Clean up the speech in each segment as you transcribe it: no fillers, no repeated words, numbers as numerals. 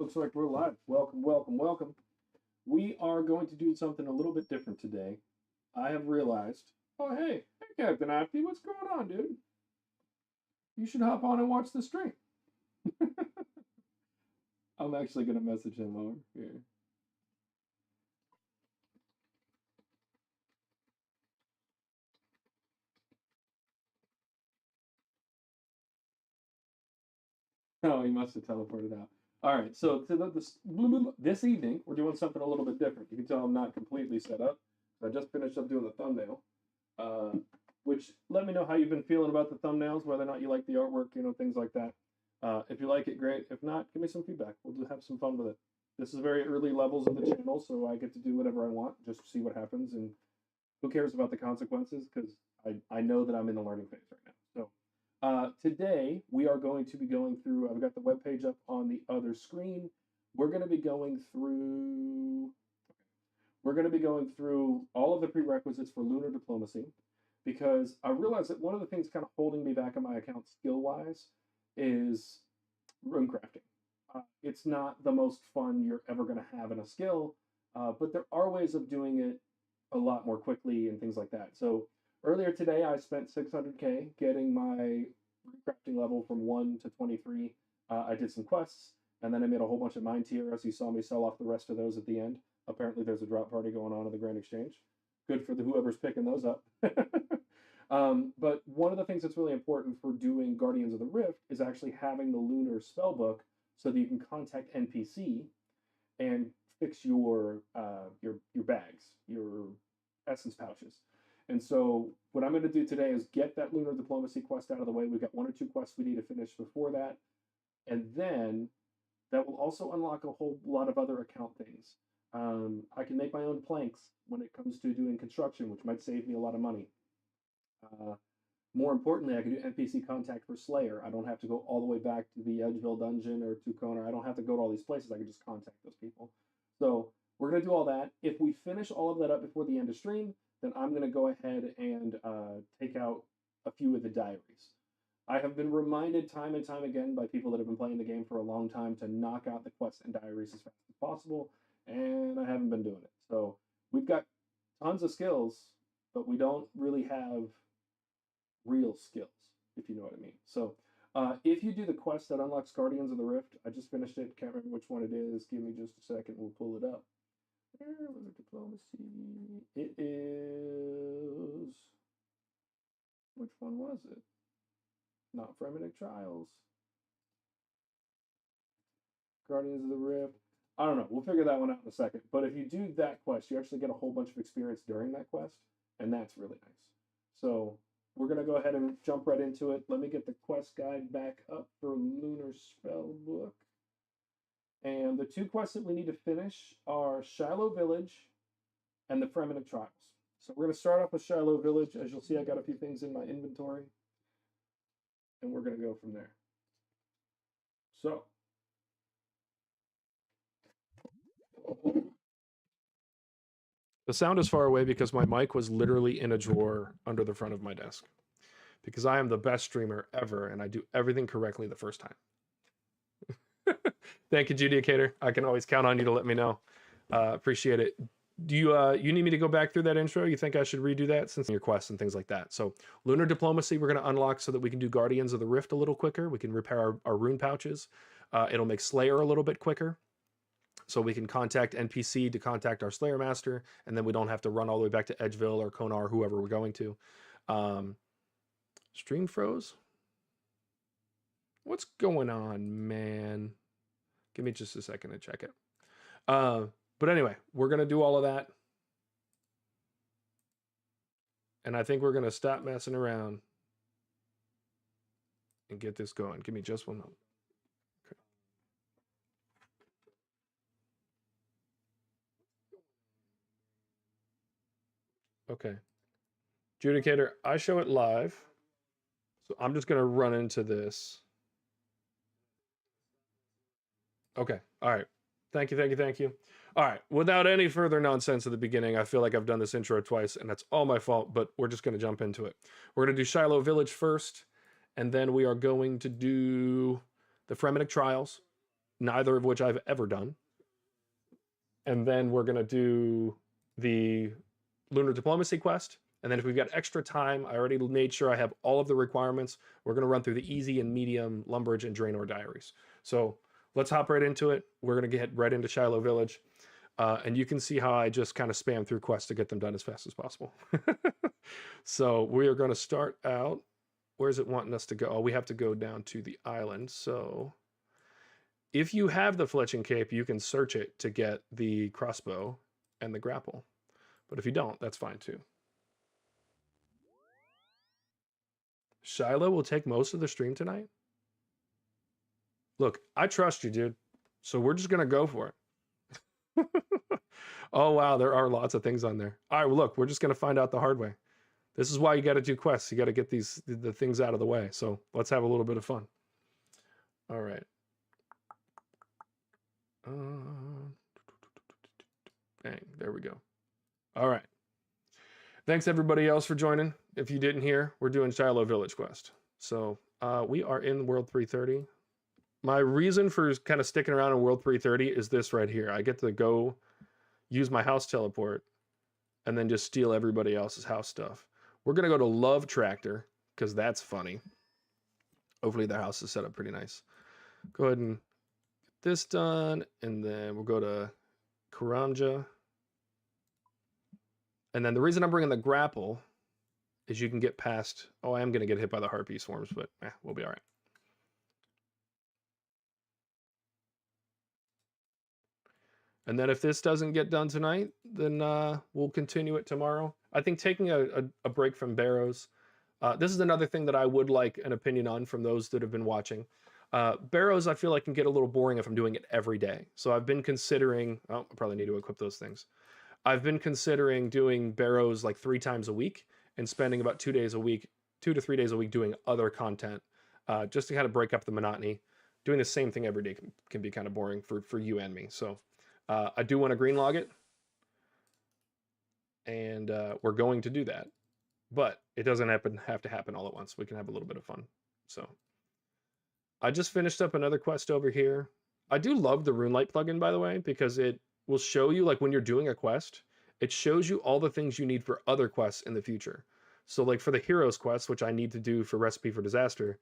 Looks like we're live. Welcome, welcome, welcome. We are going to do something a little bit different today. I have realized, oh, hey, Captain Opti, what's going on, dude? You should hop on and watch the stream. I'm actually going to message him over here. Oh, he must have teleported out. All right, so this evening, we're doing something a little bit different. You can tell I'm not completely set up. I just finished up doing the thumbnail, which let me know how you've been feeling about the thumbnails, whether or not you like the artwork, things like that. If you like it, great. If not, give me some feedback. We'll have some fun with it. This is very early levels of the channel, so I get to do whatever I want, just see what happens, and who cares about the consequences, because I know that I'm in the learning phase right now. So today, we are going to be going through, I've got the webpage up on the other screen. We're going to be going through all of the prerequisites for Lunar Diplomacy, because I realized that one of the things kind of holding me back on my account skill-wise is rune crafting. It's not the most fun you're ever going to have in a skill, but there are ways of doing it a lot more quickly and things like that. So earlier today, I spent 600k getting my crafting level from 1 to 23. I did some quests, and then I made a whole bunch of mine tiers. You saw me sell off the rest of those at the end. Apparently, there's a drop party going on in the Grand Exchange. Good for whoever's picking those up. But one of the things that's really important for doing Guardians of the Rift is actually having the Lunar spellbook so that you can contact NPC and fix your bags, your essence pouches. And so what I'm going to do today is get that Lunar Diplomacy quest out of the way. We've got 1 or 2 quests we need to finish before that. And then that will also unlock a whole lot of other account things. I can make my own planks when it comes to doing construction, which might save me a lot of money. More importantly, I can do NPC contact for Slayer. I don't have to go all the way back to the Edgeville dungeon or to Kona. I don't have to go to all these places. I can just contact those people. So we're going to do all that. If we finish all of that up before the end of stream, then I'm going to go ahead and take out a few of the diaries. I have been reminded time and time again by people that have been playing the game for a long time to knock out the quests and diaries as fast as possible, and I haven't been doing it. So we've got tons of skills, but we don't really have real skills, if you know what I mean. So if you do the quest that unlocks Guardians of the Rift, I just finished it, can't remember which one it is. Give me just a second, we'll pull it up. Diplomacy. It is. Which one was it? Not Frementic Trials. Guardians of the Rift. I don't know. We'll figure that one out in a second. But if you do that quest, you actually get a whole bunch of experience during that quest, and that's really nice. So we're going to go ahead and jump right into it. Let me get the quest guide back up for Lunar Spellbook. And the 2 quests that we need to finish are Shiloh Village and the Frementic Trials. So we're going to start off with Shiloh Village. As you'll see, I got a few things in my inventory. And we're going to go from there. So. The sound is far away because my mic was literally in a drawer under the front of my desk. Because I am the best streamer ever, and I do everything correctly the first time. Thank you, Judicator. I can always count on you to let me know. Appreciate it. Do you need me to go back through that intro? You think I should redo that since your quests and things like that? So Lunar Diplomacy, we're going to unlock so that we can do Guardians of the Rift a little quicker. We can repair our rune pouches. It'll make Slayer a little bit quicker. So we can contact NPC to contact our Slayer Master, and then we don't have to run all the way back to Edgeville or Kona or whoever we're going to. Stream froze? What's going on, man? Give me just a second to check it. But anyway, we're going to do all of that. And I think we're going to stop messing around and get this going. Give me just one moment. Okay. Judicator, I show it live. So I'm just going to run into this. Okay. All right. Thank you, thank you, thank you. All right. Without any further nonsense at the beginning, I feel like I've done this intro twice, and that's all my fault, but we're just going to jump into it. We're going to do Shiloh Village first, and then we are going to do the Frementic Trials. neither of which I've ever done. And then we're going to do the Lunar Diplomacy quest. And then if we've got extra time, I already made sure I have all of the requirements. We're going to run through the easy and medium Lumbridge and Drainor Diaries. So let's hop right into it. We're going to get right into Shiloh Village. And you can see how I just kind of spam through quests to get them done as fast as possible. So we are going to start out. Where's it wanting us to go? Oh, we have to go down to the island. So if you have the Fletching Cape, you can search it to get the crossbow and the grapple. But if you don't, that's fine too. Shiloh will take most of the stream tonight. Look, I trust you, dude. So we're just going to go for it. Oh, wow. There are lots of things on there. All right, well, look, we're just going to find out the hard way. This is why you got to do quests. You got to get the things out of the way. So let's have a little bit of fun. All right. Bang, there we go. All right. Thanks everybody else for joining. If you didn't hear, we're doing Shiloh Village quest. So we are in World 330. My reason for kind of sticking around in World 330 is this right here. I get to go use my house teleport and then just steal everybody else's house stuff. We're going to go to Love Tractor because that's funny. Hopefully their house is set up pretty nice. Go ahead and get this done. And then we'll go to Karamja. And then the reason I'm bringing the grapple is you can get past... Oh, I am going to get hit by the harpy swarms, but we'll be all right. And then if this doesn't get done tonight, then we'll continue it tomorrow. I think taking a break from Barrows. This is another thing that I would like an opinion on from those that have been watching. Barrows, I feel like can get a little boring if I'm doing it every day. So I've been considering... Oh, I probably need to equip those things. I've been considering doing Barrows like 3 times a week and spending about 2 days a week, 2 to 3 days a week doing other content just to kind of break up the monotony. Doing the same thing every day can be kind of boring for you and me. So I do want to green log it. And we're going to do that. But it doesn't have to happen all at once. We can have a little bit of fun. So I just finished up another quest over here. I do love the RuneLight plugin, by the way, because it will show you, like when you're doing a quest, it shows you all the things you need for other quests in the future. So like for the Heroes quest, which I need to do for Recipe for Disaster,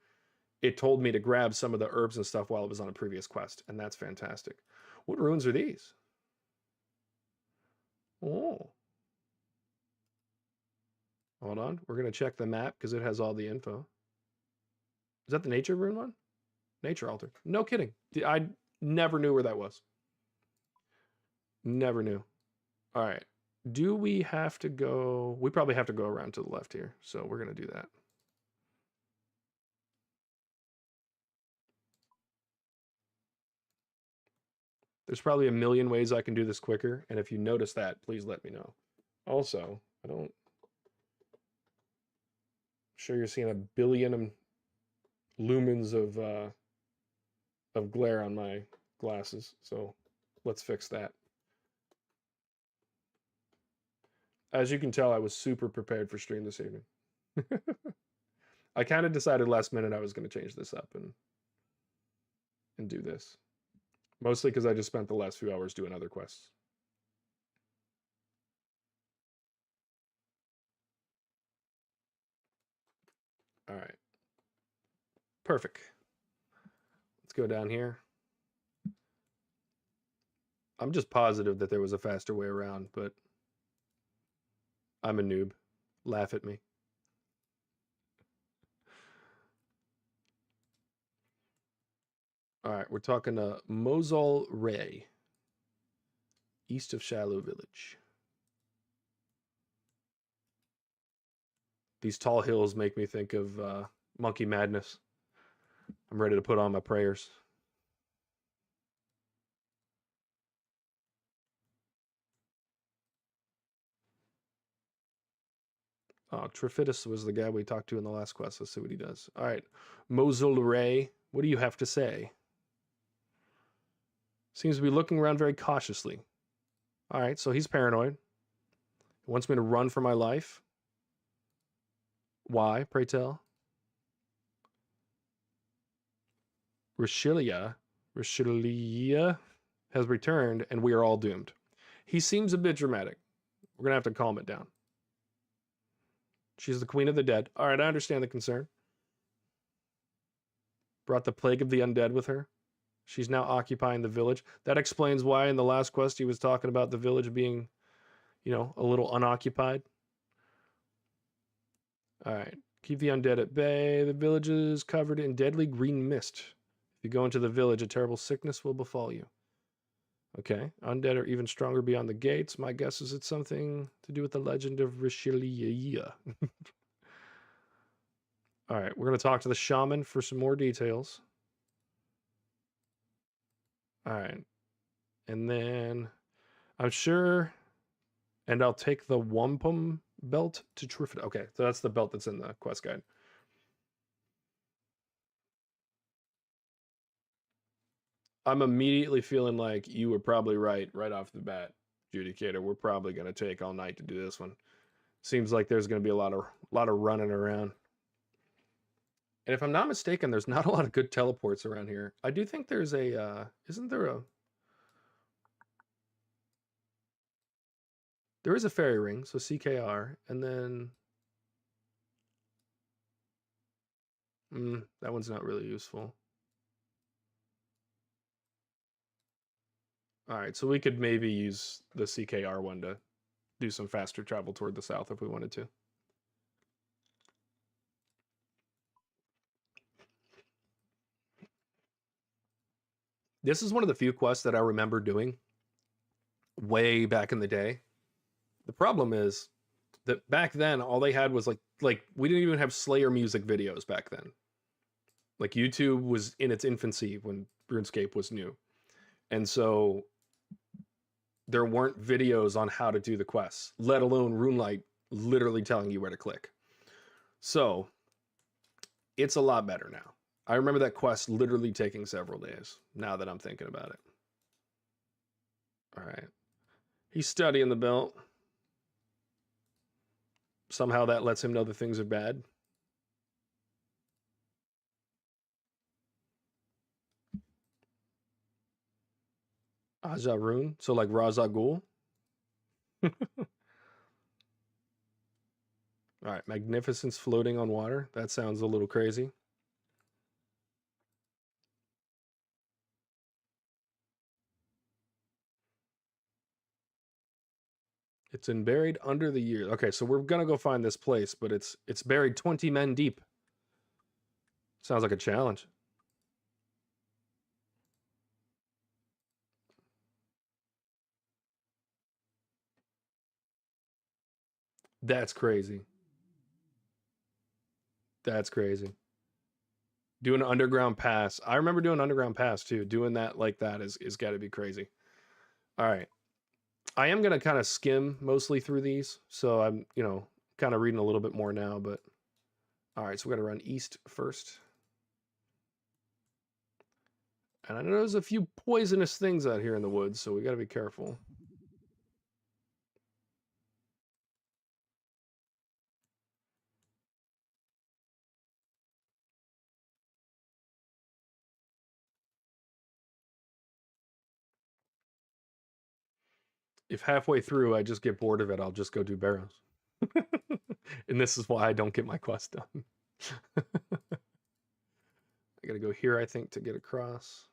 it told me to grab some of the herbs and stuff while it was on a previous quest, and that's fantastic. What runes are these? Oh. Hold on, we're going to check the map because it has all the info. Is that the Nature rune one? Nature Altar. No kidding. I never knew where that was. Never knew. All right. Do we have to go? We probably have to go around to the left here. So we're going to do that. There's probably a million ways I can do this quicker. And if you notice that, please let me know. Also, I'm sure you're seeing a billion lumens of glare on my glasses. So let's fix that. As you can tell, I was super prepared for stream this evening. I kind of decided last minute I was going to change this up and do this. Mostly because I just spent the last few hours doing other quests. All right. Perfect. Let's go down here. I'm just positive that there was a faster way around, but I'm a noob. Laugh at me. All right, we're talking to Mosol Ray, east of Shiloh Village. These tall hills make me think of Monkey Madness. I'm ready to put on my prayers. Oh, Trifidus was the guy we talked to in the last quest. Let's see what he does. All right, Mosol Ray, what do you have to say? Seems to be looking around very cautiously. All right, so he's paranoid. He wants me to run for my life. Why, pray tell? Rashilia. Richelieu has returned, and we are all doomed. He seems a bit dramatic. We're going to have to calm it down. She's the queen of the dead. All right, I understand the concern. Brought the plague of the undead with her. She's now occupying the village. That explains why in the last quest he was talking about the village being, you know, a little unoccupied. All right. Keep the undead at bay. The village is covered in deadly green mist. If you go into the village, a terrible sickness will befall you. Okay. Undead are even stronger beyond the gates. My guess is it's something to do with the legend of Richelieu. All right. We're going to talk to the shaman for some more details. All right. And then I'm sure, and I'll take the wampum belt to Trifid. Okay, so that's the belt that's in the quest guide. I'm immediately feeling like you were probably right off the bat, Judicator. We're probably going to take all night to do this one. Seems like there's going to be a lot of running around. And if I'm not mistaken, there's not a lot of good teleports around here. I do think there's a, isn't there a... There is a fairy ring, so CKR, and then... that one's not really useful. All right, so we could maybe use the CKR one to do some faster travel toward the south if we wanted to. This is one of the few quests that I remember doing way back in the day. The problem is that back then, all they had was like we didn't even have Slayer music videos back then. Like YouTube was in its infancy when RuneScape was new. And so there weren't videos on how to do the quests, let alone RuneLight literally telling you where to click. So it's a lot better now. I remember that quest literally taking several days, now that I'm thinking about it. All right. He's studying the belt. Somehow that lets him know that things are bad. Aja Rune, so like Raza Ghul. All right, magnificence floating on water. That sounds a little crazy. It's been buried under the years. Okay, so we're gonna go find this place, but it's buried 20 men deep. Sounds like a challenge. That's crazy. That's crazy. Doing an underground pass. I remember doing underground pass too. Doing that like that is got to be crazy. All right. I am going to kind of skim mostly through these. So I'm, you know, kind of reading a little bit more now, but all right. So we're going to run east first. And I know there's a few poisonous things out here in the woods, so we got to be careful. If halfway through I just get bored of it, I'll just go do Barrows. And this is why I don't get my quest done. I gotta go here, I think, to get across.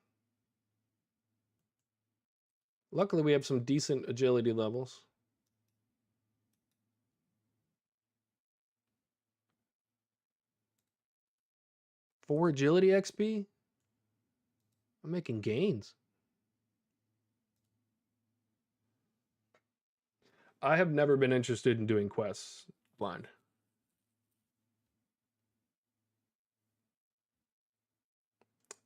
Luckily, we have some decent agility levels. For agility XP? I'm making gains. I have never been interested in doing quests blind.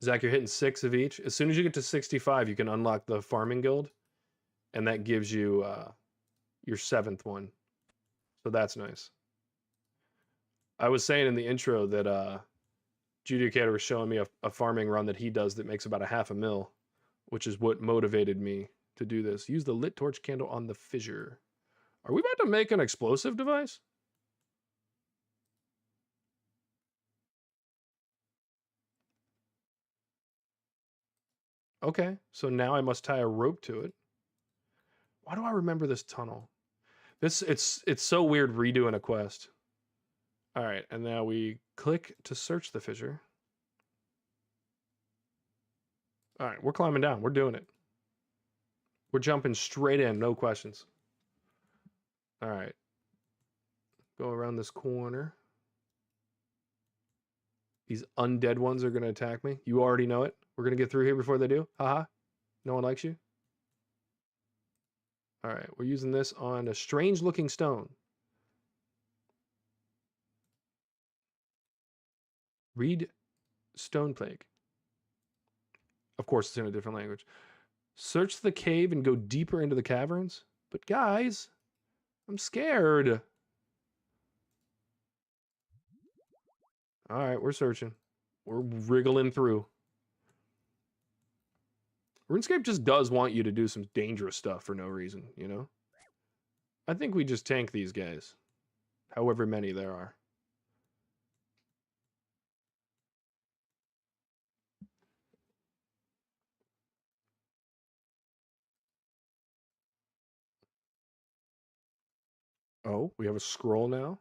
Zach, you're hitting 6 of each. As soon as you get to 65, you can unlock the farming guild, and that gives you your 7th one. So that's nice. I was saying in the intro that Judicator was showing me a farming run that he does that makes about a $500,000, which is what motivated me to do this. Use the lit torch candle on the fissure. Are we about to make an explosive device? Okay, so now I must tie a rope to it. Why do I remember this tunnel? It's so weird redoing a quest. All right, and now we click to search the fissure. All right, we're climbing down. We're doing it. We're jumping straight in, no questions. All right. Go around this corner. These undead ones are going to attack me. You already know it. We're going to get through here before they do. Haha. No one likes you. All right, we're using this on a strange looking stone. Read Stone Plague. Of course, it's in a different language. Search the cave and go deeper into the caverns. But guys, I'm scared. All right, we're searching. We're wriggling through. RuneScape just does want you to do some dangerous stuff for no reason, you know? I think we just tank these guys. However many there are. Oh, we have a scroll now?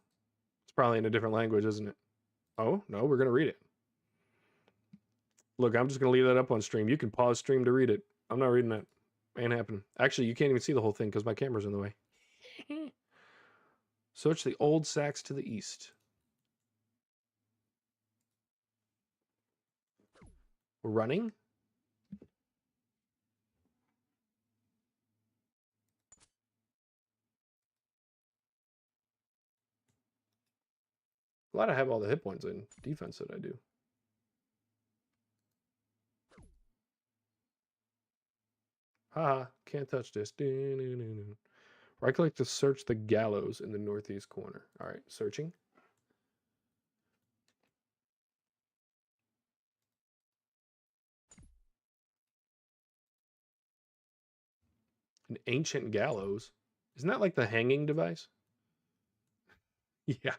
It's probably in a different language, isn't it? Oh, no, we're going to read it. Look, I'm just going to leave that up on stream. You can pause stream to read it. I'm not reading that. Ain't happening. Actually, you can't even see the whole thing because my camera's in the way. Search the old sacks to the east. We're running. Glad I have all the hit points in defense that I do. Haha, can't touch this. Right click to search the gallows in the northeast corner. All right, searching. An ancient gallows. Isn't that like the hanging device? Yeah,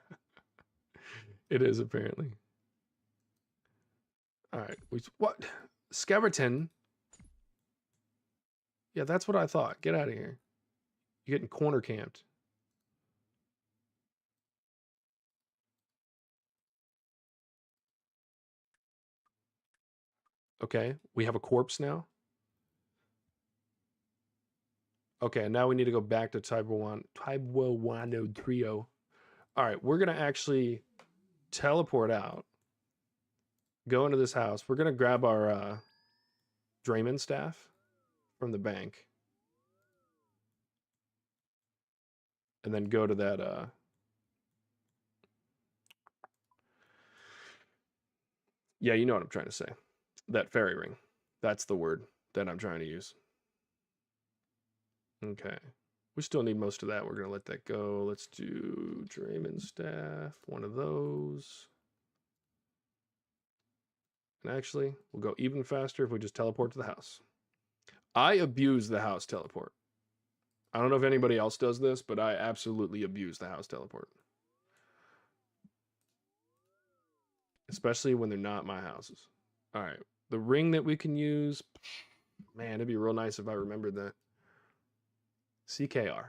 it is apparently. All right, what? Skeleton? Yeah, that's what I thought. Get out of here. You're getting corner camped. Okay, we have a corpse now. Okay, now we need to go back to Taiwano Trio. All right, we're going to actually teleport out, go into this house. We're going to grab our Draymond staff from the bank. And then go to that yeah, you know what I'm trying to say. That fairy ring. That's the word that I'm trying to use. Okay. We still need most of that. We're going to let that go. Let's do Draymond staff, one of those. And actually, we'll go even faster if we just teleport to the house. I abuse the house teleport. I don't know if anybody else does this, but I absolutely abuse the house teleport. Especially when they're not my houses. All right. The ring that we can use. Man, it'd be real nice if I remembered that. CKR.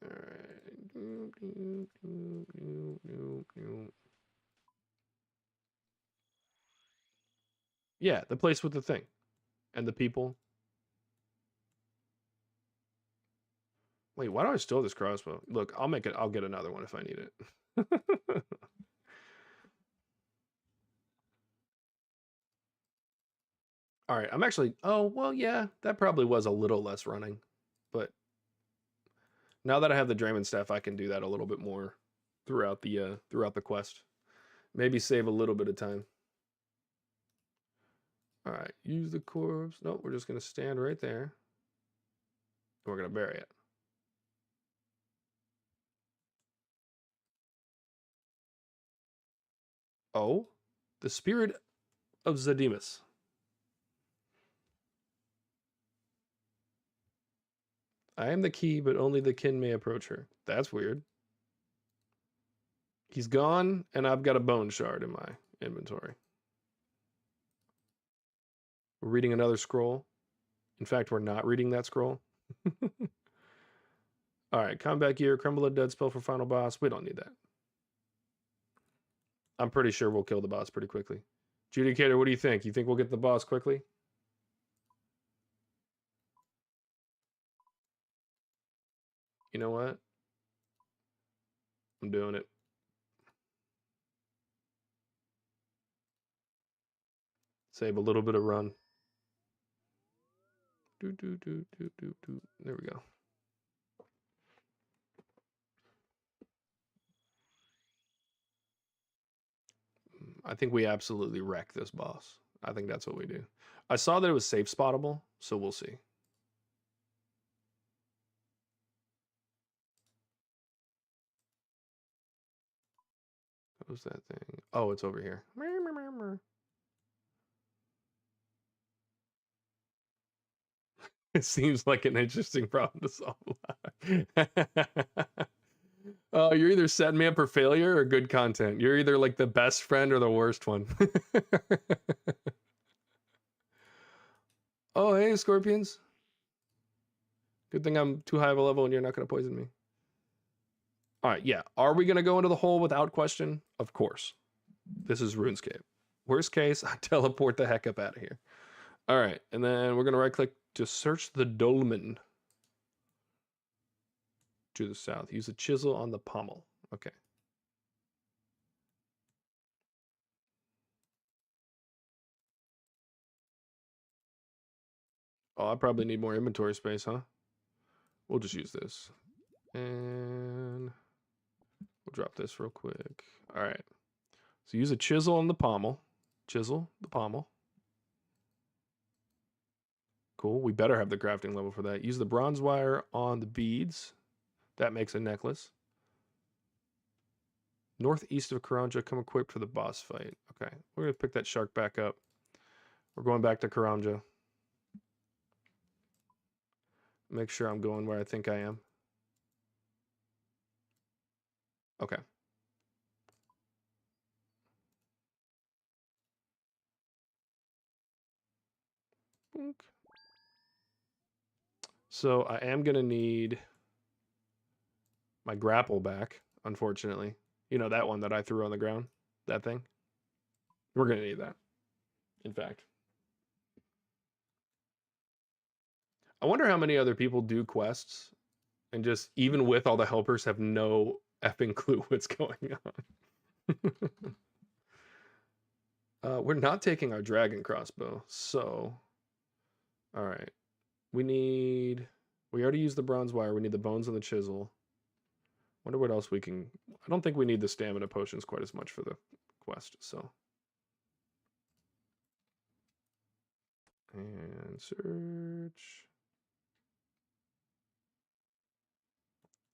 All right. Yeah, the place with the thing. And the people. Wait, why do I still have this crossbow? Look, I'll get another one if I need it. All right, I'm actually, oh, well, yeah, that probably was a little less running. But now that I have the Draymond staff, I can do that a little bit more throughout the quest. Maybe save a little bit of time. All right, use the corpse. No, we're just going to stand right there. We're going to bury it. Oh, the spirit of Zadimus. I am the key, but only the kin may approach her. That's weird. He's gone, and I've got a bone shard in my inventory. We're reading another scroll. In fact, we're not reading that scroll. All right, combat gear, crumble a dead spell for final boss. We don't need that. I'm pretty sure we'll kill the boss pretty quickly. Judicator, what do you think? You think we'll get the boss quickly? You know what? I'm doing it. Save a little bit of run. There we go. I think we absolutely wreck this boss. I think that's what we do. I saw that it was safe spottable, so we'll see. What was that thing? Oh, it's over here. It seems like an interesting problem to solve. Oh, you're either setting me up for failure or good content. You're either like the best friend or the worst one. Oh, hey, scorpions. Good thing I'm too high of a level and you're not going to poison me. All right, yeah. Are we going to go into the hole without question? Of course. This is RuneScape. Worst case, I teleport the heck up out of here. All right, and then we're going to right-click to search the dolmen. To the south. Use a chisel on the pommel. Okay. Oh, I probably need more inventory space, huh? We'll just use this. And we'll drop this real quick. All right. So use a chisel on the pommel. Chisel the pommel. Cool. We better have the crafting level for that. Use the bronze wire on the beads. That makes a necklace. Northeast of Karanja, come equipped for the boss fight. Okay. We're going to pick that shark back up. We're going back to Karanja. Make sure I'm going where I think I am. Okay. Boink. So I am going to need my grapple back, unfortunately. You know, that one that I threw on the ground? That thing? We're going to need that, in fact. I wonder how many other people do quests and just, even with all the helpers, have no effing clue what's going on. We're not taking our dragon crossbow, so... Alright. We already used the bronze wire. We need the bones and the chisel. Wonder what else we can... I don't think we need the stamina potions quite as much for the quest, so... And search...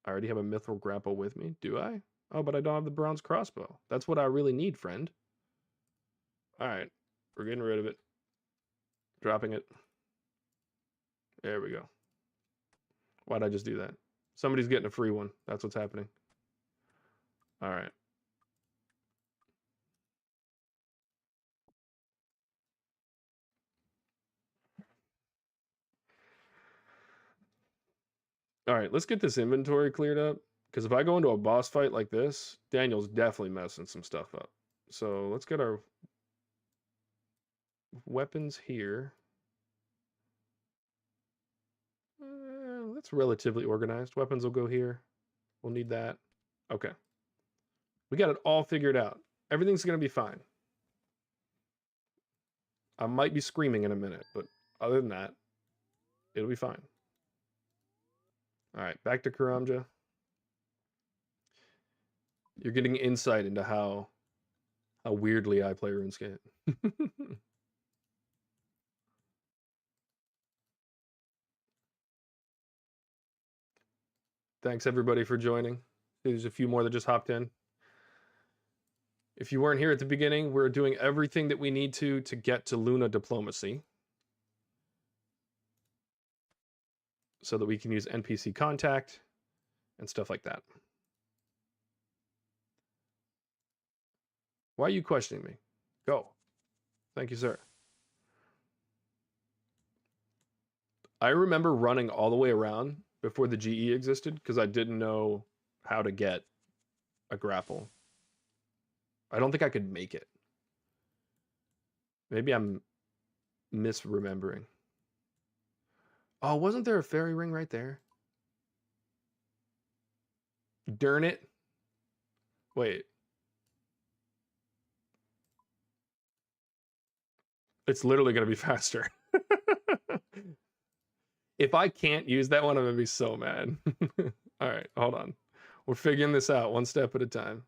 I already have a mithril grapple with me. Do I? Oh, but I don't have the bronze crossbow. That's what I really need, friend. Alright. We're getting rid of it. Dropping it. There we go. Why'd I just do that? Somebody's getting a free one. That's what's happening. Alright. Alright, let's get this inventory cleared up. Because if I go into a boss fight like this, Daniel's definitely messing some stuff up. So let's get our weapons here. That's relatively organized. Weapons will go here. We'll need that. Okay. We got it all figured out. Everything's going to be fine. I might be screaming in a minute, but other than that, it'll be fine. All right, back to Karamja. You're getting insight into how weirdly I play RuneScape. Thanks everybody for joining. There's a few more that just hopped in. If you weren't here at the beginning, we're doing everything that we need to get to Lunar Diplomacy, so that we can use NPC contact and stuff like that. Why are you questioning me? Go. Thank you, sir. I remember running all the way around before the GE existed because I didn't know how to get a grapple. I don't think I could make it. Maybe I'm misremembering. Oh, wasn't there a fairy ring right there? Darn it. Wait. It's literally going to be faster. If I can't use that one, I'm going to be so mad. All right, hold on. We're figuring this out one step at a time.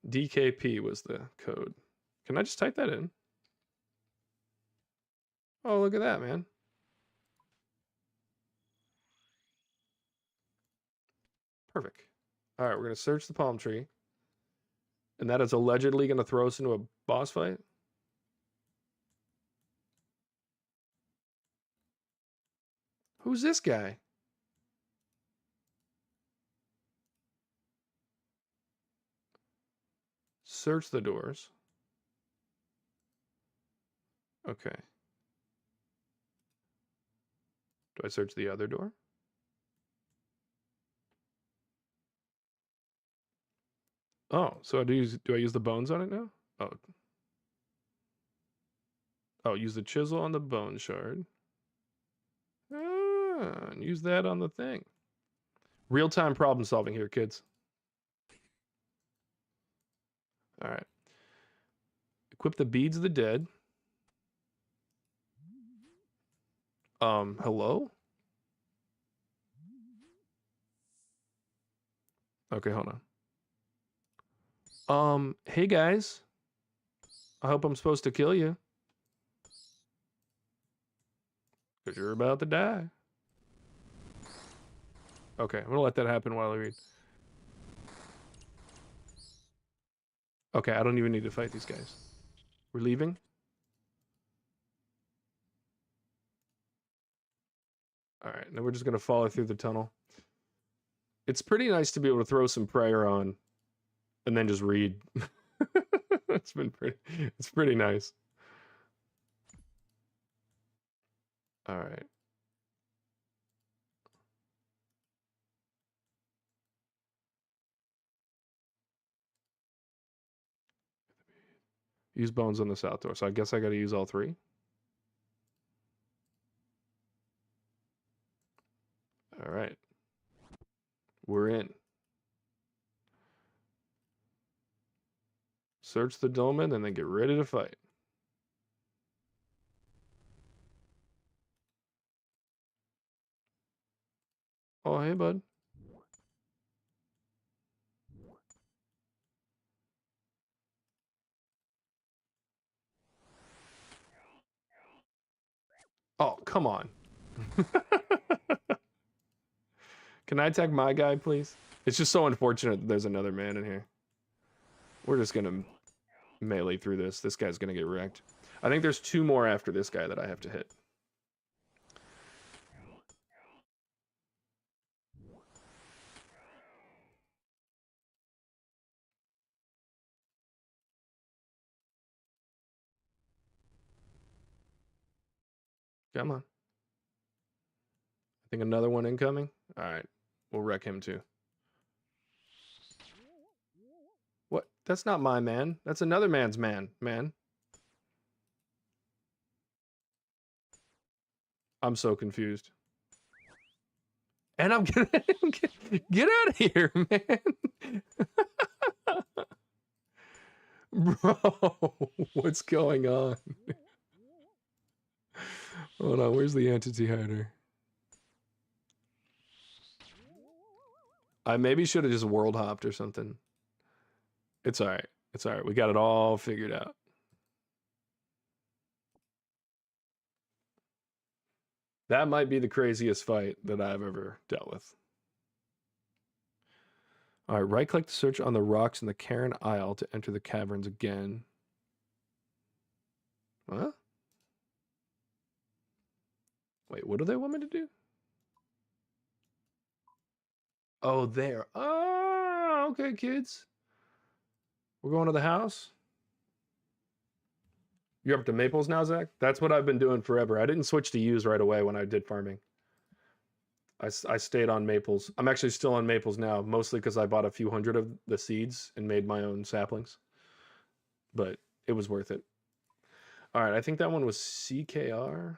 DKP was the code. Can I just type that in? Oh, look at that, man. Perfect. All right, we're going to search the palm tree. And that is allegedly going to throw us into a boss fight. Who's this guy? Search the doors. Okay. Do I search the other door? Oh, so do I use the bones on it now? Oh. Oh, use the chisel on the bone shard. Ah, and use that on the thing. Real-time problem solving here, kids. All right. Equip the beads of the dead. Hello? Okay, hold on. Hey guys. I hope I'm supposed to kill you. Because you're about to die. Okay, I'm gonna let that happen while I read. Okay, I don't even need to fight these guys. We're leaving? Alright, now we're just gonna follow through the tunnel. It's pretty nice to be able to throw some prayer on and then just read. It's pretty nice. Alright. Use bones on the south door. So I guess I gotta use all three. Alright. We're in. Search the dolmen and then get ready to fight. Oh, hey, bud. Oh, come on. Can I attack my guy, please? It's just so unfortunate that there's another man in here. We're just gonna melee through this. This guy's gonna get wrecked. I think there's two more after this guy that I have to hit. Come on. I think another one incoming. All right. We'll wreck him too. What? That's not my man. That's another man's man. I'm so confused. And I'm gonna get out of here, man. Bro, what's going on? Hold on, where's the entity hider? I maybe should have just world hopped or something. It's all right. It's all right. We got it all figured out. That might be the craziest fight that I've ever dealt with. All right, right-click to search on the rocks in the Cairn Isle to enter the caverns again. Huh? Wait, what do they want me to do? Oh, there. Oh, okay, kids. We're going to the house. You're up to maples now, Zach? That's what I've been doing forever. I didn't switch to use right away when I did farming. I stayed on maples. I'm actually still on maples now, mostly because I bought a few hundred of the seeds and made my own saplings. But it was worth it. All right, I think that one was CKR.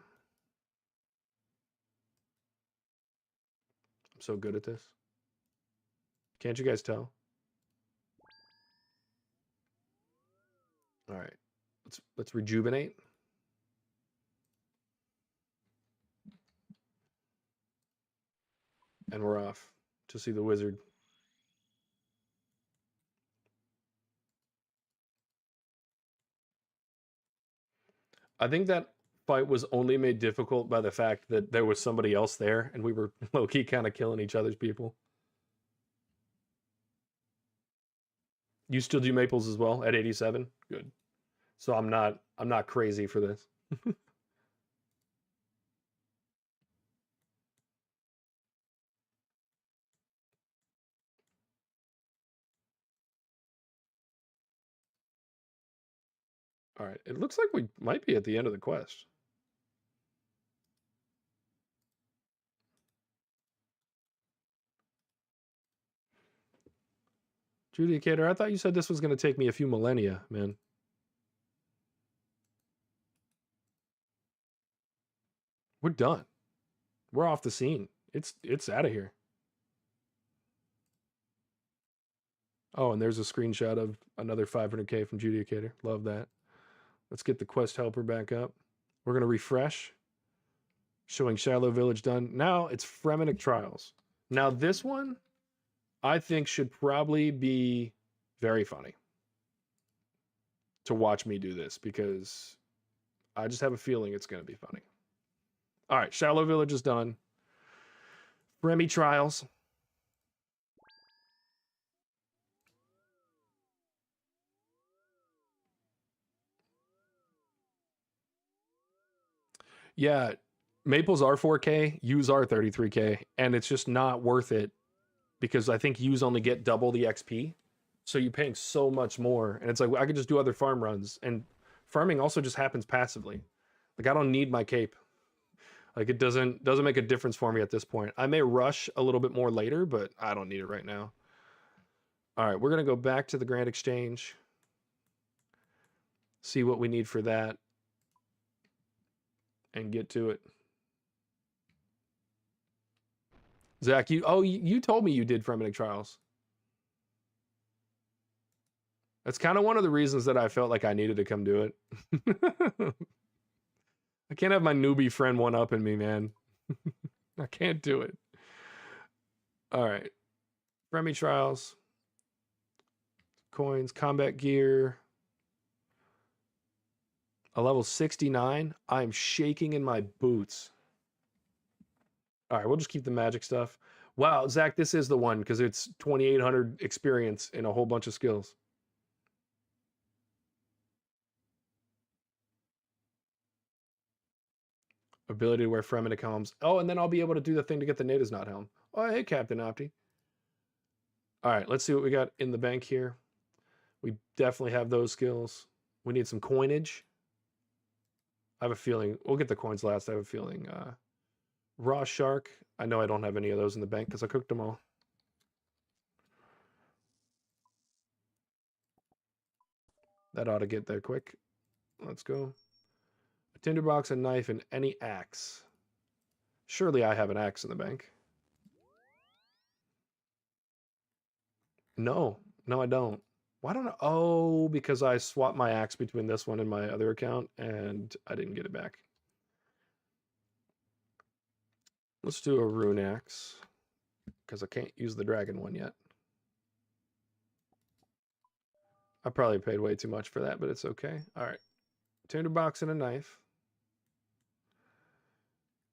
I'm so good at this. Can't you guys tell? All right, let's rejuvenate. And we're off to see the wizard. I think that fight was only made difficult by the fact that there was somebody else there and we were low-key kind of killing each other's people. You still do maples as well at 87? Good. So I'm not crazy for this. All right, it looks like we might be at the end of the quest. Judicator, I thought you said this was going to take me a few millennia, man. We're done. We're off the scene. It's out of here. Oh, and there's a screenshot of another 500k from Judicator. Love that. Let's get the quest helper back up. We're going to refresh. Showing Shallow Village done. Now it's Fremennik Trials. Now this one, I think, should probably be very funny to watch me do this because I just have a feeling it's going to be funny. All right, Shallow Village is done. Remy Trials. Yeah, Maples are 4K, U's are 33K, and it's just not worth it because I think U's only get double the XP. So you're paying so much more. And it's like, I could just do other farm runs. And farming also just happens passively. Like, I don't need my cape. Like, it doesn't make a difference for me at this point. I may rush a little bit more later, but I don't need it right now. All right, we're going to go back to the Grand Exchange. See what we need for that. And get to it. Zach, you told me you did Fremennik Trials. That's kind of one of the reasons that I felt like I needed to come do it. I can't have my newbie friend one-upping me, man. I can't do it. All right. Remy Trials. Coins, combat gear. A level 69. I'm shaking in my boots. All right, we'll just keep the magic stuff. Wow, Zach, this is the one because it's 2,800 experience and a whole bunch of skills. Ability to wear Fremennik helms. Oh, and then I'll be able to do the thing to get the Natives Knot helm. Oh, hey, Captain Opti. All right, let's see what we got in the bank here. We definitely have those skills. We need some coinage. I have a feeling we'll get the coins last. I have a feeling raw shark. I know I don't have any of those in the bank because I cooked them all. That ought to get there quick. Let's go. A tinderbox, a knife, and any axe. Surely I have an axe in the bank. No, I don't. Why don't I? Oh, because I swapped my axe between this one and my other account, and I didn't get it back. Let's do a rune axe, because I can't use the dragon one yet. I probably paid way too much for that, but it's okay. All right. Tinderbox and a knife.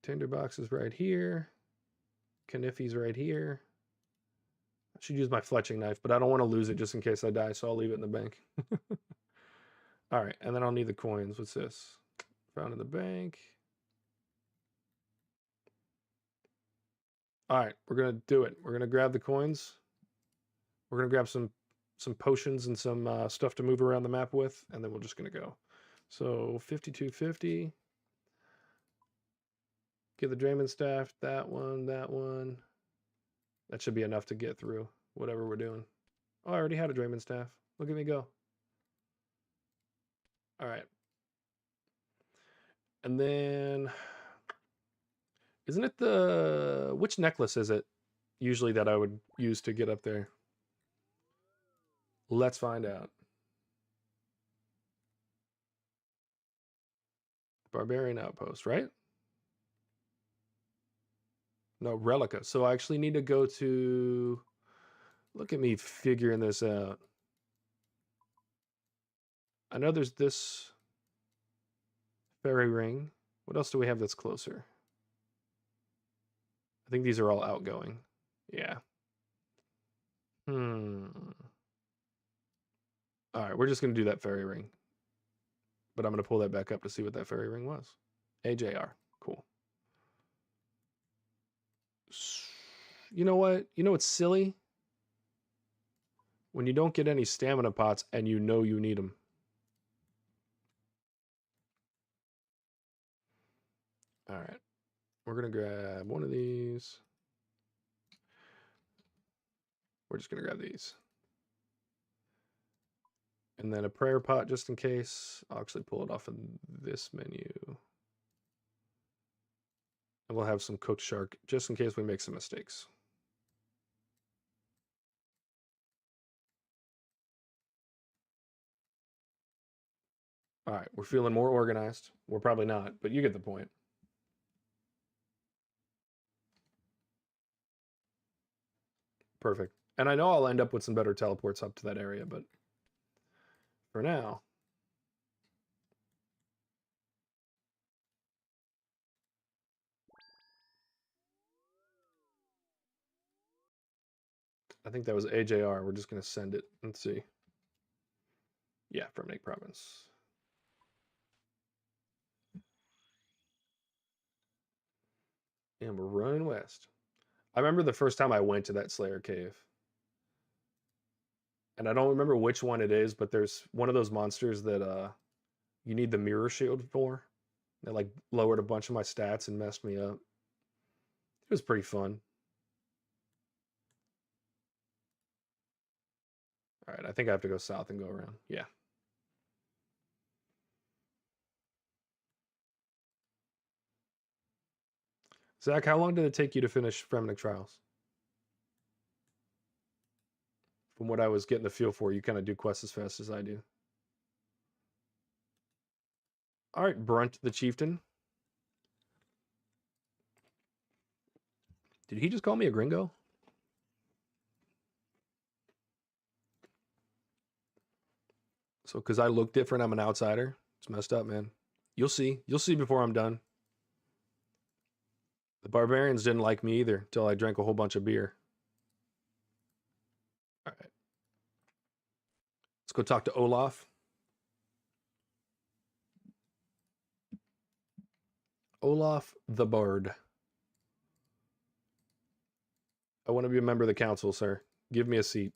Tinderbox is right here. Kniffy's right here. I should use my fletching knife, but I don't want to lose it just in case I die, so I'll leave it in the bank. All right, and then I'll need the coins. What's this? Found in the bank. All right, we're gonna do it. We're gonna grab the coins. We're gonna grab some potions and some stuff to move around the map with, and then we're just gonna go. So 5250. Get the Draymond staff, that one, that one. That should be enough to get through whatever we're doing. Oh, I already had a Draymond staff. Look at me go. All right. And then, isn't it the, which necklace is it usually that I would use to get up there? Let's find out. Barbarian Outpost, right? No, Relica. So I actually need to go to, look at me figuring this out. I know there's this fairy ring. What else do we have that's closer? I think these are all outgoing. Yeah. All right, we're just going to do that fairy ring. But I'm going to pull that back up to see what that fairy ring was. AJR. Cool. You know what? You know what's silly? When you don't get any stamina pots and you know you need them. All right. We're going to grab one of these. We're just going to grab these. And then a prayer pot just in case. I'll actually pull it off of this menu. And we'll have some cooked shark just in case we make some mistakes. All right, we're feeling more organized. We're probably not, but you get the point. Perfect. And I know I'll end up with some better teleports up to that area, but for now. I think that was AJR. We're just going to send it and see. Yeah, from Nate Province. And we're running west. I remember the first time I went to that Slayer cave. And I don't remember which one it is, but there's one of those monsters that you need the mirror shield for. That like lowered a bunch of my stats and messed me up. It was pretty fun. All right, I think I have to go south and go around. Yeah. Zach, how long did it take you to finish Fremnic Trials? From what I was getting the feel for, you kind of do quests as fast as I do. All right, Brunt the Chieftain. Did he just call me a gringo? So, because I look different, I'm an outsider. It's messed up, man. You'll see. You'll see before I'm done. The barbarians didn't like me either until I drank a whole bunch of beer. All right. Let's go talk to Olaf. Olaf the Bard. I want to be a member of the council, sir. Give me a seat.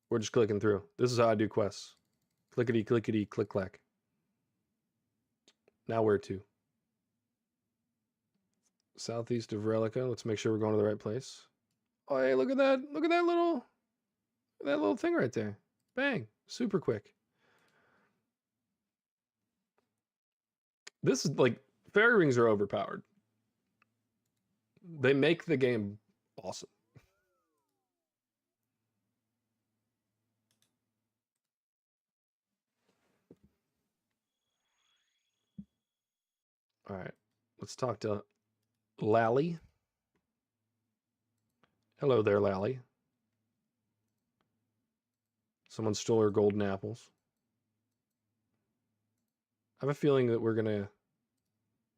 We're just clicking through. This is how I do quests. Clickety, clickety, click, clack. Now where to? Southeast of Relica. Let's make sure we're going to the right place. Oh, hey, look at that. Look at that little thing right there. Bang. Super quick. This is like, fairy rings are overpowered. They make the game awesome. All right. Let's talk to Lally. Hello there, Lally. Someone stole her golden apples. I have a feeling that we're gonna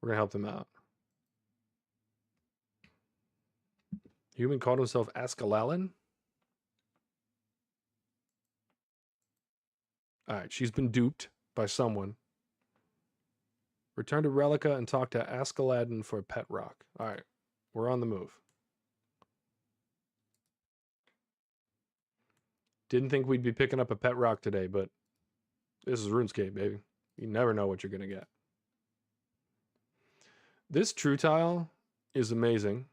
help them out. Human called himself Askelalan. All right, she's been duped by someone. Return to Relica and talk to Askeladdin for a pet rock. All right, we're on the move. Didn't think we'd be picking up a pet rock today, but this is RuneScape, baby. You never know what you're going to get. This true tile is amazing.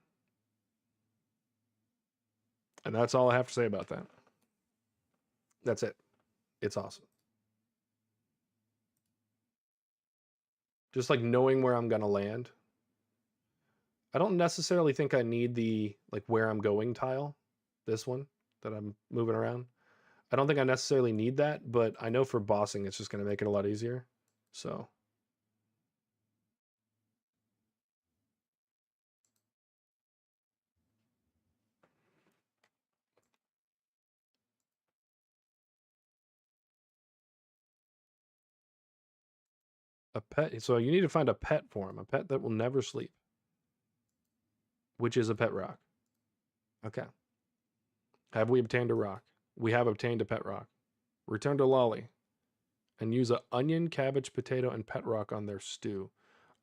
And that's all I have to say about that. That's it. It's awesome. Just like knowing where I'm going to land. I don't necessarily think I need the like where I'm going tile. This one that I'm moving around. I don't think I necessarily need that, but I know for bossing it's just going to make it a lot easier. So a pet. So you need to find a pet for him, a pet that will never sleep, which is a pet rock. Okay. Have we obtained a rock? We have obtained a pet rock. Return to Lolly and use a onion, cabbage, potato, and pet rock on their stew.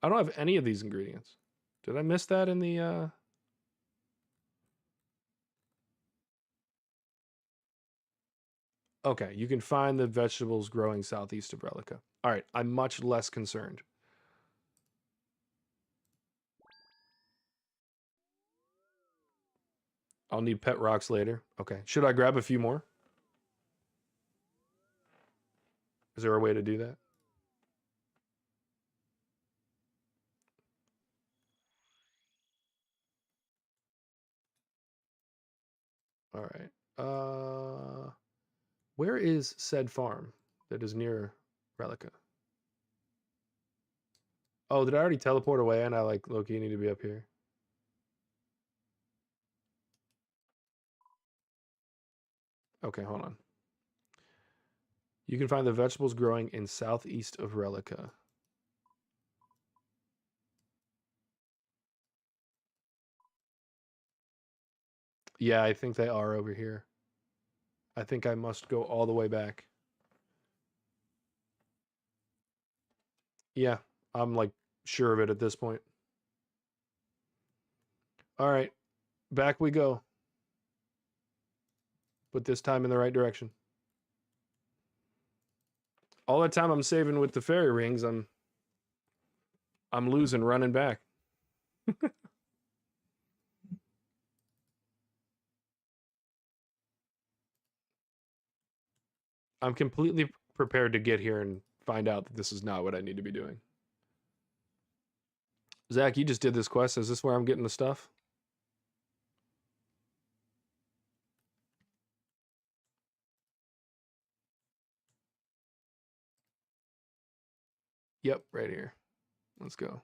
I don't have any of these ingredients. Did I miss that in the Okay, you can find the vegetables growing southeast of Relica. All right, I'm much less concerned. I'll need pet rocks later. Okay, should I grab a few more? Is there a way to do that? All right. Where is said farm that is near Relica? Oh, did I already teleport away and I like Loki need to be up here? Okay, hold on. You can find the vegetables growing in southeast of Relica. Yeah, I think they are over here. I think I must go all the way back. Yeah, I'm like sure of it at this point. All right, back we go. But this time in the right direction. All the time I'm saving with the fairy rings, I'm losing running back. I'm completely prepared to get here and find out that this is not what I need to be doing. Zach, you just did this quest. Is this where I'm getting the stuff? Yep, right here. Let's go.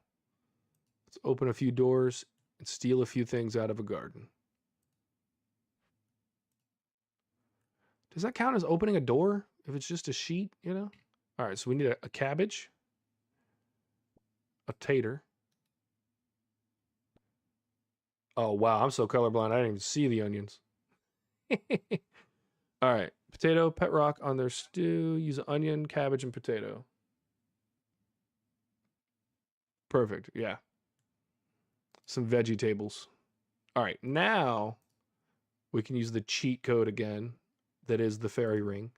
Let's open a few doors and steal a few things out of a garden. Does that count as opening a door if it's just a sheet, you know? All right, so we need a cabbage, a tater. Oh, wow, I'm so colorblind. I didn't even see the onions. All right, potato, pet rock on their stew. Use onion, cabbage, and potato. Perfect, yeah. Some veggie tables. All right, now we can use the cheat code again. That is the fairy ring.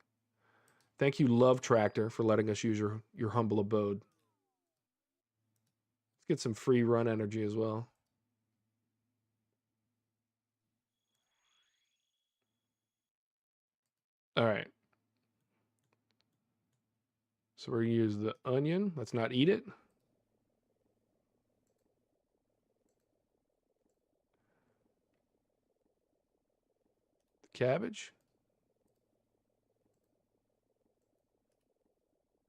Thank you, Love Tractor, for letting us use your humble abode. Let's get some free run energy as well. All right. So we're going to use the onion. Let's not eat it. The cabbage.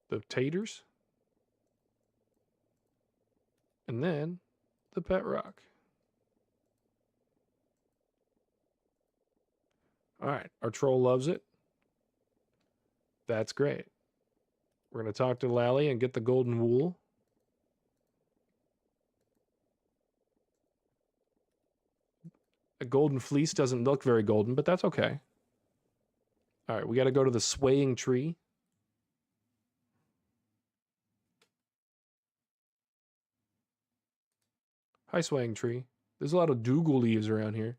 The taters. And then the pet rock. All right. Our troll loves it. That's great. We're going to talk to Lally and get the golden wool. A golden fleece doesn't look very golden, but that's okay. All right, we got to go to the swaying tree. Hi, swaying tree. There's a lot of Dougal leaves around here.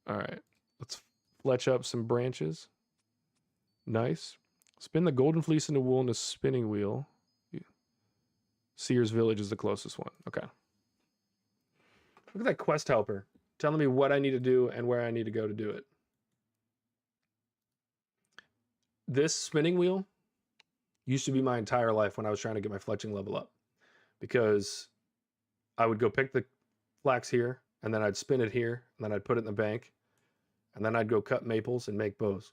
All right, let's fletch up some branches. Nice. Spin the golden fleece into wool in a spinning wheel. Sears Village is the closest one. Okay. Look at that quest helper telling me what I need to do and where I need to go to do it. This spinning wheel used to be my entire life when I was trying to get my fletching level up, because I would go pick the flax here, and then I'd spin it here, and then I'd put it in the bank, and then I'd go cut maples and make bows.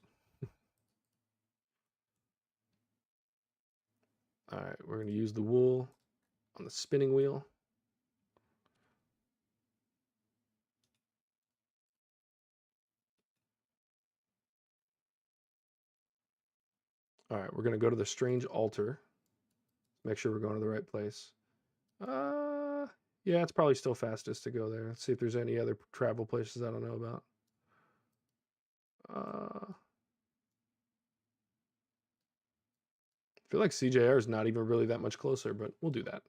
All right, we're going to use the wool on the spinning wheel. All right, we're going to go to the strange altar. Make sure we're going to the right place. Yeah, it's probably still fastest to go there. Let's see if there's any other travel places I don't know about. I feel like CJR is not even really that much closer, but we'll do that.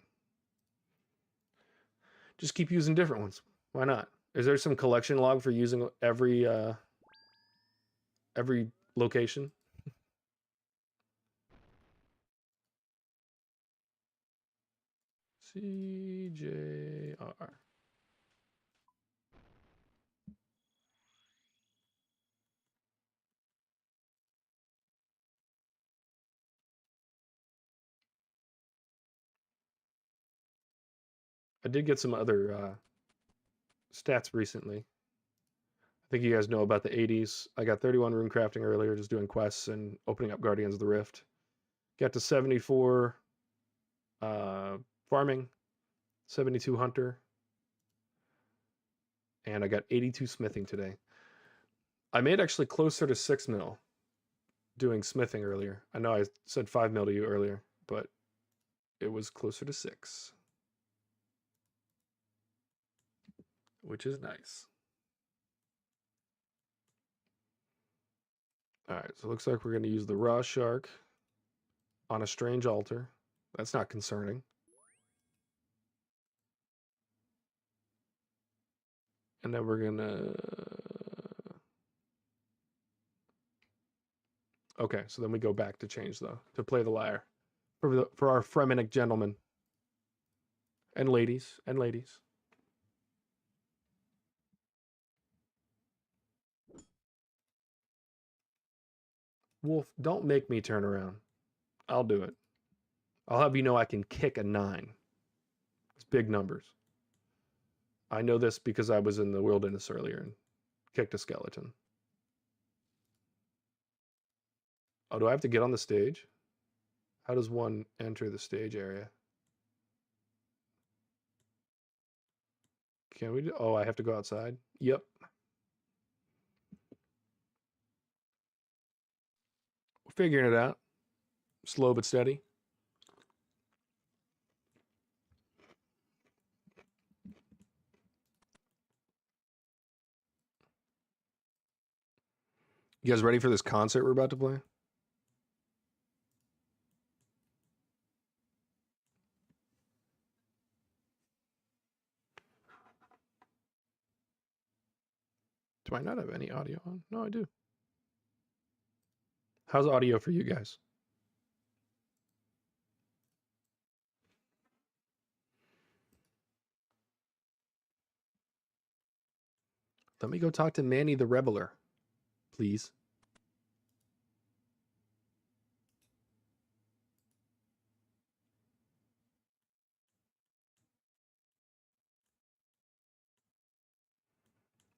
Just keep using different ones. Why not? Is there some collection log for using every location? CJR. I did get some other stats recently. I think you guys know about the 80s. I got 31 rune crafting earlier, just doing quests and opening up Guardians of the Rift. Got to 74 farming, 72 hunter, and I got 82 smithing today. I made actually closer to 6 mil doing smithing earlier. I know I said 5 mil to you earlier, but it was closer to 6, which is nice. All right, so it looks like we're going to use the raw shark on a strange altar. That's not concerning. And then we're going to... Okay, so then we go back to change, though, to play the lyre for our Fremenic gentlemen and ladies. Wolf, don't make me turn around. I'll do it. I'll have you know I can kick a 9. It's big numbers. I know this because I was in the wilderness earlier and kicked a skeleton. Oh, do I have to get on the stage? How does one enter the stage area? Can we do... Oh, I have to go outside? Yep. We're figuring it out. Slow but steady. You guys ready for this concert we're about to play? Do I not have any audio on? No, I do. How's audio for you guys? Let me go talk to Manny the Rebeler, please.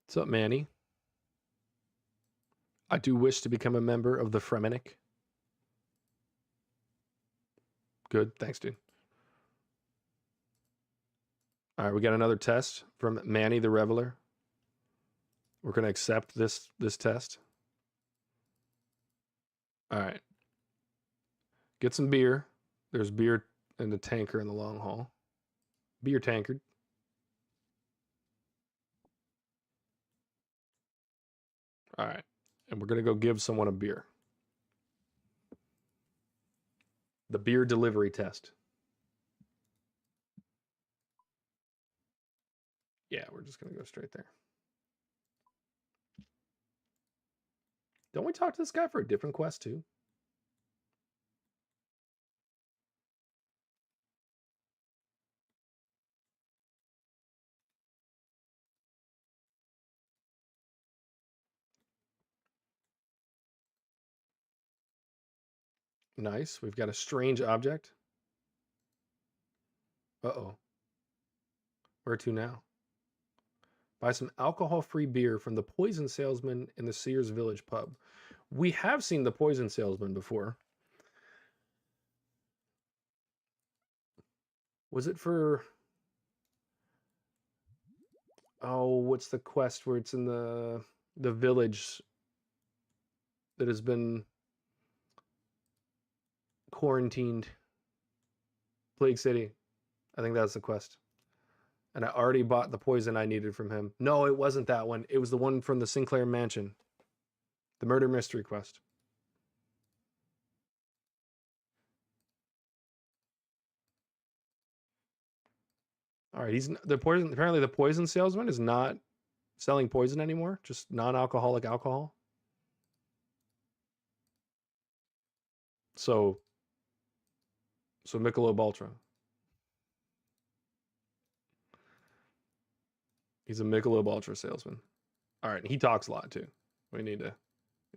What's up, Manny? I do wish to become a member of the Fremenic. Good, thanks, dude. All right, we got another test from Manny the Reveler. We're going to accept this test. All right. Get some beer. There's beer in the tanker in the long haul. Beer tankard. All right. And we're going to go give someone a beer. The beer delivery test. Yeah, we're just going to go straight there. Don't we talk to this guy for a different quest too? Nice. We've got a strange object. Uh-oh. Where to now? Buy some alcohol-free beer from the poison salesman in the Sears Village pub. We have seen the poison salesman before. Was it for... Oh, what's the quest where it's in the village that has been quarantined? Plague City. I think that's the quest. And I already bought the poison I needed from him. No, it wasn't that one. It was the one from the Sinclair Mansion. The murder mystery quest. All right, he's the poison. Apparently, the poison salesman is not selling poison anymore. Just non-alcoholic alcohol. So Michelob Ultra. He's a Michelob Ultra salesman. All right, he talks a lot too. We need to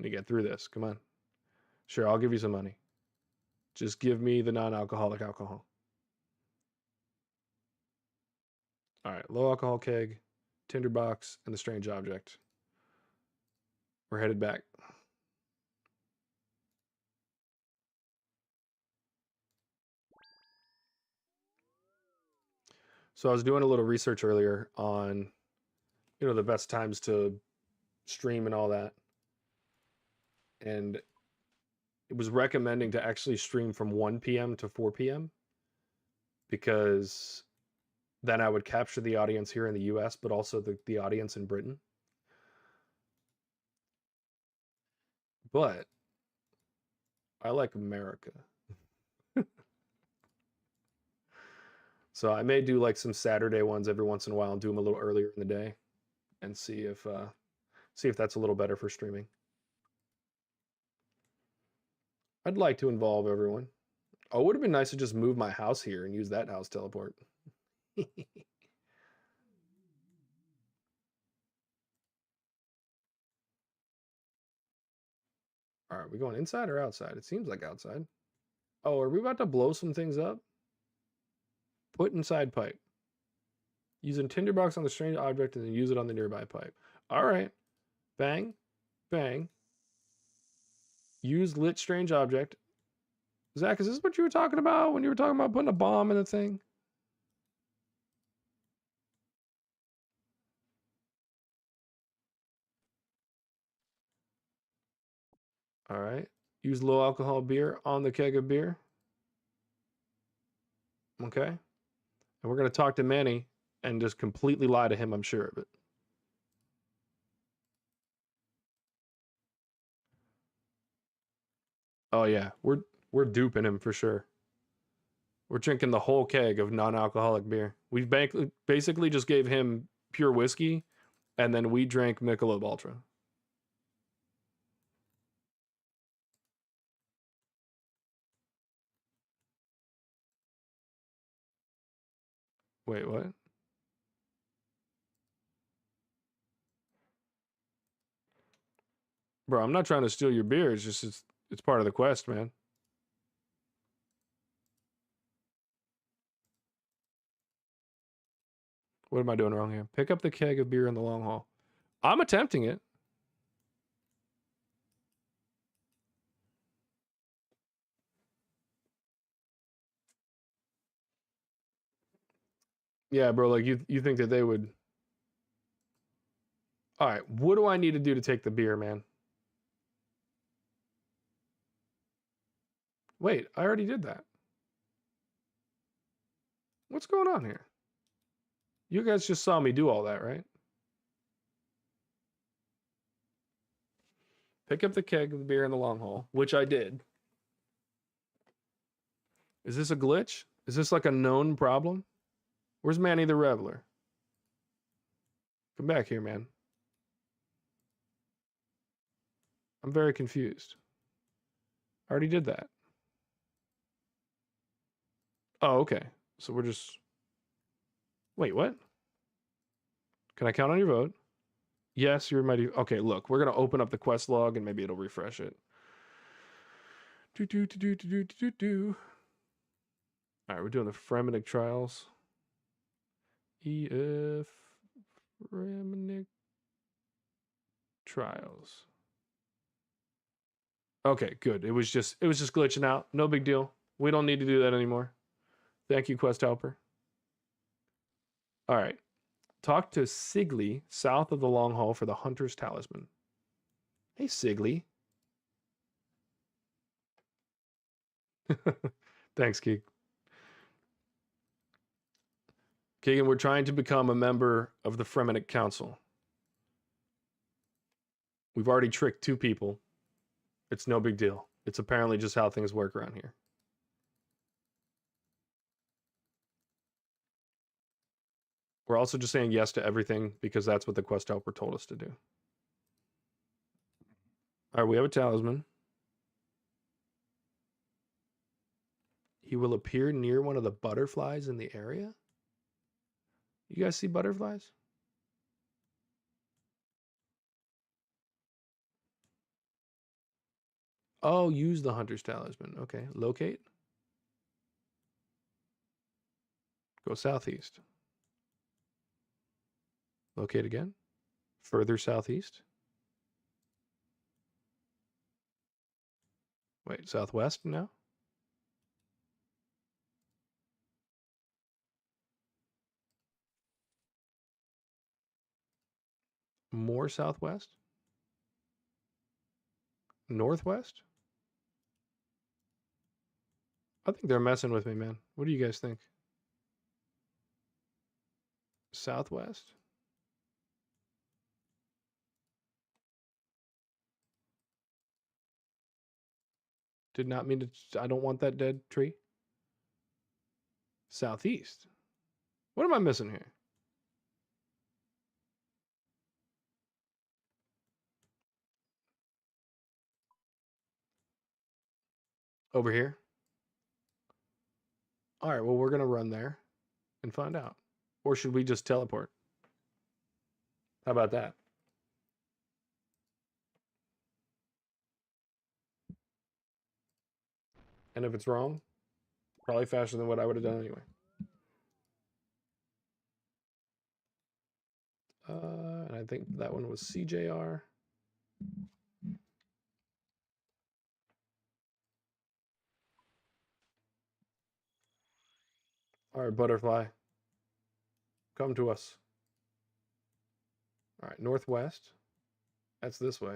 get through this. Come on. Sure, I'll give you some money. Just give me the non-alcoholic alcohol. All right, low alcohol keg, tinderbox, and the strange object. We're headed back. So I was doing a little research earlier on, the best times to stream and all that. And it was recommending to actually stream from 1 p.m. to 4 p.m. because then I would capture the audience here in the US, but also the audience in Britain. But I like America. So I may do like some Saturday ones every once in a while and do them a little earlier in the day and see if that's a little better for streaming. I'd like to involve everyone. Oh, it would have been nice to just move my house here and use that house teleport. All right, we going inside or outside? It seems like outside. Oh, are we about to blow some things up? Put inside pipe. Using tinderbox on the strange object and then use it on the nearby pipe. All right. Bang. Bang. Use lit strange object. Zach, is this what you were talking about when you were talking about putting a bomb in the thing? All right. Use low alcohol beer on the keg of beer. Okay. And we're going to talk to Manny and just completely lie to him, I'm sure of it. Oh yeah, we're duping him for sure. We're drinking the whole keg of non-alcoholic beer. We basically just gave him pure whiskey, and then we drank Michelob Ultra. Wait, what? Bro, I'm not trying to steal your beer. It's just it's part of the quest, man. What am I doing wrong here? Pick up the keg of beer in the long haul. I'm attempting it. Yeah, bro, like you think that they would. All right, what do I need to do to take the beer, man? Wait, I already did that. What's going on here? You guys just saw me do all that, right? Pick up the keg of the beer in the long haul, which I did. Is this a glitch? Is this like a known problem? Where's Manny the Reveler? Come back here, man. I'm very confused. I already did that. Oh, okay. So we're just... Wait, what? Can I count on your vote? Yes, you're mighty... Okay, look. We're going to open up the quest log and maybe it'll refresh it. All right, we're doing the Fremennik trials. EF Fremennik trials. Okay, good. It was just glitching out. No big deal. We don't need to do that anymore. Thank you, quest helper. All right. Talk to Sigley south of the Long Haul for the Hunter's Talisman. Hey, Sigley. Thanks, Keeg. Keegan, we're trying to become a member of the Fremennik Council. We've already tricked 2 people. It's no big deal. It's apparently just how things work around here. We're also just saying yes to everything because that's what the quest helper told us to do. All right, we have a talisman. He will appear near one of the butterflies in the area. You guys see butterflies? Oh, use the Hunter's Talisman. Okay, locate. Go southeast. Locate again. Further southeast. Wait, southwest now? More southwest? Northwest? I think they're messing with me, man. What do you guys think? Southwest? Did not mean to. I don't want that dead tree. Southeast. What am I missing here? Over here? All right, well, we're going to run there and find out. Or should we just teleport? How about that? And if it's wrong, probably faster than what I would have done anyway. And I think that one was CJR. All right, butterfly. Come to us. All right, northwest. That's this way.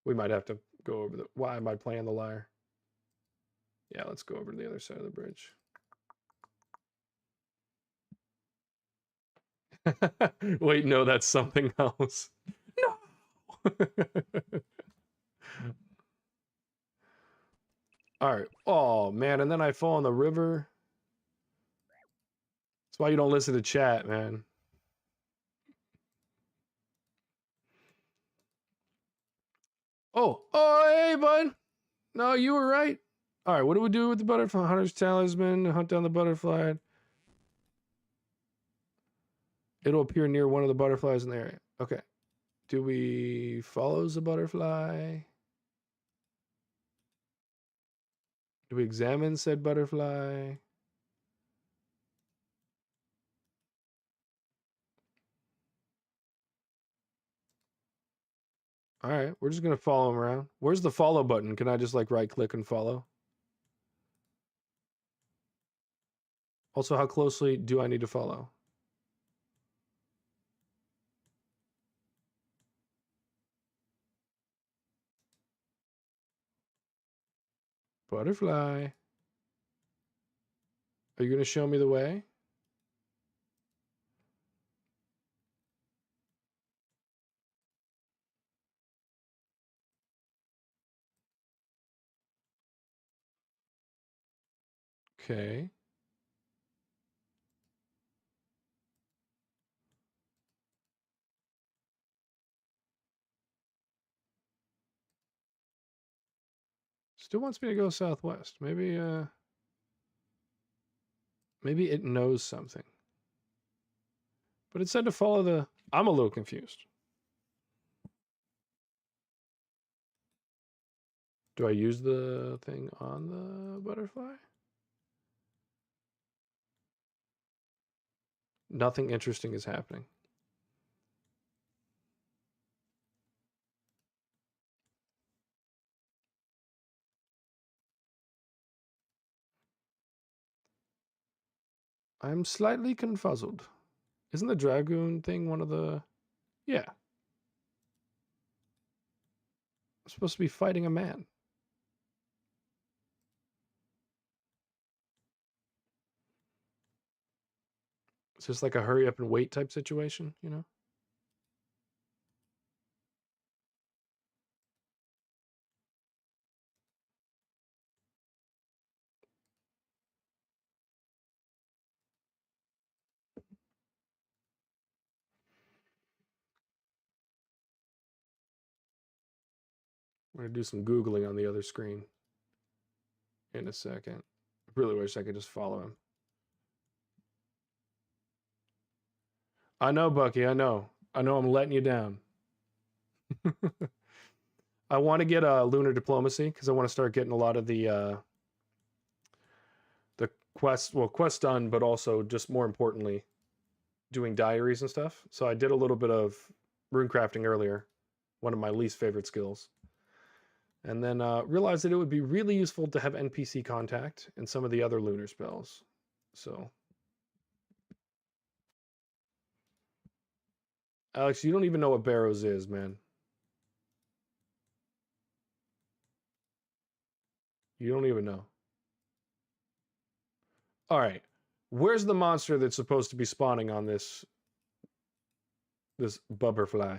We might have to go over the... Why am I playing the liar? Yeah, let's go over to the other side of the bridge. Wait, no, that's something else. No! All right. Oh, man, and then I fall in the river. That's why you don't listen to chat, man. Oh, hey, bud. No, you were right. All right, what do we do with the butterfly? Hunter's Talisman, hunt down the butterfly. It'll appear near one of the butterflies in the area. Okay. Do we follow the butterfly? Do we examine said butterfly? All right, we're just going to follow him around. Where's the follow button? Can I just like right click and follow? Also, how closely do I need to follow? Butterfly. Are you going to show me the way? Okay. Still wants me to go southwest. Maybe it knows something. But it said to follow the... I'm a little confused. Do I use the thing on the butterfly? Nothing interesting is happening. I'm slightly confuzzled. Isn't the dragoon thing one of the... Yeah. I'm supposed to be fighting a man. It's just like a hurry up and wait type situation, you know? I'm going to do some Googling on the other screen in a second. I really wish I could just follow him. I know, Bucky, I know. I know I'm letting you down. I want to get a Lunar Diplomacy because I want to start getting a lot of the quest done, but also just more importantly, doing diaries and stuff. So I did a little bit of rune crafting earlier, one of my least favorite skills. And then realized that it would be really useful to have NPC contact and some of the other lunar spells. So, Alex, you don't even know what Barrows is, man. You don't even know. All right. Where's the monster that's supposed to be spawning on this butterfly?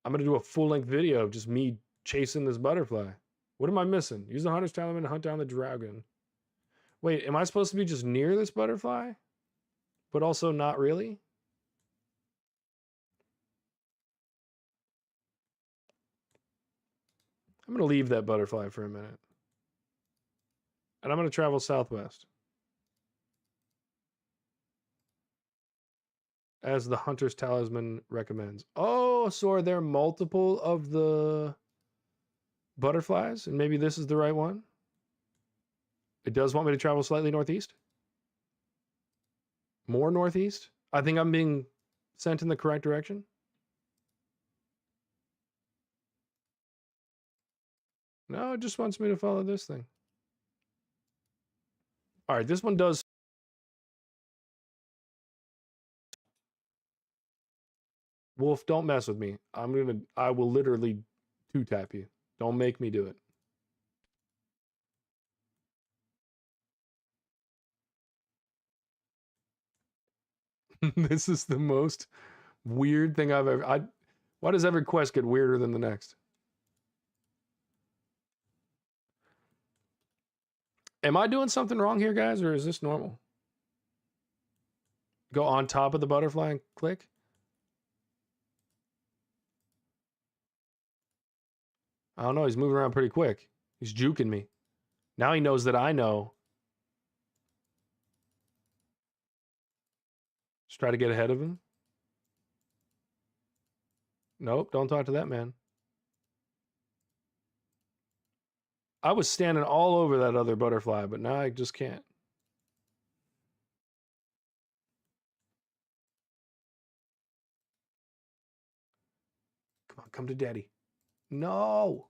I'm going to do a full-length video of just me chasing this butterfly. What am I missing? Use the hunter's talisman to hunt down the dragon. Wait, am I supposed to be just near this butterfly? But also not really? I'm going to leave that butterfly for a minute. And I'm going to travel southwest. As the hunter's talisman recommends. Oh, so are there multiple of the butterflies? And maybe this is the right one? It does want me to travel slightly northeast? More northeast? I think I'm being sent in the correct direction. No, it just wants me to follow this thing. All right, this one does. Wolf, don't mess with me. I will literally two-tap you. Don't make me do it. This is the most weird thing I've ever... Why does every quest get weirder than the next? Am I doing something wrong here, guys, or is this normal? Go on top of the butterfly and click? I don't know. He's moving around pretty quick. He's juking me. Now he knows that I know. Just try to get ahead of him. Nope, don't talk to that man. I was standing all over that other butterfly, but now I just can't. Come on, come to daddy. No.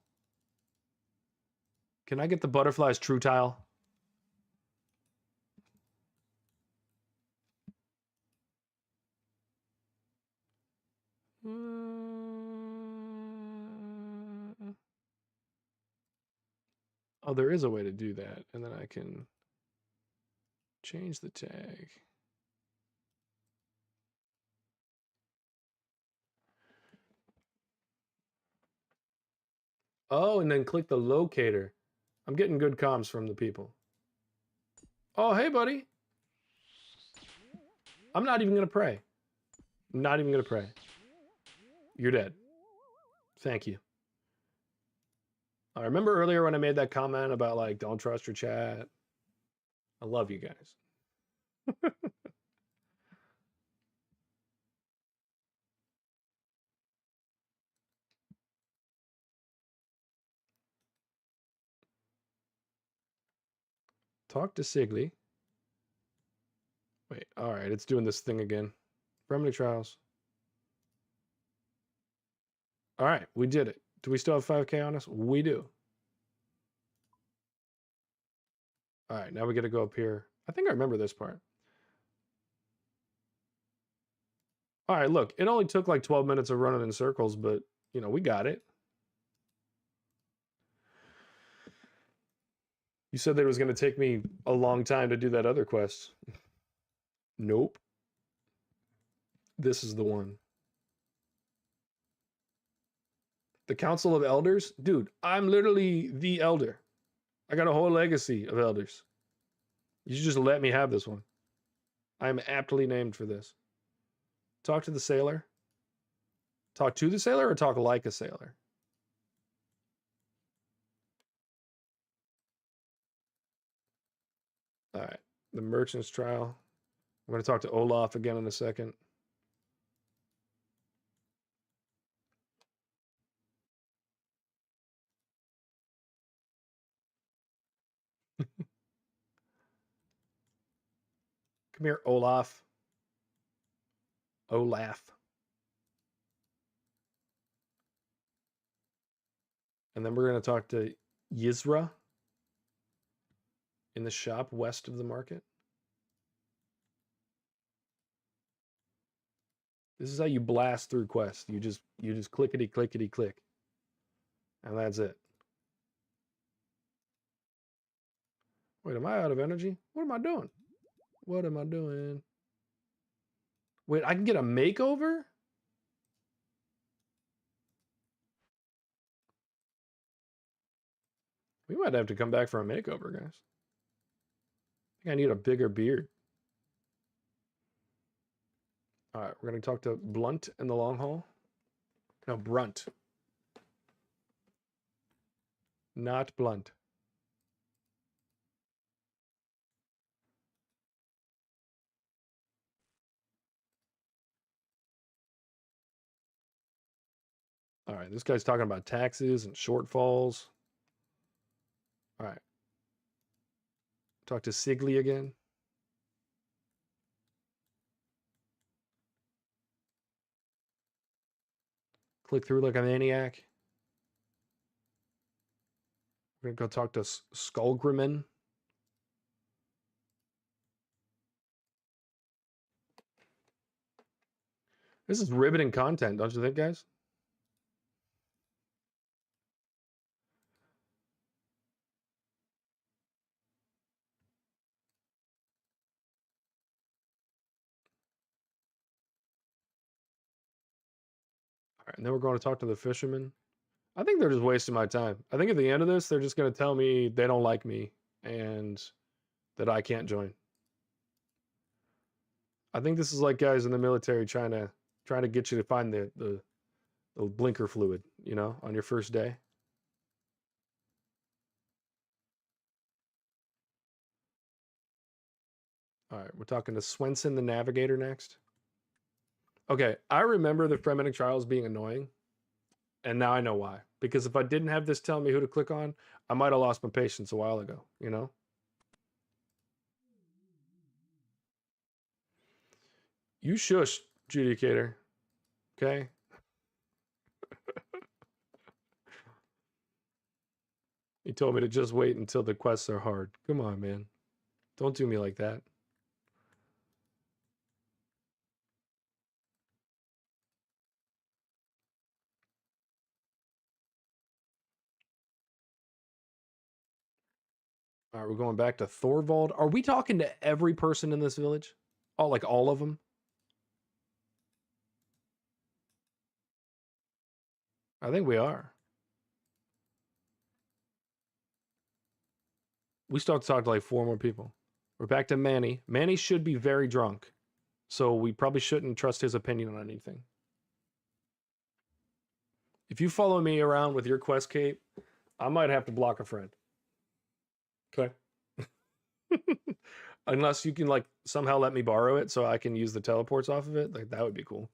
Can I get the butterfly's true tile? Oh, there is a way to do that. And then I can change the tag. Oh, and then click the locator. I'm getting good comms from the people. Oh, hey, buddy. I'm not even going to pray. Not even going to pray. You're dead. Thank you. I remember earlier when I made that comment about, like, don't trust your chat. I love you guys. Talk to Sigley. Wait, all right, it's doing this thing again. Remedy trials. All right, we did it. Do we still have 5K on us? We do. All right, now we got to go up here. I think I remember this part. All right, look, it only took like 12 minutes of running in circles, but, you know, we got it. You said that it was going to take me a long time to do that other quest. Nope. This is the one. The Council of Elders? Dude, I'm literally the elder. I got a whole legacy of elders. You should just let me have this one. I'm aptly named for this. Talk to the sailor. Talk to the sailor or talk like a sailor? All right. The merchant's trial. I'm going to talk to Olaf again in a second. Come here, Olaf. Olaf. And then we're going to talk to Yizra in the shop west of the market. This is how you blast through quests. You just clickety clickety click. And that's it. Wait, am I out of energy? What am I doing? What am I doing? Wait, I can get a makeover? We might have to come back for a makeover, guys. I think I need a bigger beard. All right, we're going to talk to Blunt in the long haul. No, Brunt. Not Blunt. All right, this guy's talking about taxes and shortfalls. All right. Talk to Sigley again. Click through like a maniac. We're going to go talk to Skullgrimmon. This is riveting content, don't you think, guys? All right, and then we're going to talk to the fisherman. I think they're just wasting my time. I think at the end of this, they're just going to tell me they don't like me and that I can't join. I think this is like guys in the military trying to get you to find the blinker fluid, you know, on your first day. All right, we're talking to Swenson the Navigator next. Okay, I remember the Fremennik Trials being annoying, and now I know why. Because if I didn't have this telling me who to click on, I might have lost my patience a while ago, you know? You shush, Judicator. Okay? He told me to just wait until the quests are hard. Come on, man. Don't do me like that. All right, we're going back to Thorvald. Are we talking to every person in this village? Oh, like all of them? I think we are. We still have to talk to like 4 more people. We're back to Manny. Manny should be very drunk. So we probably shouldn't trust his opinion on anything. If you follow me around with your quest cape, I might have to block a friend. Okay. Unless you can like somehow let me borrow it so I can use the teleports off of it. Like that would be cool.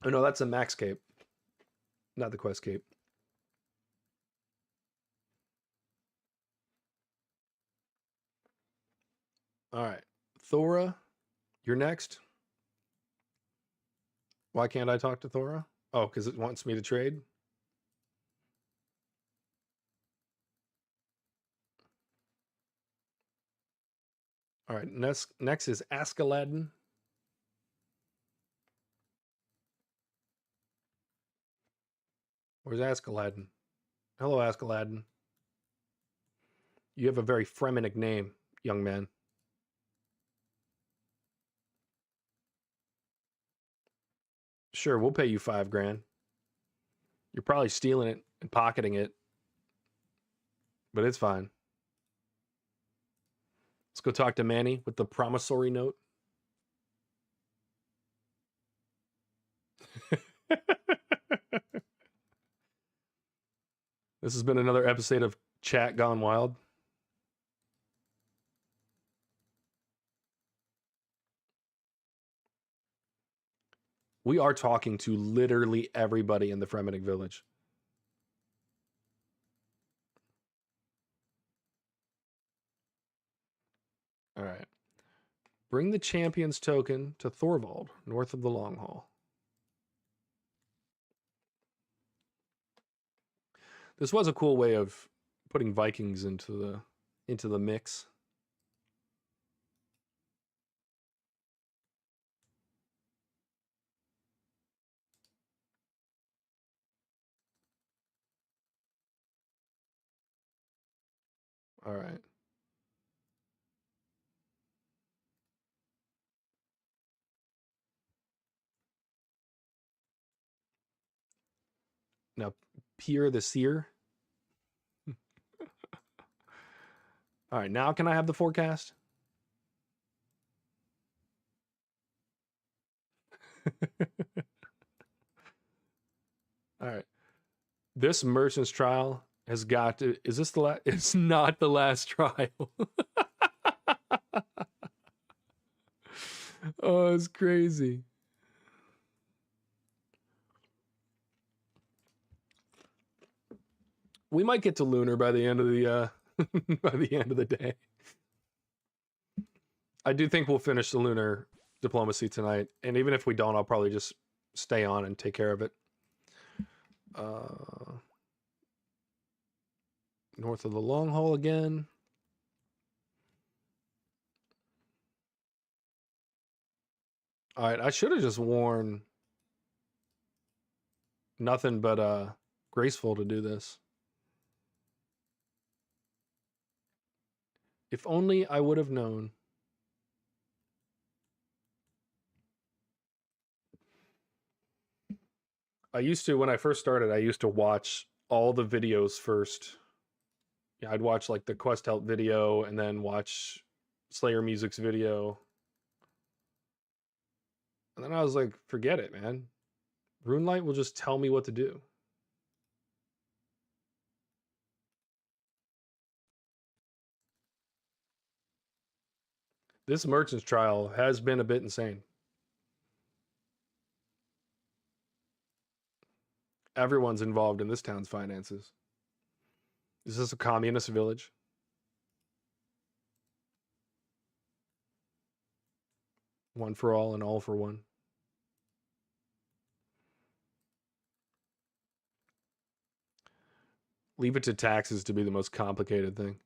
Oh no, that's a max cape. Not the quest cape. All right. Thora, you're next. Why can't I talk to Thora? Oh, because it wants me to trade? All right. Next is Ask Aladdin. Where's Ask Aladdin? Hello, Ask Aladdin. You have a very Fremennik name, young man. Sure, we'll pay you $5,000. You're probably stealing it and pocketing it, but it's fine. Let's go talk to Manny with the promissory note. This has been another episode of Chat Gone Wild. We are talking to literally everybody in the Fremennik village. All right. Bring the champion's token to Thorvald, north of the Long Hall. This was a cool way of putting Vikings into the mix. All right. Now, Pier the Seer. All right, now can I have the forecast? All right. This merchant's trial has got to. Is this the last? It's not the last trial. Oh, it's crazy. We might get to Lunar by the end of the by the end of the day. I do think we'll finish the Lunar Diplomacy tonight, and even if we don't, I'll probably just stay on and take care of it. North of the Long Hall again. All right, I should have just worn nothing but graceful to do this. If only I would have known. I used to, when I first started, I used to watch all the videos first. Yeah, I'd watch like the Quest Help video and then watch Slayer Music's video. And then I was like, forget it, man. RuneLight will just tell me what to do. This merchant's trial has been a bit insane. Everyone's involved in this town's finances. Is this a communist village? One for all and all for one. Leave it to taxes to be the most complicated thing.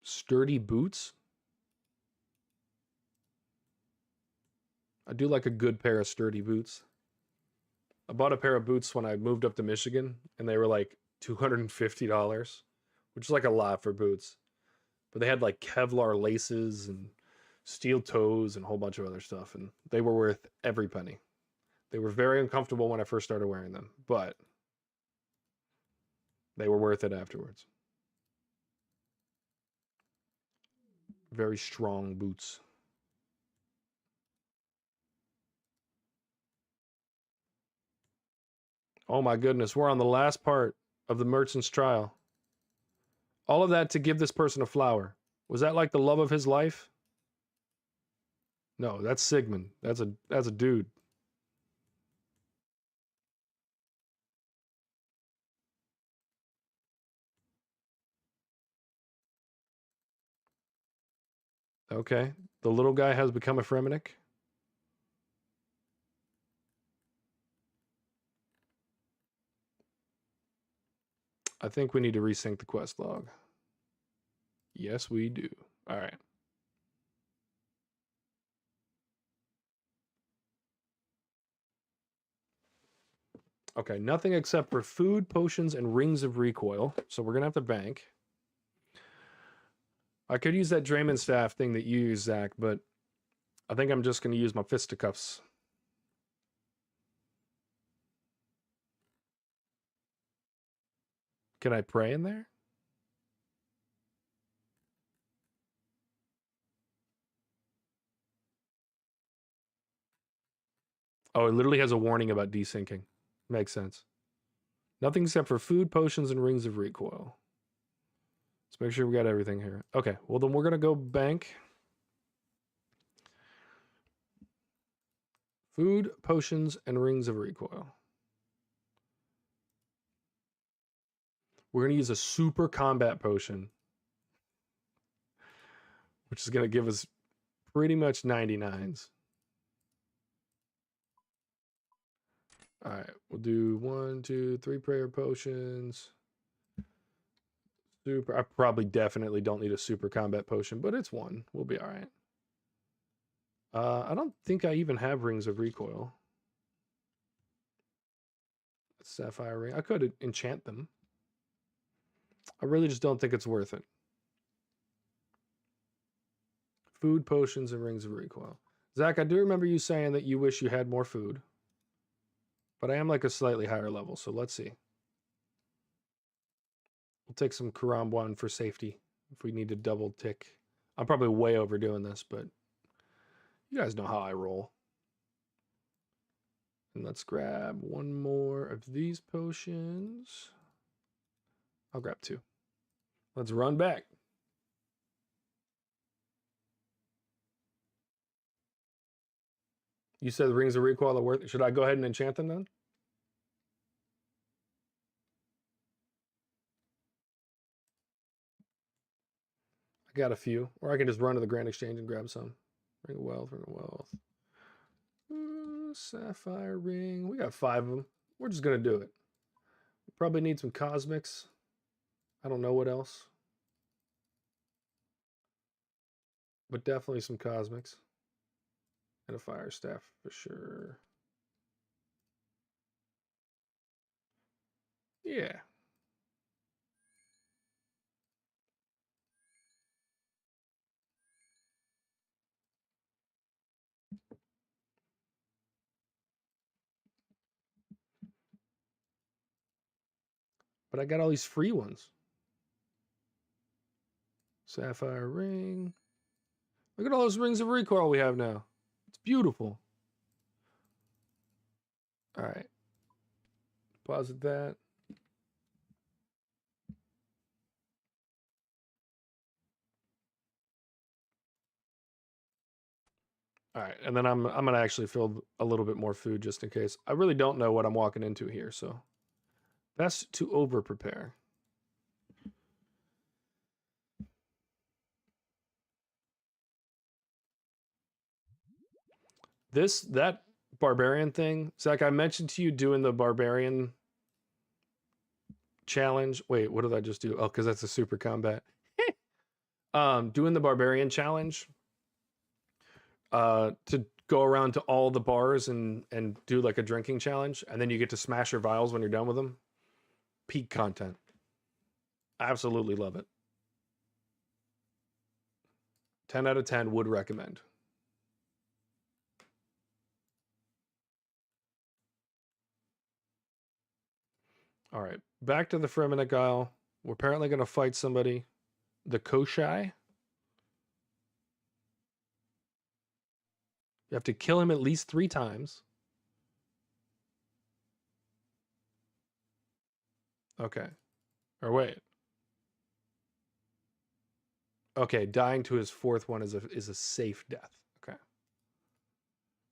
Sturdy boots? I do like a good pair of sturdy boots. I bought a pair of boots when I moved up to Michigan, and they were like $250, which is like a lot for boots. But they had like Kevlar laces and steel toes and a whole bunch of other stuff, and they were worth every penny. They were very uncomfortable when I first started wearing them, but they were worth it afterwards. Very strong boots. Oh my goodness, we're on the last part of the merchant's trial. All of that to give this person a flower. Was that like the love of his life? No, that's Sigmund. That's a dude. Okay. The little guy has become a Fremenic. I think we need to resync the quest log. Yes, we do. All right. Okay, nothing except for food, potions, and rings of recoil. So we're going to have to bank. I could use that Draymond staff thing that you use, Zach, but I think I'm just going to use my fisticuffs. Can I pray in there? Oh, it literally has a warning about desyncing. Makes sense. Nothing except for food, potions, and rings of recoil. Let's make sure we got everything here. Okay, well then we're going to go bank. Food, potions, and rings of recoil. We're going to use a super combat potion, which is going to give us pretty much 99s. All right, we'll do 1, 2, 3 prayer potions. Super. I probably definitely don't need a super combat potion, but it's one. We'll be all right. I don't think I even have rings of recoil. Sapphire ring. I could enchant them. I really just don't think it's worth it. Food, potions, and rings of recoil. Zach, I do remember you saying that you wish you had more food. But I am like a slightly higher level, so let's see. We'll take some Karambuan for safety if we need to double tick. I'm probably way overdoing this, but you guys know how I roll. And let's grab one more of these potions. I'll grab 2. Let's run back. You said the rings of recoil are worth it. Should I go ahead and enchant them then? I got a few. Or I can just run to the Grand Exchange and grab some. Ring of Wealth, Ring of Wealth. Sapphire ring. We got 5 of them. We're just going to do it. We probably need some cosmics. I don't know what else. But definitely some cosmics. And a fire staff for sure. Yeah. But I got all these free ones. Sapphire ring. Look at all those rings of recoil we have now. It's beautiful. All right. Deposit that. All right, and then I'm gonna actually fill a little bit more food just in case. I really don't know what I'm walking into here, so best to over prepare. That barbarian thing, Zach, I mentioned to you doing the barbarian challenge. Wait, what did I just do? Oh, because that's a super combat. Doing the barbarian challenge. To go around to all the bars and do like a drinking challenge, and then you get to smash your vials when you're done with them. Peak content. Absolutely love it. 10 out of 10 would recommend. All right, back to the Fremenic Isle. We're apparently going to fight somebody. The Koshai. You have to kill him at least 3 times. Okay. Or wait. Okay, dying to his 4th one is a safe death. Okay.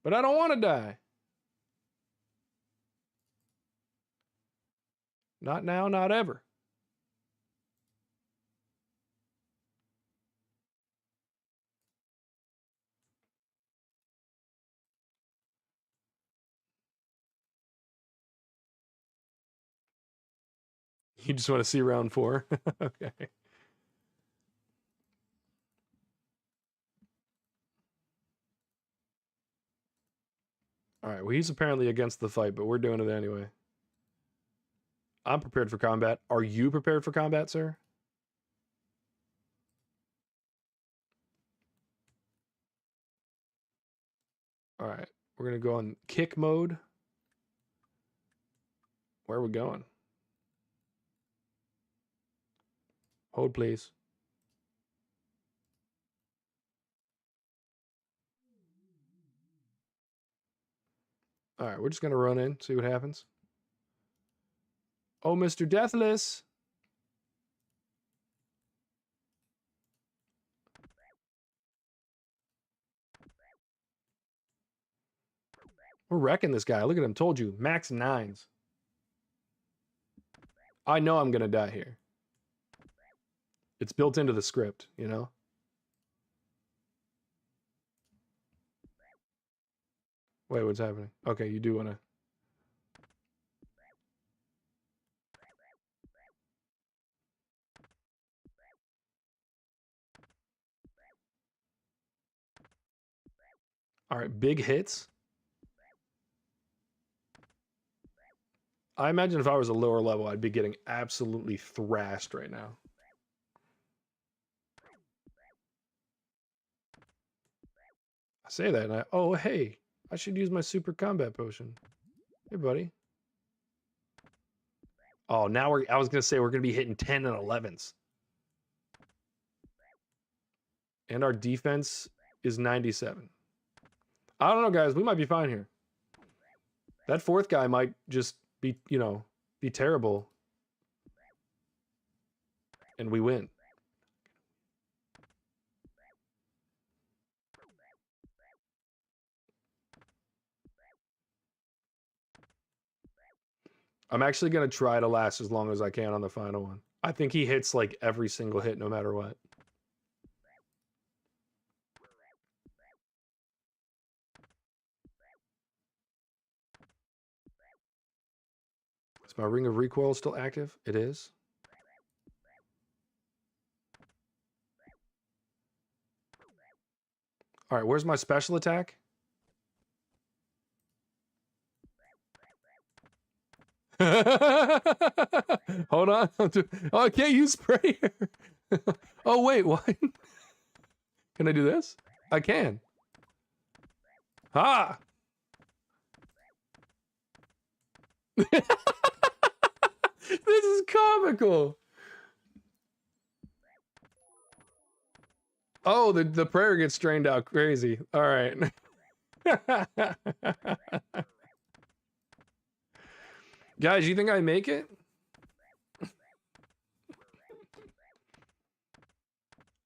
But I don't want to die. Not now, not ever. You just want to see round 4? Okay. All right, well, he's apparently against the fight, but we're doing it anyway. I'm prepared for combat. Are you prepared for combat, sir? All right, we're going to go on kick mode. Where are we going? Hold, please. All right, we're just going to run in, see what happens. Oh, Mr. Deathless. We're wrecking this guy. Look at him. Told you. Max 9s. I know I'm going to die here. It's built into the script, you know? Wait, what's happening? Okay, you do want to... All right, big hits. I imagine if I was a lower level, I'd be getting absolutely thrashed right now. I say that, and oh, hey, I should use my super combat potion. Hey, buddy. Oh, now I was going to say we're going to be hitting 10 and 11s. And our defense is 97. I don't know, guys. We might be fine here. That fourth guy might just be, you know, be terrible. And we win. I'm actually going to try to last as long as I can on the final one. I think he hits like every single hit no matter what. Is my Ring of Recoil still active? It is. All right, where's my special attack? Hold on. Oh, I can't use sprayer. Oh, wait, what? Can I do this? I can. Ha! This is comical. Oh, the prayer gets strained out crazy. All right. Guys, you think I make it?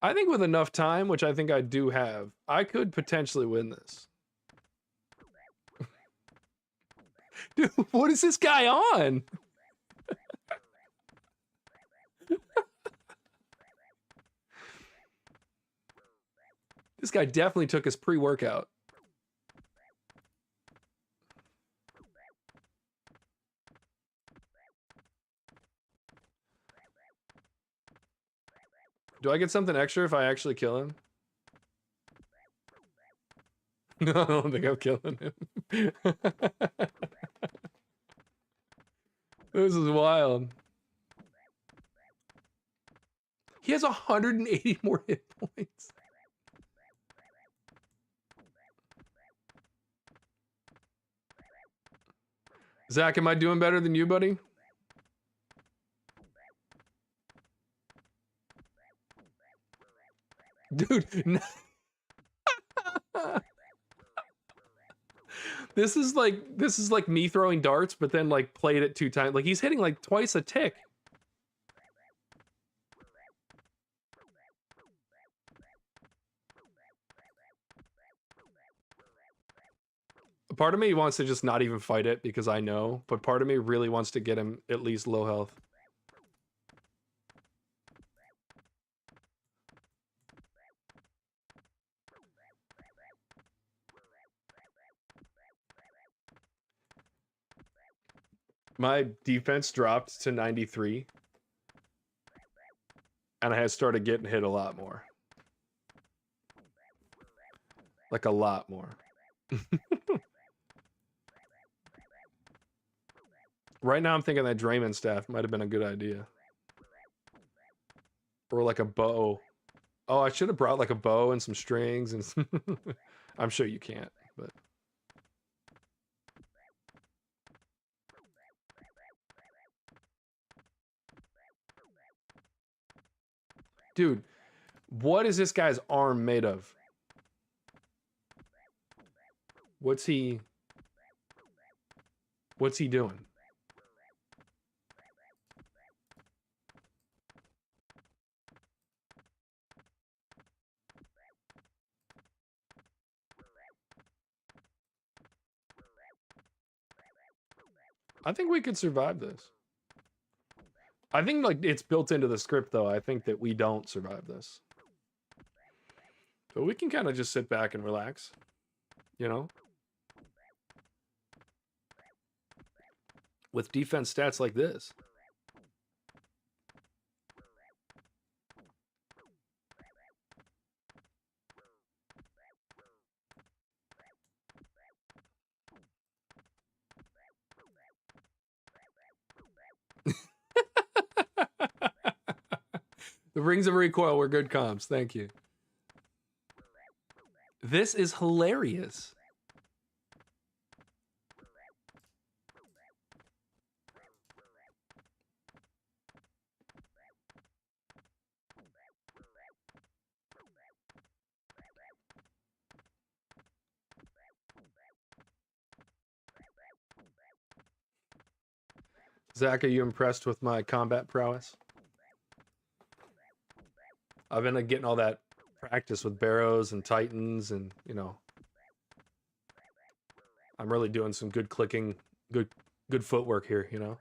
I think with enough time, which I think I do have, I could potentially win this. Dude, what is this guy on? This guy definitely took his pre-workout. Do I get something extra if I actually kill him? No, I don't think I'm killing him. This is wild. He has 180 more hit points. Zach, am I doing better than you, buddy? Dude, no. This is like me throwing darts, but then like played it 2 times. Like he's hitting like twice a tick. Part of me wants to just not even fight it because I know, but part of me really wants to get him at least low health. My defense dropped to 93. And I had started getting hit a lot more. Like a lot more. Right now I'm thinking that Draymond staff might have been a good idea. Or like a bow. Oh, I should have brought like a bow and some strings and some I'm sure you can't, but dude, what is this guy's arm made of? What's he doing? I think we could survive this. I think like it's built into the script though. I think that we don't survive this. But we can kind of just sit back and relax, you know? With defense stats like this. The rings of recoil were good comms. Thank you. This is hilarious. Zach, are you impressed with my combat prowess? I've been getting all that practice with Barrows and Titans and, you know, I'm really doing some good clicking, good footwork here, you know?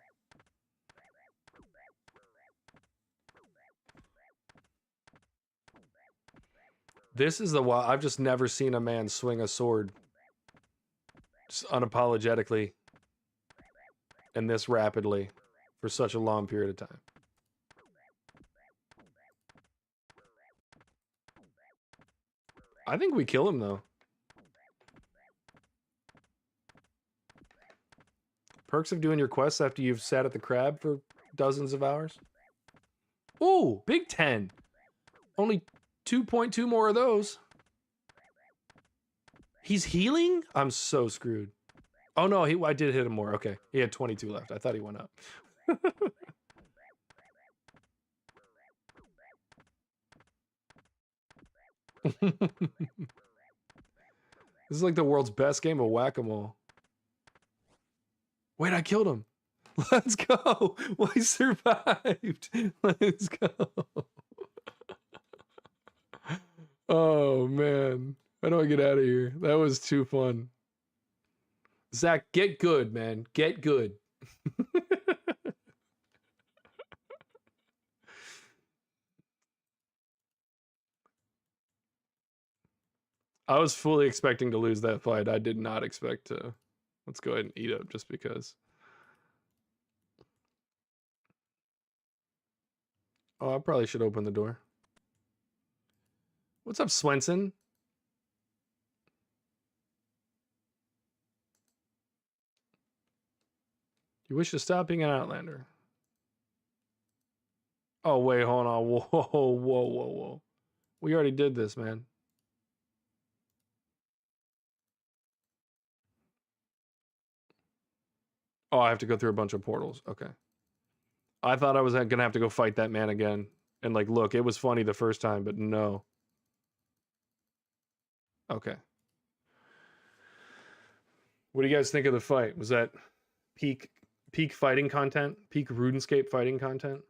This is the wild. I've just never seen a man swing a sword just unapologetically and this rapidly for such a long period of time. I think we kill him though. Perks of doing your quests after you've sat at the crab for dozens of hours. Ooh, big 10. Only 2.2 more of those. He's healing? I'm so screwed. Oh no, I did hit him more. Okay, he had 22 left. I thought he went up. This is like the world's best game of whack-a-mole. Wait, I killed him. Let's go. We survived. Let's go. Oh, man. How do I get out of here? That was too fun. Zach, get good, man. Get good. I was fully expecting to lose that fight. I did not expect to. Let's go ahead and eat up just because. Oh, I probably should open the door. What's up, Swenson? You wish to stop being an Outlander? Oh, wait, hold on. Whoa, whoa, whoa, whoa. We already did this, man. Oh, I have to go through a bunch of portals. Okay. I thought I was going to have to go fight that man again. And, like, look, it was funny the first time, but no. Okay. What do you guys think of the fight? Was that peak fighting content? Peak RuneScape fighting content?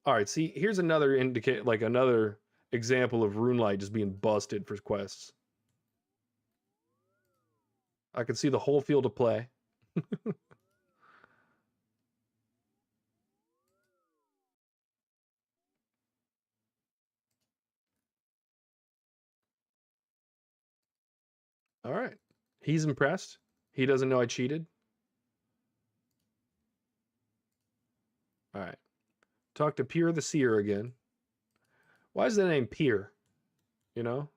All right, see, here's another another example of RuneLight just being busted for quests. I can see the whole field of play. All right. He's impressed. He doesn't know I cheated. All right. Talk to Pier the Seer again. Why is the name Pier? You know?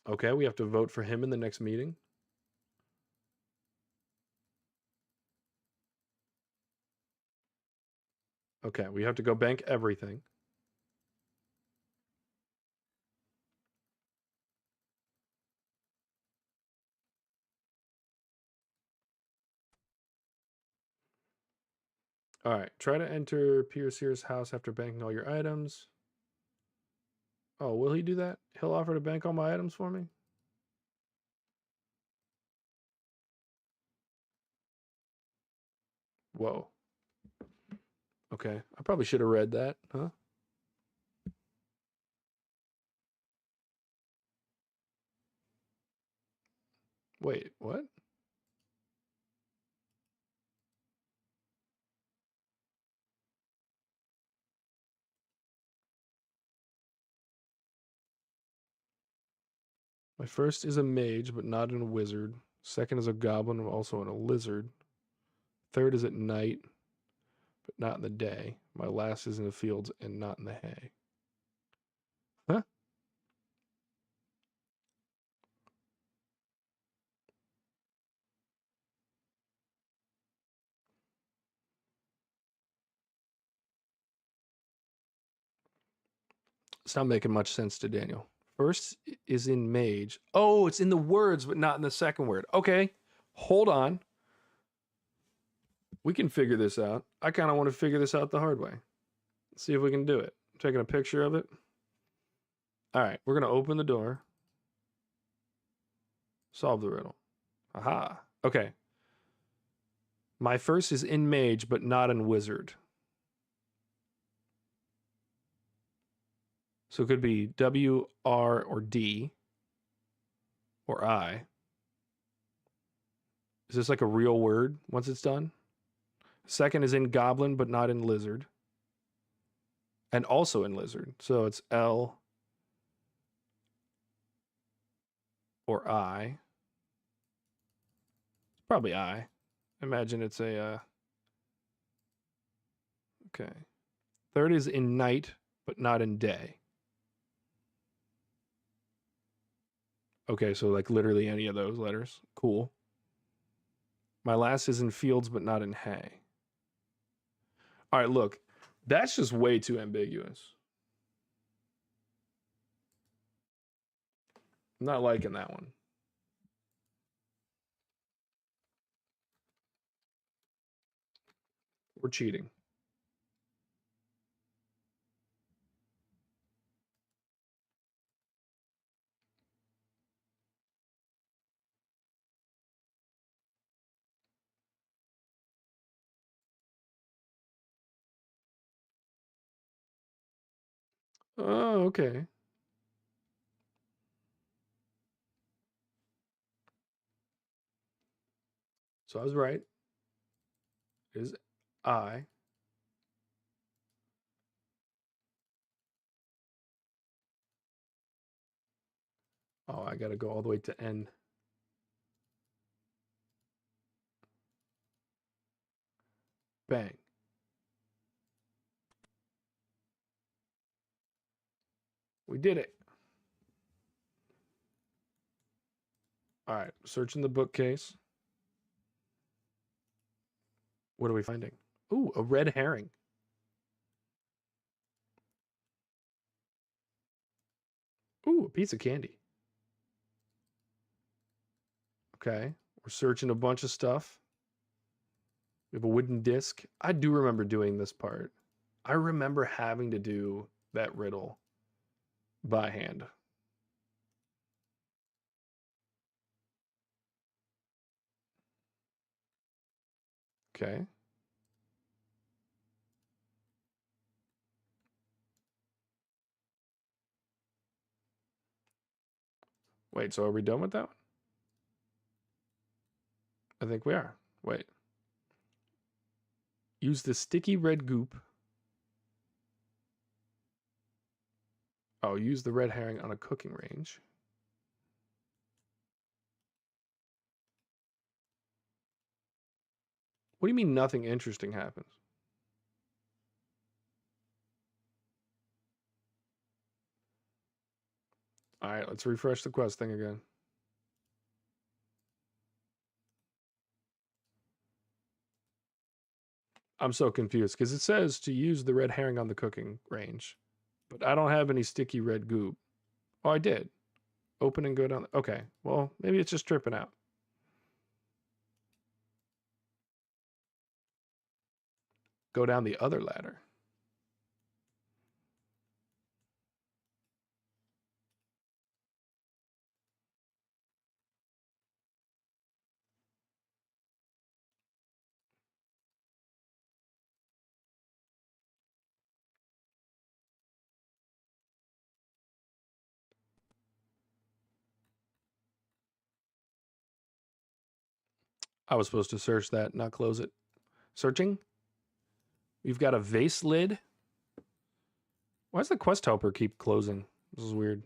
Okay, we have to vote for him in the next meeting. Okay, we have to go bank everything. All right, try to enter Pier Seer's house after banking all your items. Oh, will he do that? He'll offer to bank all my items for me? Whoa. Okay, I probably should have read that, huh? Wait, what? My first is a mage, but not in a wizard. Second is a goblin, also in a lizard. Third is at night, but not in the day. My last is in the fields and not in the hay. Huh? It's not making much sense to Daniel. First is in mage. Oh, it's in the words, but not in the second word. Okay, hold on. We can figure this out. I kind of want to figure this out the hard way. Let's see if we can do it. I'm taking a picture of it. All right, we're going to open the door. Solve the riddle. Aha. Okay. My first is in mage, but not in wizard. So it could be W, R, or D, or I. Is this like a real word once it's done? Second is in goblin, but not in lizard. And also in lizard. So it's L or I. It's probably I. Imagine it's a... Okay. Third is in night, but not in day. Okay, so like literally any of those letters. Cool. My last is in fields, but not in hay. All right, look. That's just way too ambiguous. I'm not liking that one. We're cheating. Oh, okay. So I was right. It is I. Oh, I got to go all the way to N. Bang. We did it. All right, searching the bookcase. What are we finding? Ooh, a red herring. Ooh, a piece of candy. Okay, we're searching a bunch of stuff. We have a wooden disc. I do remember doing this part. I remember having to do that riddle by hand. Okay. Wait, so are we done with that one? I think we are. Wait. Use the sticky red goop Oh, use the red herring on a cooking range. What do you mean nothing interesting happens? All right, let's refresh the quest thing again. I'm so confused because it says to use the red herring on the cooking range, but I don't have any sticky red goop. Oh, I did. Open and go down. Okay, well, maybe it's just tripping out. Go down the other ladder. I was supposed to search that, not close it. Searching. We've got a vase lid. Why does the quest helper keep closing? This is weird.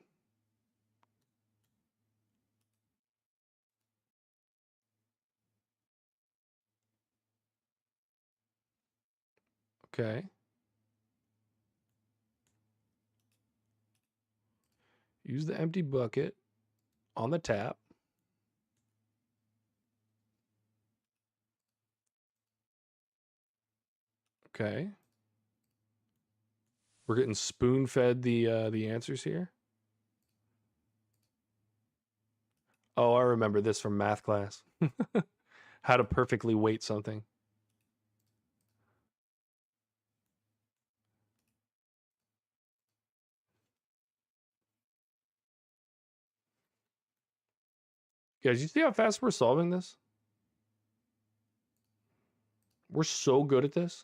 Okay. Use the empty bucket on the tap. Okay. We're getting spoon-fed the answers here. Oh, I remember this from math class. How to perfectly weight something. Guys, you see how fast we're solving this? We're so good at this.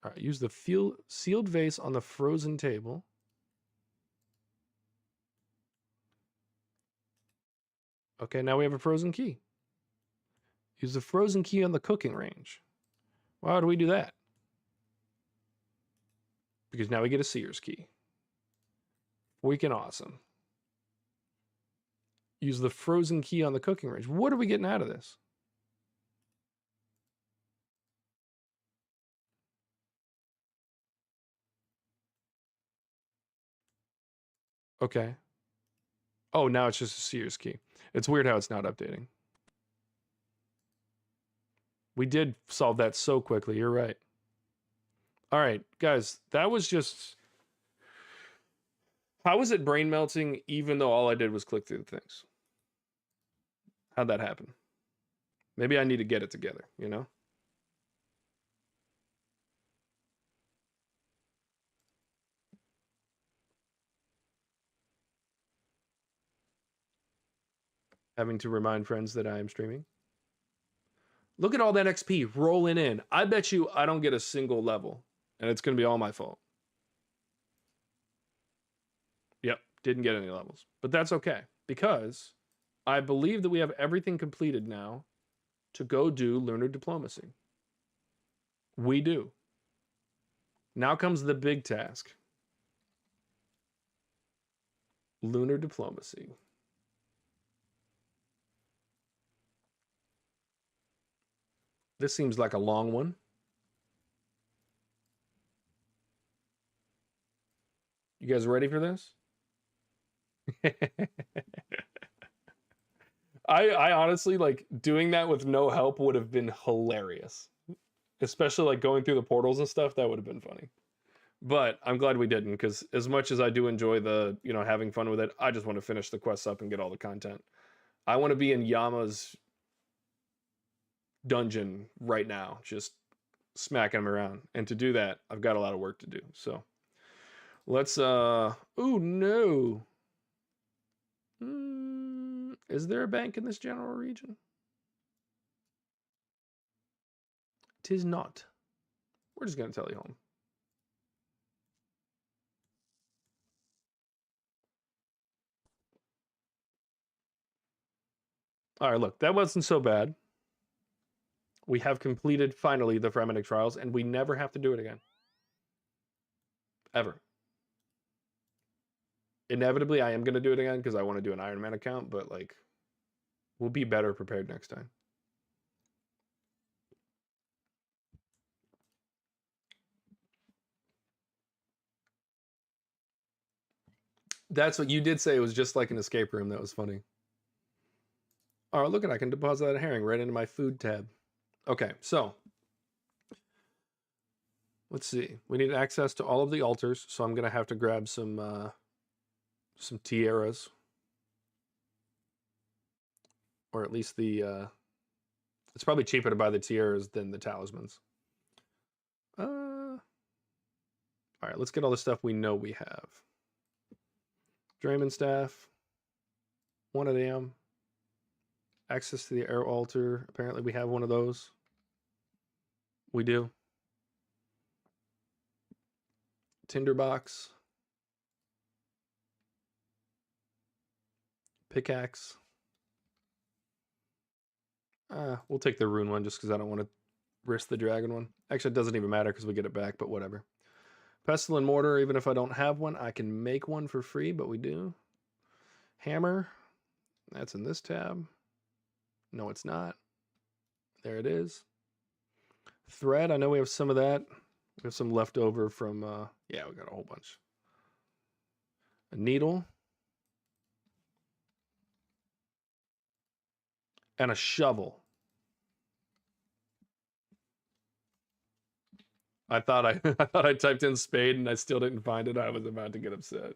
All right, use the sealed vase on the frozen table. Okay, now we have a frozen key. Use the frozen key on the cooking range. Why do we do that? Because now we get a Sears key. Freaking awesome. Use the frozen key on the cooking range. What are we getting out of this? Okay. Oh, now it's just a Sears key. It's weird how it's not updating. We did solve that so quickly. You're right. All right, guys, that was just... How was it brain melting even though all I did was click through the things? How'd that happen? Maybe I need to get it together, you know? Having to remind friends that I am streaming. Look at all that XP rolling in. I bet you I don't get a single level, and it's going to be all my fault. Yep, didn't get any levels. But that's okay, because I believe that we have everything completed now to go do Lunar Diplomacy. We do. Now comes the big task. Lunar Diplomacy. This seems like a long one. You guys ready for this? I honestly, like, doing that with no help would have been hilarious. Especially like going through the portals and stuff, that would have been funny. But I'm glad we didn't, because as much as I do enjoy the, you know, having fun with it, I just want to finish the quests up and get all the content. I want to be in Yama's dungeon right now, just smacking him around. And to do that, I've got a lot of work to do. So let's oh no. Is there a bank in this general region? Tis not. We're just gonna tele home. All right, look, that wasn't so bad. We have completed, finally, the Fremennik Trials, and we never have to do it again. Ever. Inevitably, I am going to do it again because I want to do an Iron Man account, but, like, we'll be better prepared next time. That's what you did say. It was just like an escape room. That was funny. All right, look at, I can deposit that herring right into my food tab. Okay, so let's see. We need access to all of the altars, so I'm going to have to grab some tiaras. Or at least the... it's probably cheaper to buy the tiaras than the talismans. All right, let's get all the stuff we know we have. Draymond staff. One of them. Access to the air altar. Apparently we have one of those. We do. Tinderbox. Pickaxe. We'll take the rune one just because I don't want to risk the dragon one. Actually, it doesn't even matter because we get it back, but whatever. Pestle and mortar, even if I don't have one, I can make one for free, but we do. Hammer. That's in this tab. No, it's not. There it is. Thread, I know we have some of that. We have some left over from, yeah, we got a whole bunch. A needle. And a shovel. I thought I typed in spade and I still didn't find it. I was about to get upset.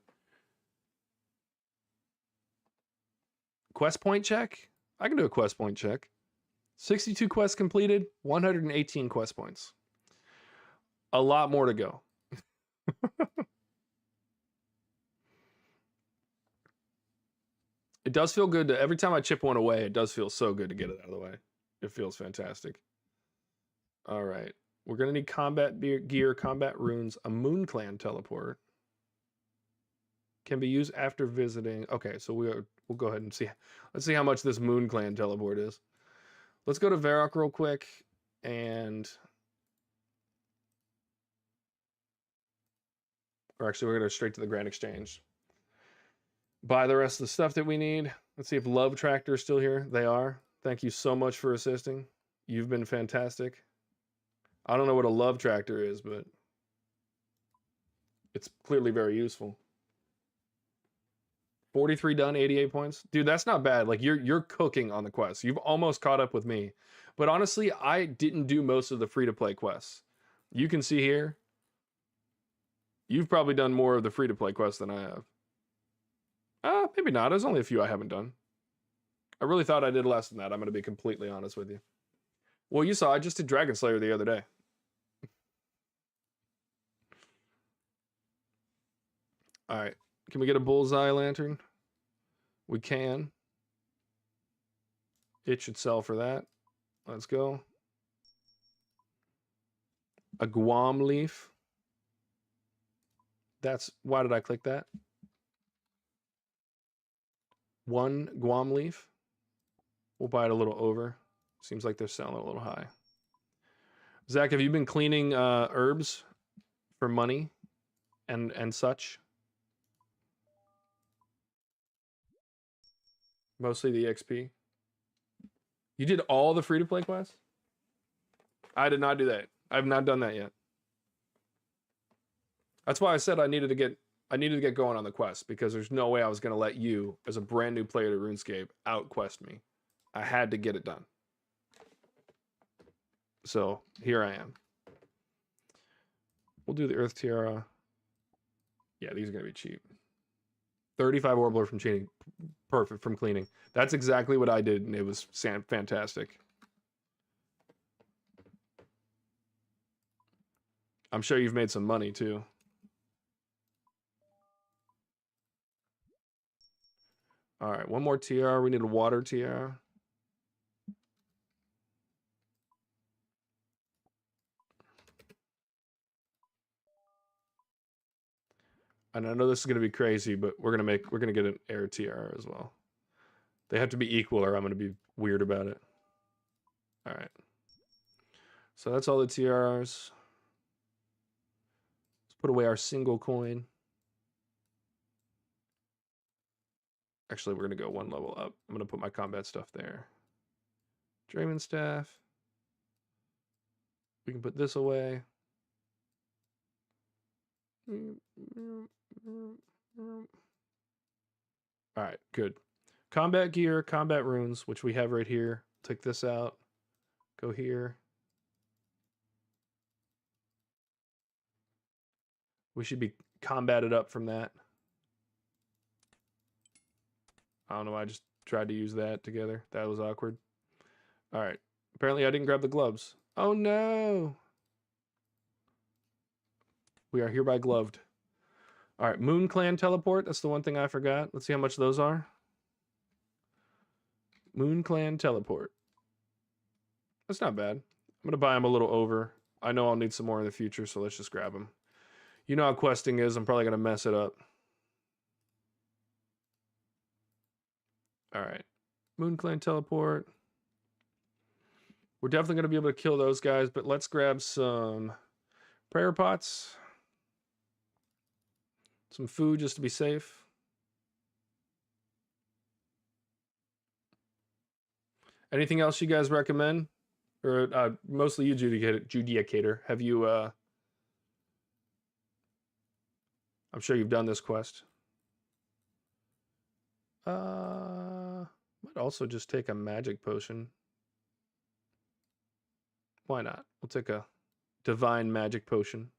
Quest point check? I can do a quest point check. 62 quests completed, 118 quest points. A lot more to go. It does feel good to, every time I chip one away, it does feel so good to get it out of the way. It feels fantastic. All right. We're going to need combat gear, combat runes, a Moon Clan teleport. Can be used after visiting. Okay, so we'll go ahead and see. Let's see how much this Moon Clan teleport is. Let's go to Varrock real quick and... Or actually, we're going to go straight to the Grand Exchange. Buy the rest of the stuff that we need. Let's see if Love Tractor is still here. They are. Thank you so much for assisting. You've been fantastic. I don't know what a Love Tractor is, but it's clearly very useful. 43 done, 88 points. Dude, that's not bad. Like, you're cooking on the quest. You've almost caught up with me. But honestly, I didn't do most of the free-to-play quests. You can see here, you've probably done more of the free-to-play quests than I have. Maybe not. There's only a few I haven't done. I really thought I did less than that. I'm going to be completely honest with you. Well, you saw I just did Dragon Slayer the other day. All right. Can we get a bullseye lantern? We can. It should sell for that. Let's go. A Guam leaf. That's, why did I click that? One Guam leaf. We'll buy it a little over. Seems like they're selling it a little high. Zach, have you been cleaning herbs for money and such? Mostly the XP. You did all the free-to-play quests? I did not do that. I've not done that yet. That's why I said I needed to get going on the quest, because there's no way I was going to let you, as a brand new player to RuneScape, out-quest me. I had to get it done. So, here I am. We'll do the Earth Tiara. Yeah, these are going to be cheap. 35 Warbler from cheating. Perfect from cleaning. That's exactly what I did, and it was fantastic. I'm sure you've made some money, too. All right, one more TR. We need a water TR. And I know this is going to be crazy, but we're going to get an air TR as well. They have to be equal or I'm going to be weird about it. All right. So that's all the TRRs. Let's put away our single coin. Actually, we're going to go one level up. I'm going to put my combat stuff there. Drayman staff. We can put this away. All right, good. Combat gear, combat runes, which we have right here. Take this out. Go here. We should be combated up from that. I don't know. I just tried to use that together. That was awkward. All right. Apparently, I didn't grab the gloves. Oh, no. We are hereby gloved. All right. Moon Clan teleport. That's the one thing I forgot. Let's see how much those are. Moon Clan teleport. That's not bad. I'm going to buy them a little over. I know I'll need some more in the future, so let's just grab them. You know how questing is. I'm probably going to mess it up. All right. Moon Clan teleport. We're definitely going to be able to kill those guys, but let's grab some prayer pots. Some food just to be safe. Anything else you guys recommend? Or mostly you, Judicator. Have you... I'm sure you've done this quest. Might also just take a magic potion. Why not? We'll take a divine magic potion.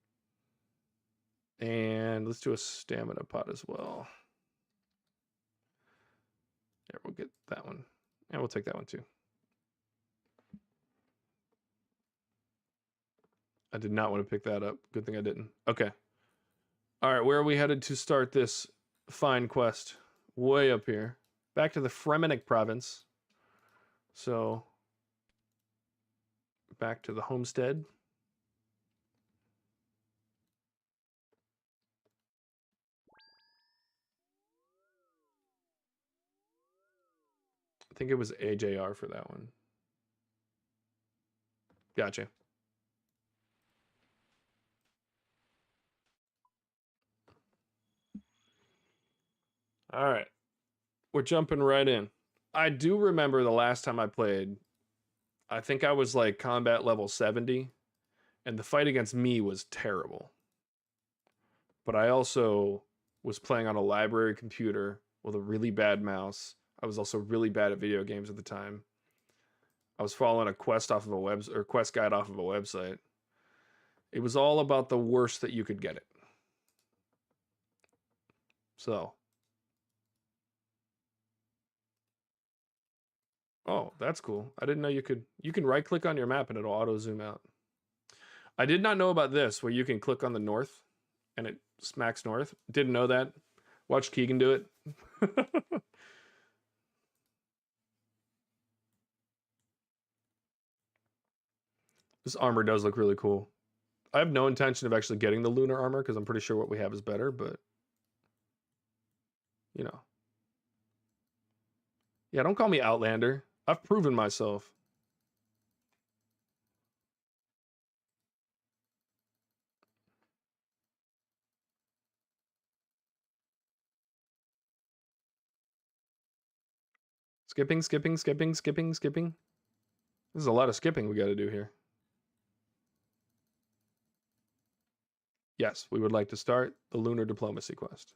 And let's do a stamina pot as well. Yeah, we'll get that one. And we'll take that one too. I did not want to pick that up. Good thing I didn't. Okay. All right, where are we headed to start this fine quest? Way up here. Back to the Fremenic province. So, back to the homestead. I think it was AJR for that one. Gotcha. All right. We're jumping right in. I do remember the last time I played, I think I was like combat level 70, and the fight against me was terrible. But I also was playing on a library computer with a really bad mouse. I was also really bad at video games at the time. I was following a quest off of a quest guide off of a website. It was all about the worst that you could get it. So. Oh, that's cool. I didn't know you can right click on your map and it'll auto zoom out. I did not know about this where you can click on the north and it smacks north. Didn't know that. Watch Keegan do it. This armor does look really cool. I have no intention of actually getting the lunar armor because I'm pretty sure what we have is better, but you know. Yeah, don't call me Outlander. I've proven myself. Skipping, skipping, skipping, skipping, skipping. This is a lot of skipping we got to do here. Yes, we would like to start the Lunar Diplomacy quest.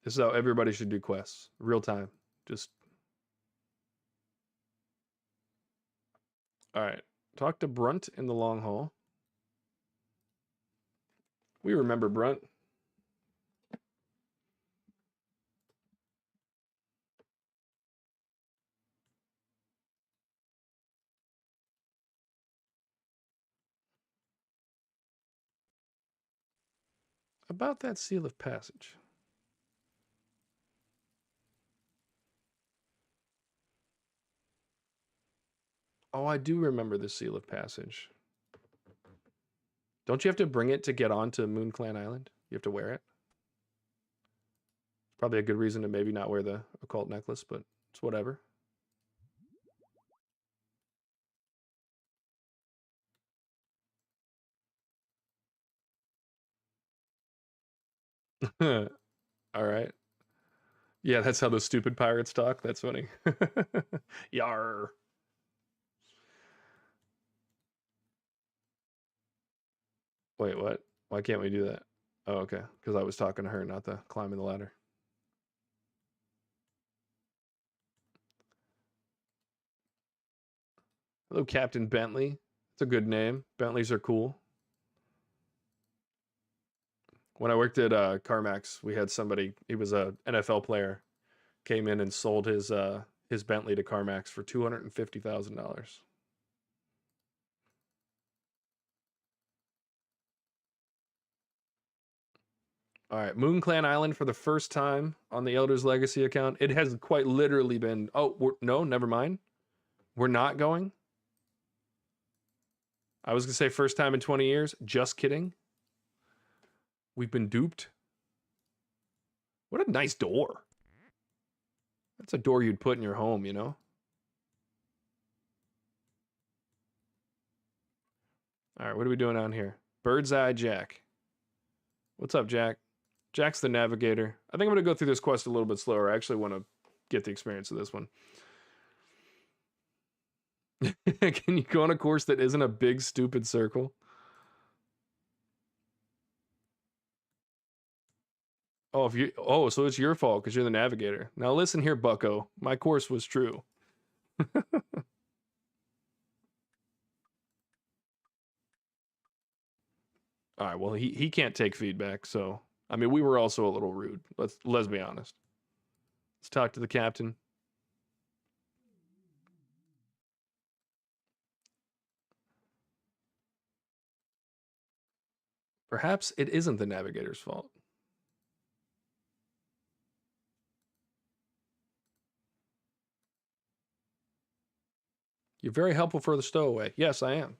This is how everybody should do quests. Real time. Just. All right. Talk to Brunt in the long haul. We remember Brunt. About that seal of passage. Oh, I do remember the seal of passage. Don't you have to bring it to get onto Moon Clan Island? You have to wear it? Probably a good reason to maybe not wear the occult necklace, but it's whatever. All right. Yeah, that's how those stupid pirates talk. That's funny. Yar. Wait, what? Why can't we do that? Oh, okay. Because I was talking to her, not the climbing the ladder. Hello, Captain Bentley. It's a good name. Bentleys are cool. When I worked at CarMax, we had somebody. He was a NFL player. Came in and sold his Bentley to CarMax for $250,000. All right, Moon Clan Island for the first time on the Elder's Legacy account. It has quite literally been. Oh no, never mind. We're not going. I was gonna say first time in 20 years. Just kidding. We've been duped. What a nice door. That's a door you'd put in your home, you know? All right, what are we doing on here? Bird's Eye Jack. What's up, Jack? Jack's the navigator. I think I'm going to go through this quest a little bit slower. I actually want to get the experience of this one. Can you go on a course that isn't a big, stupid circle? So it's your fault because you're the navigator. Now listen here, bucko. My course was true. All right, well, he can't take feedback, so I mean, we were also a little rude. Let's be honest. Let's talk to the captain. Perhaps it isn't the navigator's fault. You're very helpful for the stowaway. Yes, I am.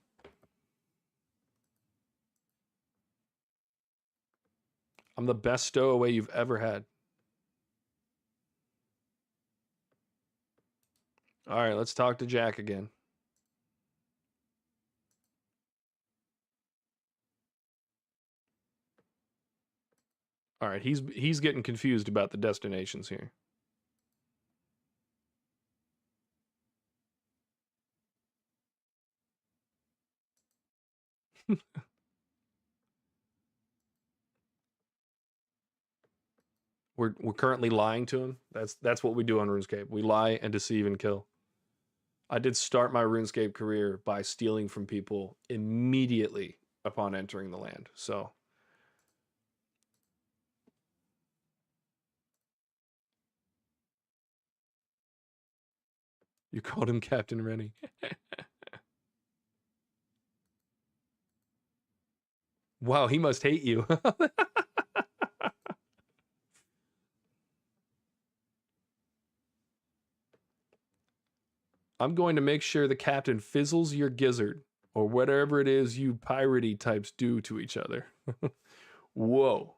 I'm the best stowaway you've ever had. All right, let's talk to Jack again. All right, he's getting confused about the destinations here. We're currently lying to him. That's what we do on RuneScape. We lie and deceive and kill. I did start my RuneScape career by stealing from people immediately upon entering the land. So you called him Captain Rennie. Wow, he must hate you. I'm going to make sure the captain fizzles your gizzard or whatever it is you piratey types do to each other. Whoa.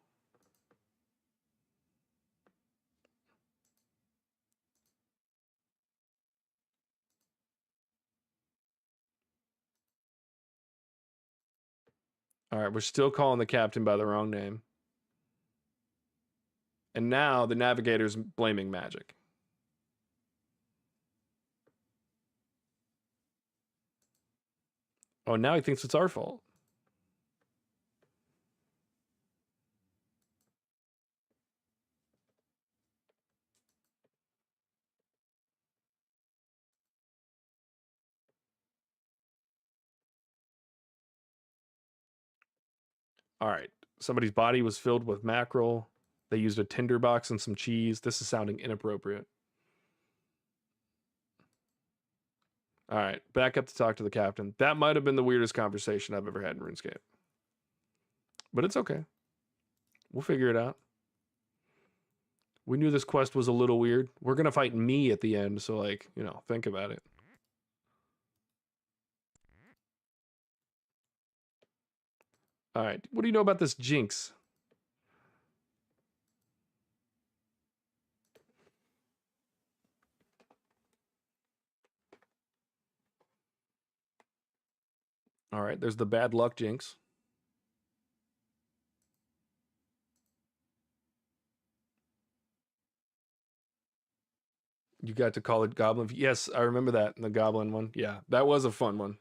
All right, we're still calling the captain by the wrong name. And now the navigator's blaming magic. Oh, now he thinks it's our fault. All right. Somebody's body was filled with mackerel. They used a tinderbox and some cheese. This is sounding inappropriate. All right. Back up to talk to the captain. That might have been the weirdest conversation I've ever had in RuneScape. But it's okay. We'll figure it out. We knew this quest was a little weird. We're going to fight me at the end. So, like, you know, think about it. All right. What do you know about this Jinx? All right. There's the bad luck Jinx. You got to call it Goblin. Yes, I remember that in the Goblin one. Yeah, that was a fun one.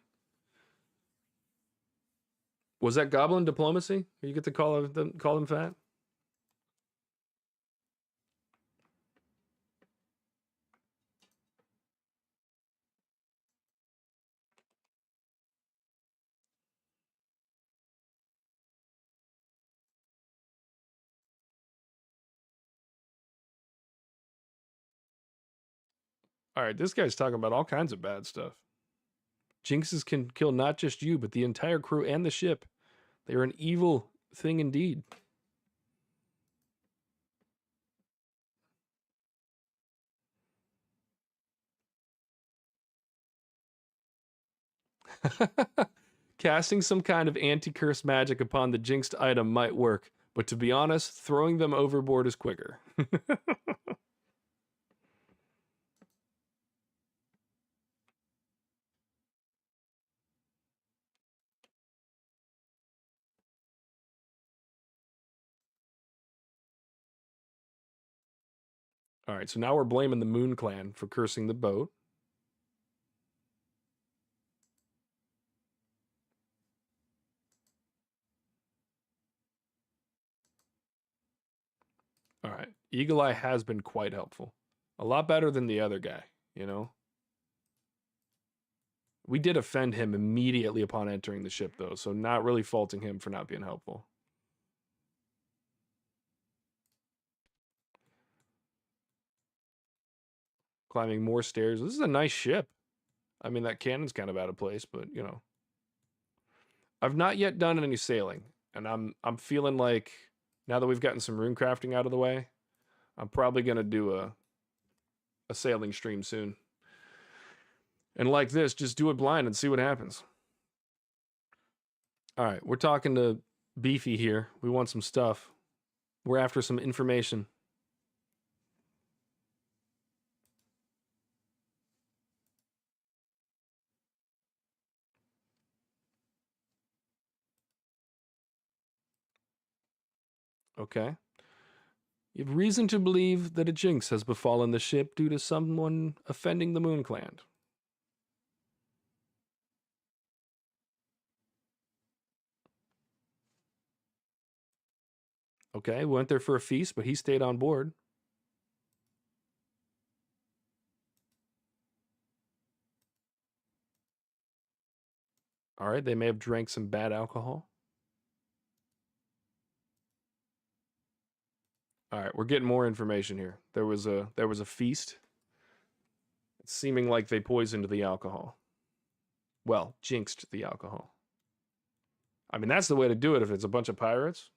Was that Goblin Diplomacy? You get to call him fat? All right, this guy's talking about all kinds of bad stuff. Jinxes can kill not just you, but the entire crew and the ship. They are an evil thing indeed. Casting some kind of anti-curse magic upon the jinxed item might work, but to be honest, throwing them overboard is quicker. All right, so now we're blaming the Moon Clan for cursing the boat. All right, Eagle Eye has been quite helpful. A lot better than the other guy, you know? We did offend him immediately upon entering the ship, though, so not really faulting him for not being helpful. Climbing more stairs. This is a nice ship. I mean, that cannon's kind of out of place, but, you know. I've not yet done any sailing, and I'm feeling like now that we've gotten some rune crafting out of the way, I'm probably going to do a sailing stream soon. And like this, just do it blind and see what happens. All right, we're talking to Beefy here. We want some stuff. We're after some information. Okay. You have reason to believe that a jinx has befallen the ship due to someone offending the Moon Clan. Okay, we went there for a feast, but he stayed on board. All right, they may have drank some bad alcohol. All right, we're getting more information here. There was a feast. It's seeming like they poisoned the alcohol. Well, jinxed the alcohol. I mean, that's the way to do it if it's a bunch of pirates.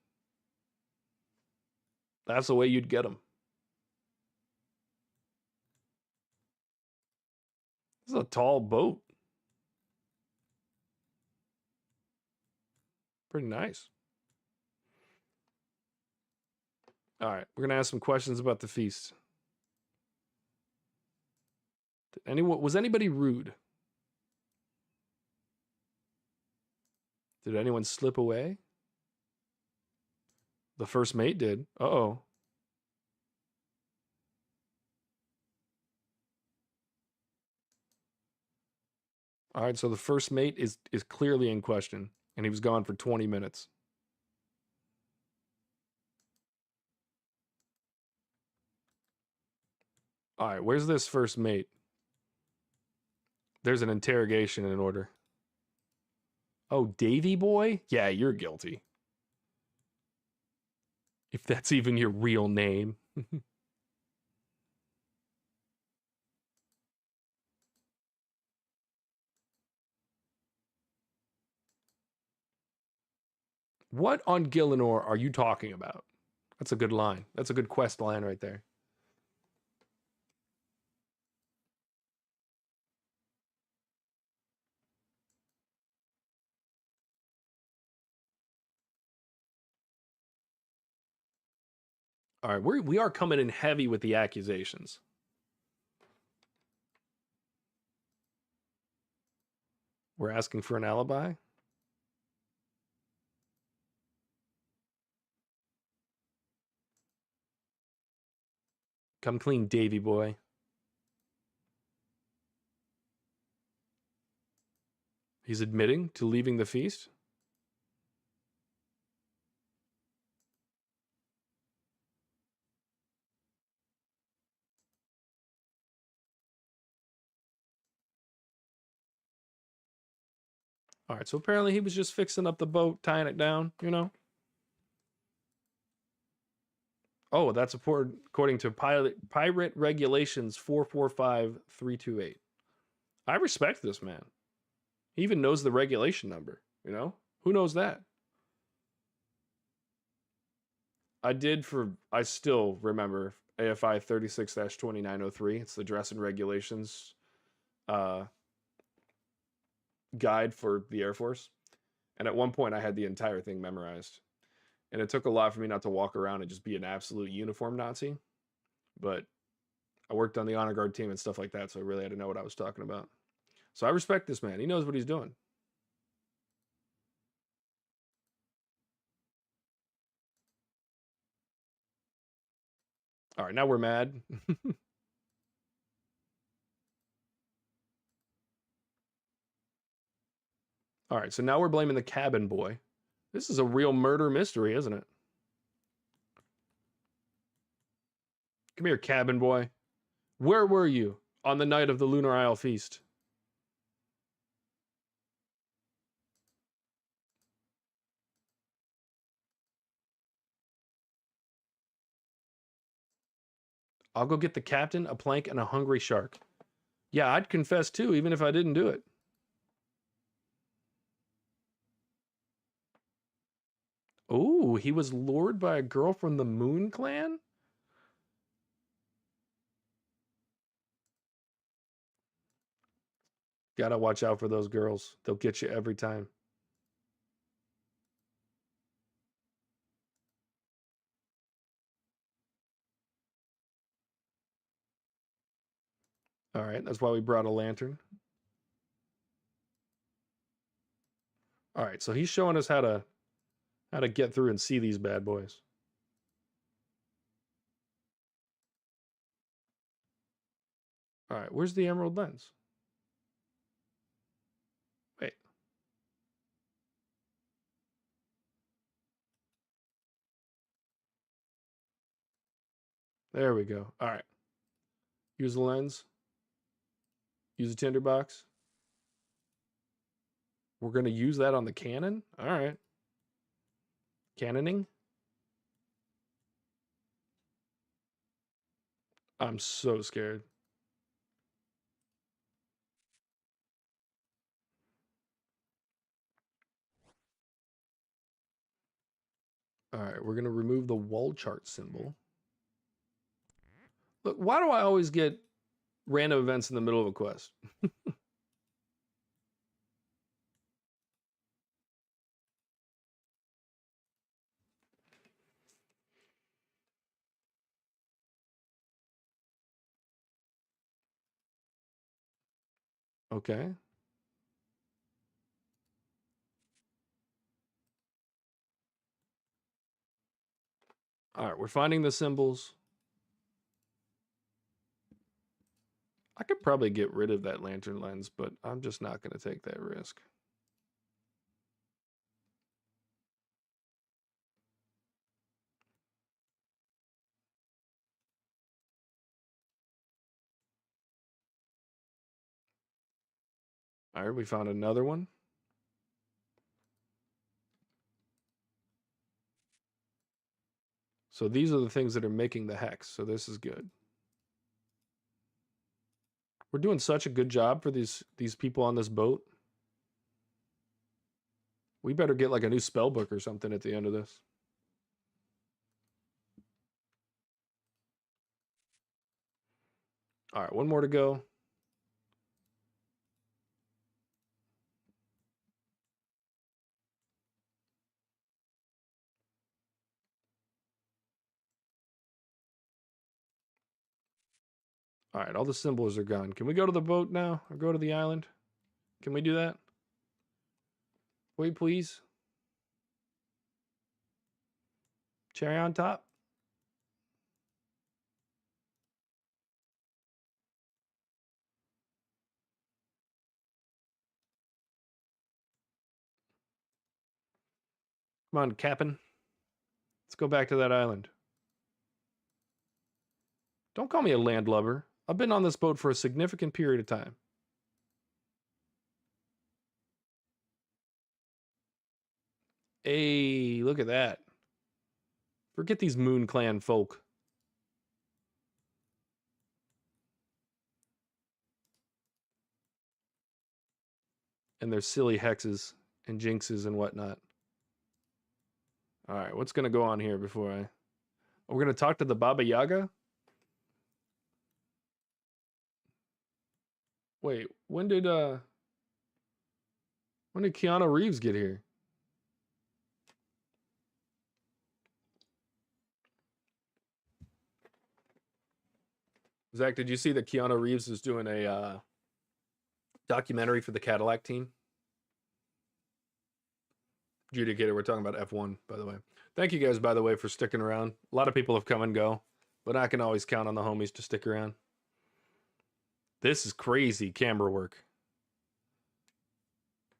That's the way you'd get them. This is a tall boat. Pretty nice. All right, we're gonna ask some questions about the feast. Was anybody rude? Did anyone slip away? The first mate did. Uh-oh. All right, so the first mate is clearly in question, and he was gone for 20 minutes. All right, where's this first mate? There's an interrogation in order. Oh, Davy boy? Yeah, you're guilty. If that's even your real name. What on Gillinor are you talking about? That's a good line. That's a good quest line right there. All right, we are coming in heavy with the accusations. We're asking for an alibi. Come clean, Davy boy. He's admitting to leaving the feast. All right, so apparently he was just fixing up the boat, tying it down, you know? Oh, that's according to pirate regulations 445328. I respect this man. He even knows the regulation number, you know? Who knows that? I still remember AFI 36-2903. It's the dress and regulations uh, guide for the Air Force. And at one point, I had the entire thing memorized. And it took a lot for me not to walk around and just be an absolute uniform Nazi. But I worked on the honor guard team and stuff like that, so I really had to know what I was talking about. So I respect this man. He knows what he's doing. All right, now we're mad. All right, so now we're blaming the cabin boy. This is a real murder mystery, isn't it? Come here, cabin boy. Where were you on the night of the Lunar Isle feast? I'll go get the captain, a plank, and a hungry shark. Yeah, I'd confess too, even if I didn't do it. Oh, he was lured by a girl from the Moon Clan? Gotta watch out for those girls. They'll get you every time. All right, that's why we brought a lantern. All right, so he's showing us how to get through and see these bad boys. All right, where's the emerald lens? Wait. There we go. All right. Use the lens. Use the tinderbox. We're going to use that on the cannon? All right. Cannoning? I'm so scared. All right, we're going to remove the wall chart symbol. Look, why do I always get random events in the middle of a quest? Okay. All right, we're finding the symbols. I could probably get rid of that lantern lens, but I'm just not going to take that risk. All right, we found another one. So these are the things that are making the hex. So this is good. We're doing such a good job for these people on this boat. We better get like a new spell book or something at the end of this. All right, one more to go. All right, all the symbols are gone. Can we go to the boat now or go to the island? Can we do that? Wait, please. Cherry on top. Come on, Cap'n. Let's go back to that island. Don't call me a landlubber. I've been on this boat for a significant period of time. Hey, look at that. Forget these Moon Clan folk. And their silly hexes and jinxes and whatnot. All right, what's going to go on here before I... We're going to talk to the Baba Yaga? Wait, when did Keanu Reeves get here? Zach, did you see that Keanu Reeves is doing a documentary for the Cadillac team? Judicator, we're talking about F1, by the way. Thank you guys, by the way, for sticking around. A lot of people have come and go, but I can always count on the homies to stick around. This is crazy camera work.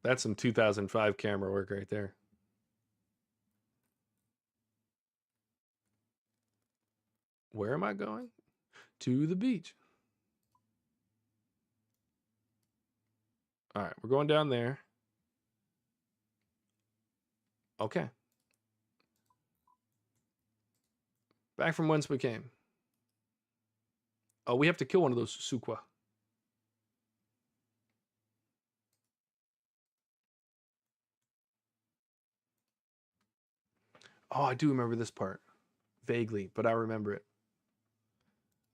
That's some 2005 camera work right there. Where am I going? To the beach. All right, we're going down there. Okay. Back from whence we came. Oh, we have to kill one of those Sukwa. Oh, I do remember this part. Vaguely, but I remember it.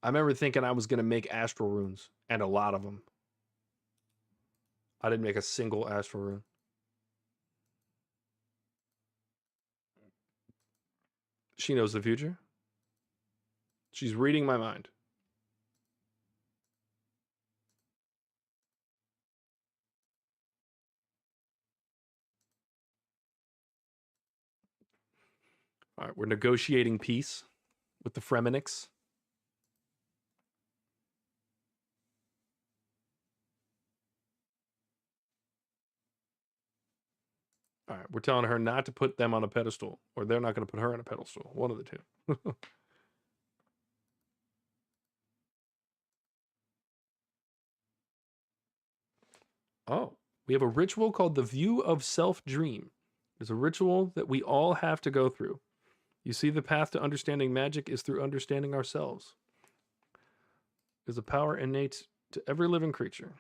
I remember thinking I was going to make astral runes, and a lot of them. I didn't make a single astral rune. She knows the future. She's reading my mind. All right, we're negotiating peace with the Fremeniks. All right, we're telling her not to put them on a pedestal, or they're not going to put her on a pedestal. One of the two. Oh, we have a ritual called the View of Self Dream. It's a ritual that we all have to go through. You see, the path to understanding magic is through understanding ourselves. There's a power innate to every living creature.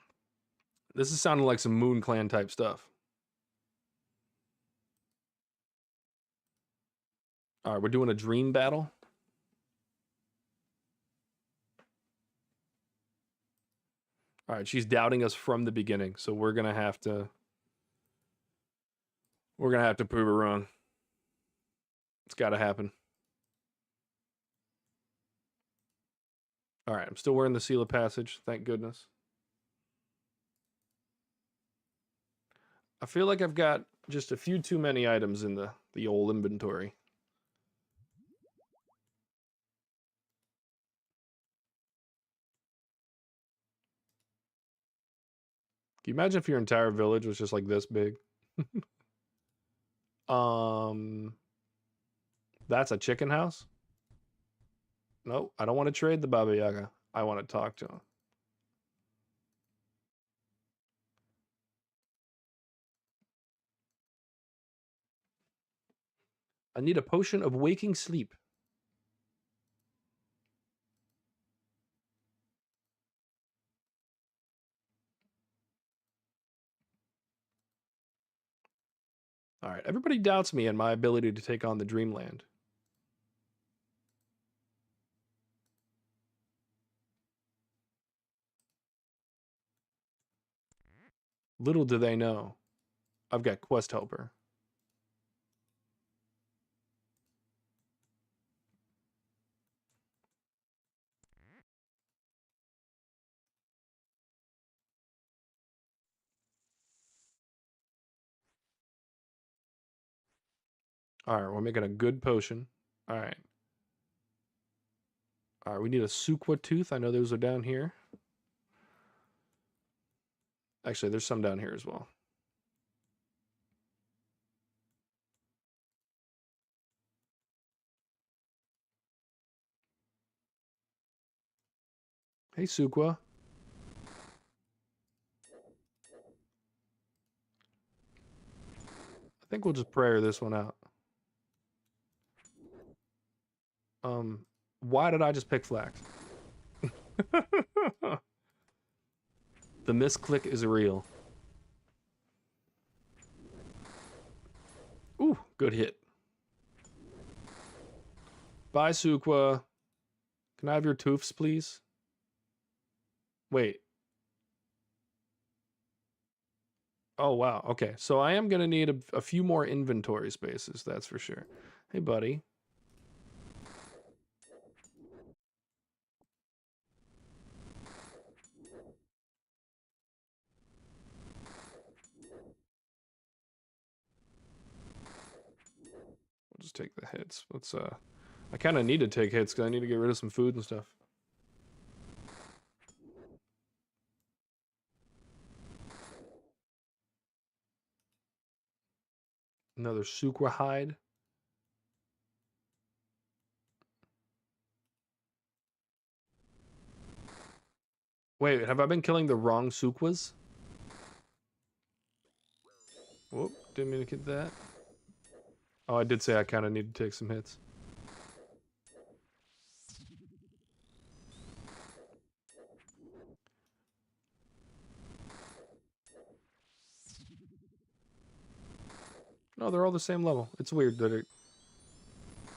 This is sounding like some Moon Clan type stuff. All right, we're doing a dream battle. All right, she's doubting us from the beginning, so we're gonna have to prove her wrong. It's got to happen. All right, I'm still wearing the Seal of Passage, thank goodness. I feel like I've got just a few too many items in the old inventory. Can you imagine if your entire village was just like this big? That's a chicken house? No, I don't want to trade the Baba Yaga. I want to talk to him. I need a potion of waking sleep. All right, everybody doubts me and my ability to take on the Dreamland. Little do they know, I've got Quest Helper. All right, we're making a good potion. All right. All right, we need a Sukwa tooth. I know those are down here. Actually, there's some down here as well. Hey, Sukwa. I think we'll just prayer this one out. Why did I just pick flax? The misclick is real. Ooh, good hit. Bye, Sukwa. Can I have your toofs, please? Wait. Oh, wow. Okay, so I am going to need a few more inventory spaces, that's for sure. Hey, buddy. We'll just take the hits. Let's, I kind of need to take hits because I need to get rid of some food and stuff. Another Sukwa hide. Wait, have I been killing the wrong Sukwas? Whoop, didn't mean to get that. Oh, I did say I kind of need to take some hits. No, they're all the same level. It's weird that it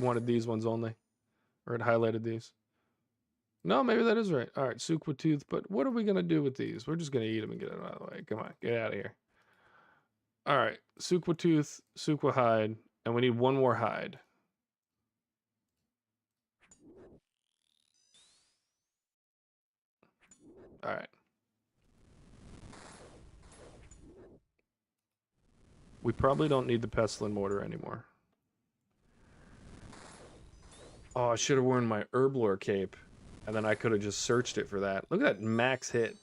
wanted these ones only. Or it highlighted these. No, maybe that is right. All right, Sukwa tooth. But what are we going to do with these? We're just going to eat them and get them out of the way. Come on, get out of here. All right, Sukwa tooth, Sukwa hide. And we need one more hide. All right. We probably don't need the pestilent mortar anymore. Oh, I should have worn my herblore cape. And then I could have just searched it for that. Look at that max hit.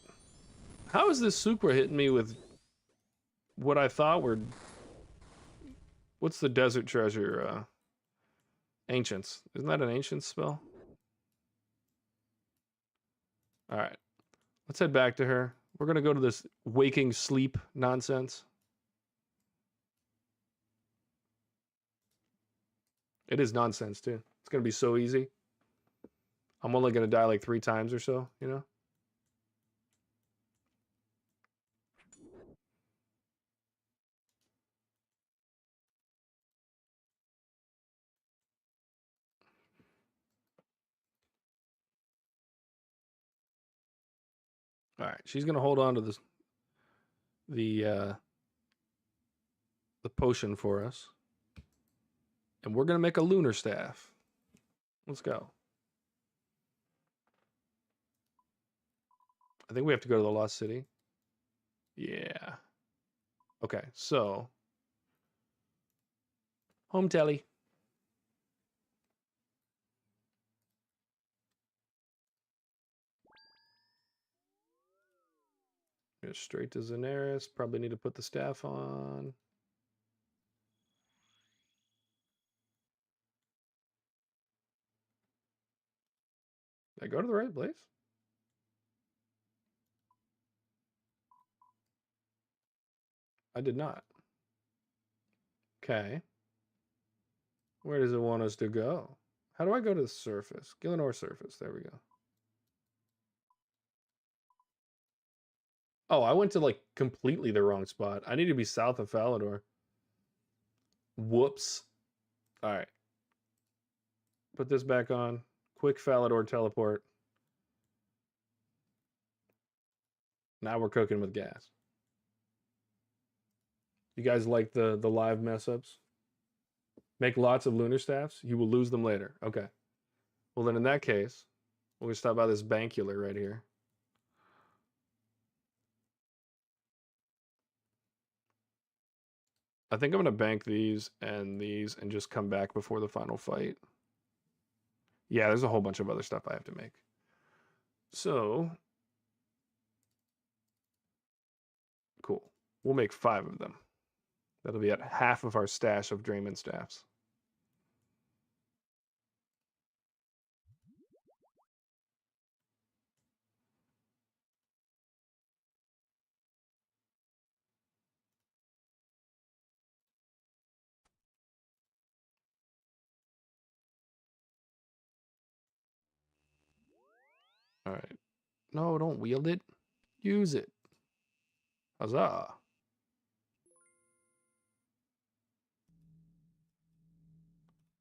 How is this Sukwa hitting me with what I thought were... What's the desert treasure? Ancients. Isn't that an ancient spell? Alright. Let's head back to her. We're going to go to this waking sleep nonsense. It is nonsense, too. It's going to be so easy. I'm only going to die like 3 times or so, you know? Alright, she's going to hold on to this, the potion for us. And we're going to make a lunar staff. Let's go. I think we have to go to the Lost City. Yeah. Okay, so... Home telly. Go straight to Xanaris. Probably need to put the staff on. Did I go to the right place? I did not. Okay. Where does it want us to go? How do I go to the surface? Gillinor surface. There we go. Oh, I went to like completely the wrong spot. I need to be south of Falador. Whoops. All right. Put this back on. Quick Falador teleport. Now we're cooking with gas. You guys like the live mess ups? Make lots of lunar staffs. You will lose them later. Okay. Well, then in that case, we're going to stop by this bankular right here. I think I'm going to bank these and just come back before the final fight. Yeah, there's a whole bunch of other stuff I have to make. So, cool. We'll make 5 of them. That'll be at half of our stash of Draymond staffs. All right. No, don't wield it. Use it. Huzzah.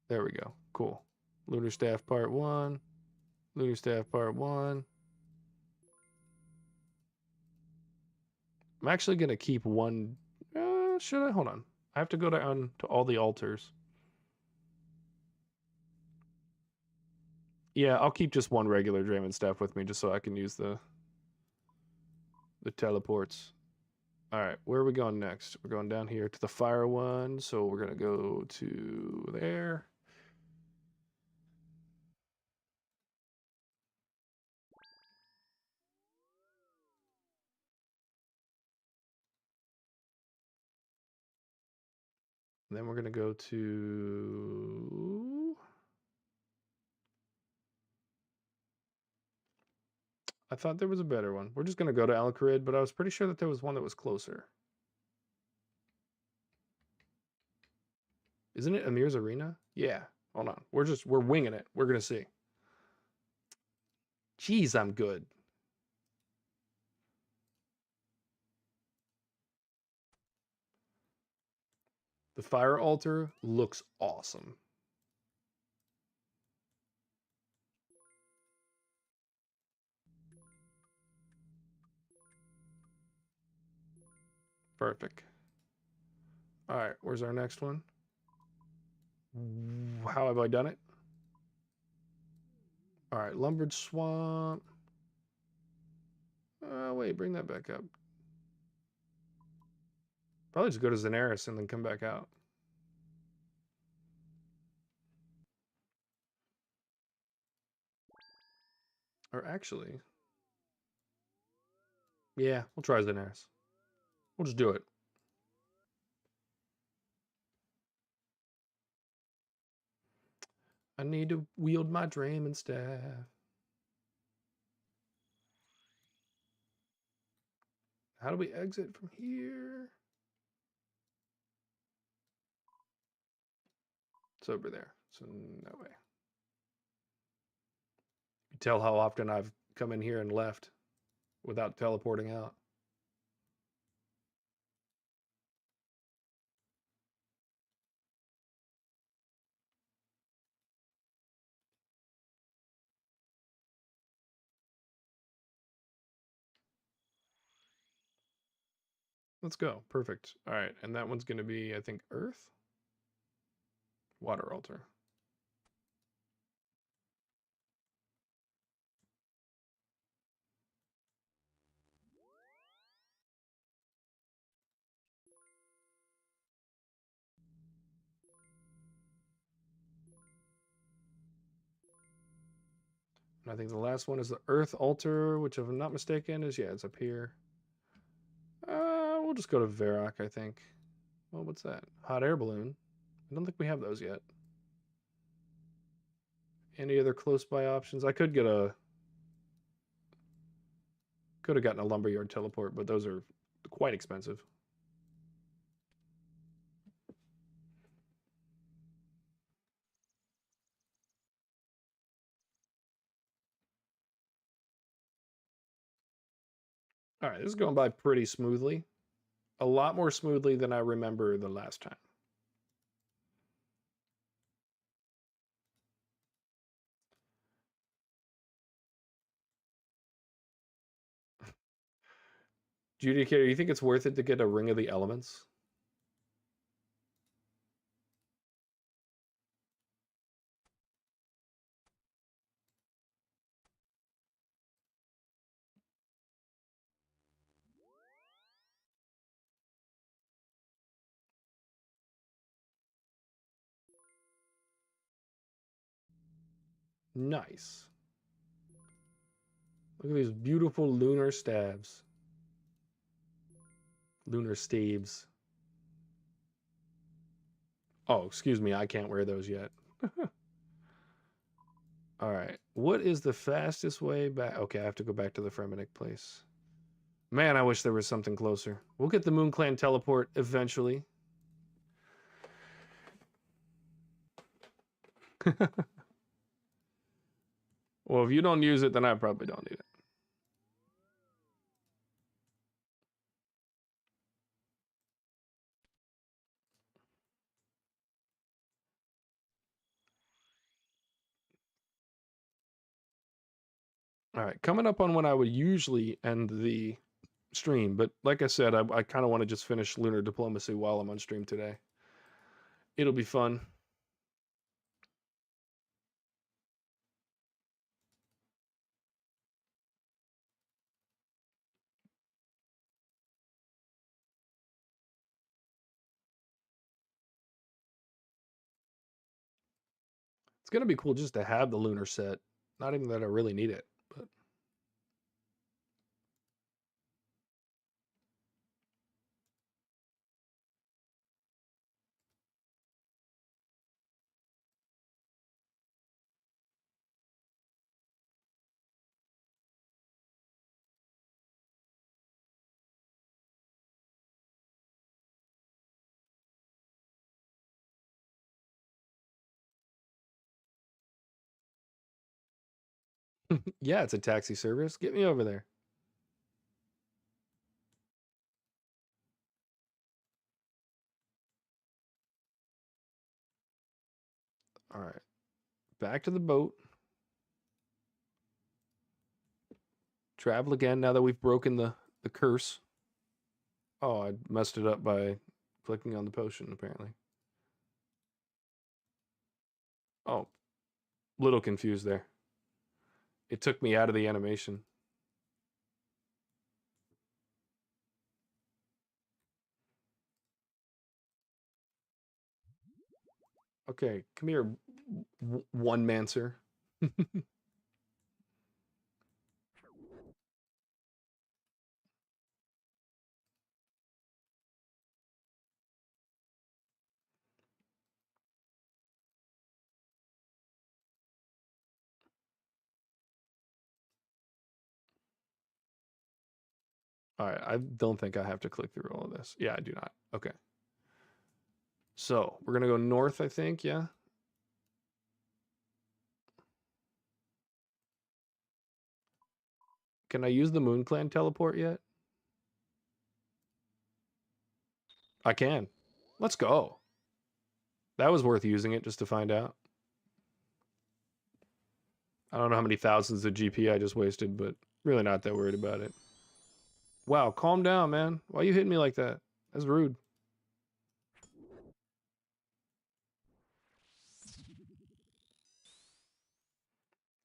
There we go. Cool. Lunar Staff Part 1. Lunar Staff Part 1. I'm actually going to keep one. Should I? Hold on. I have to go down to all the altars. Yeah, I'll keep just one regular Draymond Staff with me just so I can use the teleports. All right, where are we going next? We're going down here to the fire one, so we're going to go to there. And then we're going to go to... I thought there was a better one. We're just going to go to Al-Kharid, but I was pretty sure that there was one that was closer. Isn't it Amir's Arena? Yeah. Hold on. We're winging it. We're going to see. Jeez, I'm good. The fire altar looks awesome. Perfect. All right, where's our next one? How have I done it? All right, Lumbridge Swamp. Wait, bring that back up. Probably just go to Zenaris and then come back out. Or actually, yeah, we'll try Zenaris. We'll just do it. I need to wield my Draymond Staff. How do we exit from here? It's over there. So no way. You tell how often I've come in here and left without teleporting out. Let's go. Perfect. All right. And that one's going to be, I think, Earth? Water altar. And I think the last one is the Earth altar, which, if I'm not mistaken, is, yeah, it's up here. We'll just go to Varrock, I think. Well, what's that? Hot air balloon. I don't think we have those yet. Any other close by options? I could have gotten a lumberyard teleport, but those are quite expensive. All right, this is going by pretty smoothly. A lot more smoothly than I remember the last time. Judicator, you think it's worth it to get a Ring of the Elements? Nice. Look at these beautiful lunar staves. Lunar staves. Oh, excuse me, I can't wear those yet. All right. What is the fastest way back? Okay, I have to go back to the Fremennik place. Man, I wish there was something closer. We'll get the Moon Clan teleport eventually. Well, if you don't use it, then I probably don't need it. All right, coming up on when I would usually end the stream, but like I said, I kind of want to just finish Lunar Diplomacy while I'm on stream today. It'll be fun. It's gonna be cool just to have the lunar set. Not even that I really need it, but yeah, it's a taxi service. Get me over there. All right, back to the boat. Travel again now that we've broken the curse. Oh, I messed it up by clicking on the potion, apparently. Oh, little confused there. It took me out of the animation. Okay, come here, one mancer. All right, I don't think I have to click through all of this. Yeah, I do not. Okay. So we're gonna go north, I think. Yeah. Can I use the Moon Clan teleport yet? I can. Let's go. That was worth using it just to find out. I don't know how many thousands of GP I just wasted, but really not that worried about it. Wow, calm down, man. Why are you hitting me like that? That's rude.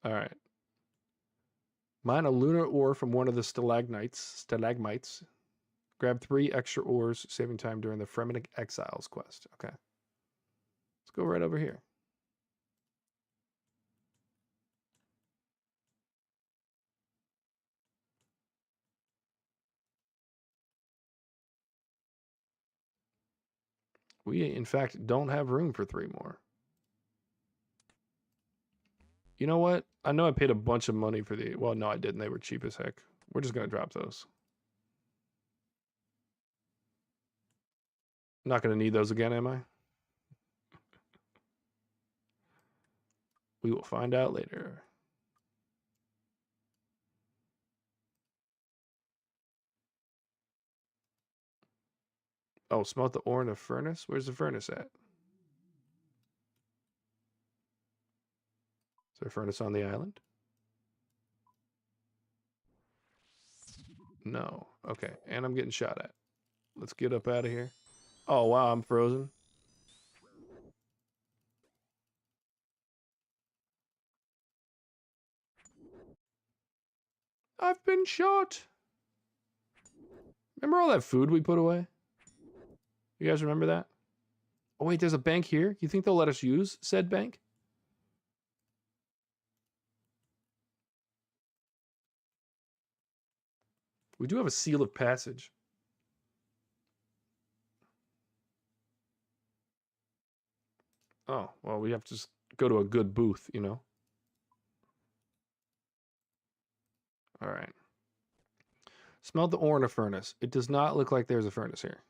All right. Mine a lunar ore from one of the stalagmites. Grab 3 extra ores, saving time during the Fremennik Exiles quest. Okay. Let's go right over here. We, in fact, don't have room for 3 more. You know what? I know I paid a bunch of money for the... Well, no, I didn't. They were cheap as heck. We're just going to drop those. Not going to need those again, am I? We will find out later. Oh, smelt the ore in a furnace? Where's the furnace at? Is there a furnace on the island? No. Okay. And I'm getting shot at. Let's get up out of here. Oh, wow. I'm frozen. I've been shot. Remember all that food we put away? You guys remember that? Oh, wait. There's a bank here. You think they'll let us use said bank? We do have a seal of passage. Oh, well, we have to just go to a good booth, you know? All right. Smelled the ore in a furnace. It does not look like there's a furnace here.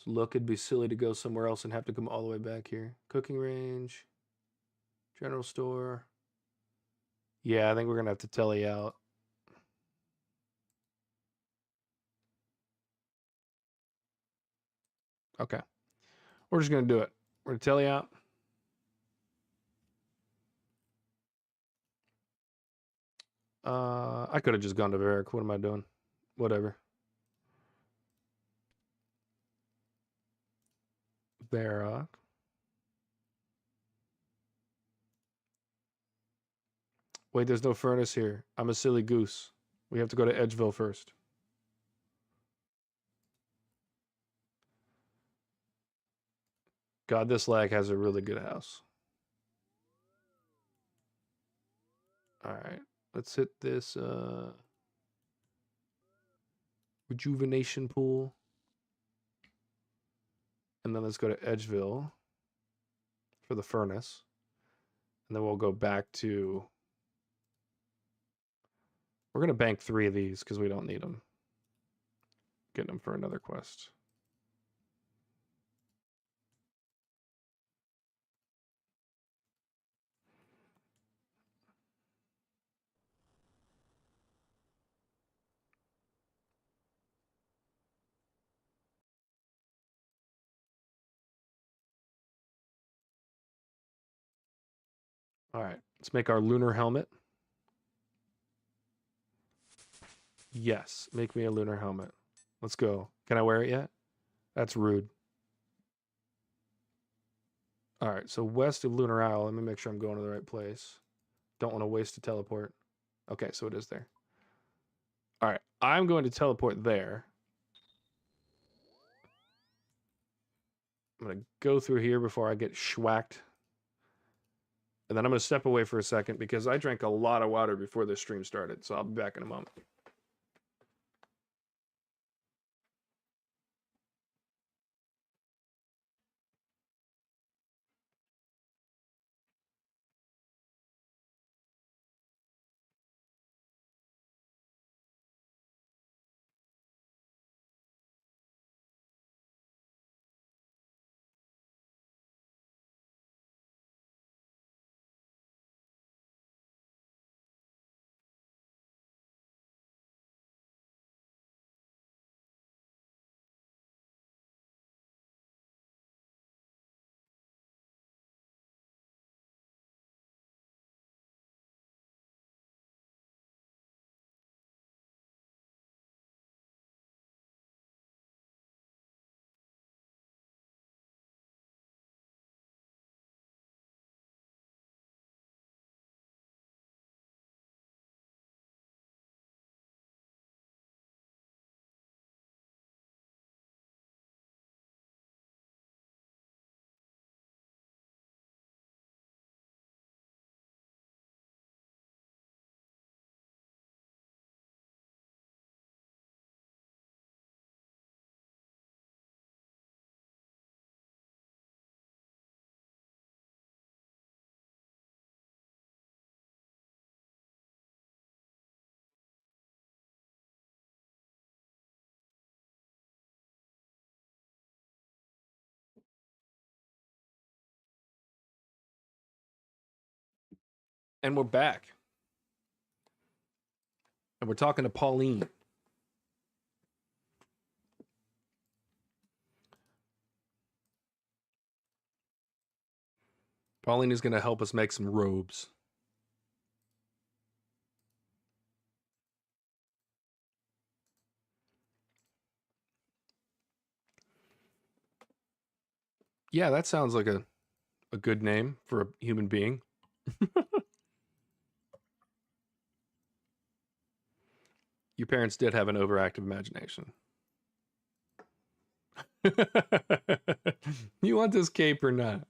Look, it'd be silly to go somewhere else and have to come all the way back here. Cooking range, general store. Yeah, I think we're gonna have to telly out. Okay, we're just gonna do it. We're gonna telly out. I could have just gone to Varric. What am I doing? Whatever. Varrock. Wait, there's no furnace here. I'm a silly goose. We have to go to Edgeville first. God, this lag has a really good house. All right, let's hit this rejuvenation pool. And then let's go to Edgeville for the furnace. And then we'll go back to... We're going to bank 3 of these because we don't need them. Getting them for another quest. All right, let's make our lunar helmet. Yes, make me a lunar helmet. Let's go. Can I wear it yet? That's rude. All right, so west of Lunar Isle. Let me make sure I'm going to the right place. Don't want to waste a teleport. Okay, so it is there. All right, I'm going to teleport there. I'm going to go through here before I get schwacked. And then I'm going to step away for a second because I drank a lot of water before this stream started. So I'll be back in a moment. And we're back. And we're talking to Pauline. Pauline is going to help us make some robes. Yeah, that sounds like a good name for a human being. Your parents did have an overactive imagination. You want this cape or not?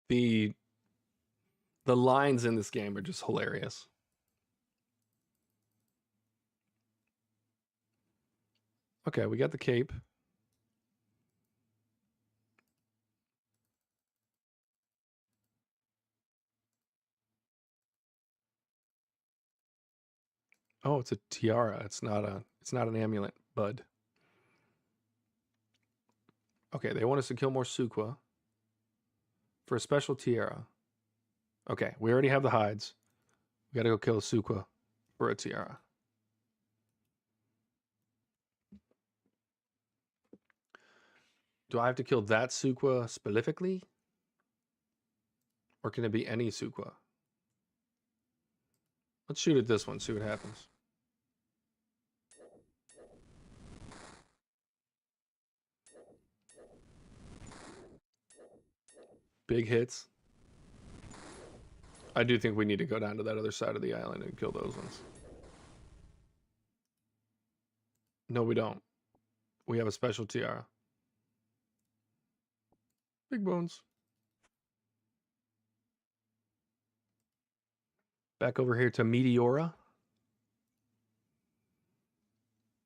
The lines in this game are just hilarious. Okay, we got the cape. Oh, it's a tiara. It's not an amulet, bud. Okay, they want us to kill more Suqua for a special tiara. Okay, we already have the hides. We gotta go kill a Suqua for a tiara. Do I have to kill that Suqua specifically? Or can it be any Suqua? Let's shoot at this one, see what happens. Big hits. I do think we need to go down to that other side of the island and kill those ones. No, we don't. We have a special tiara. Big bones. Back over here to Meteora.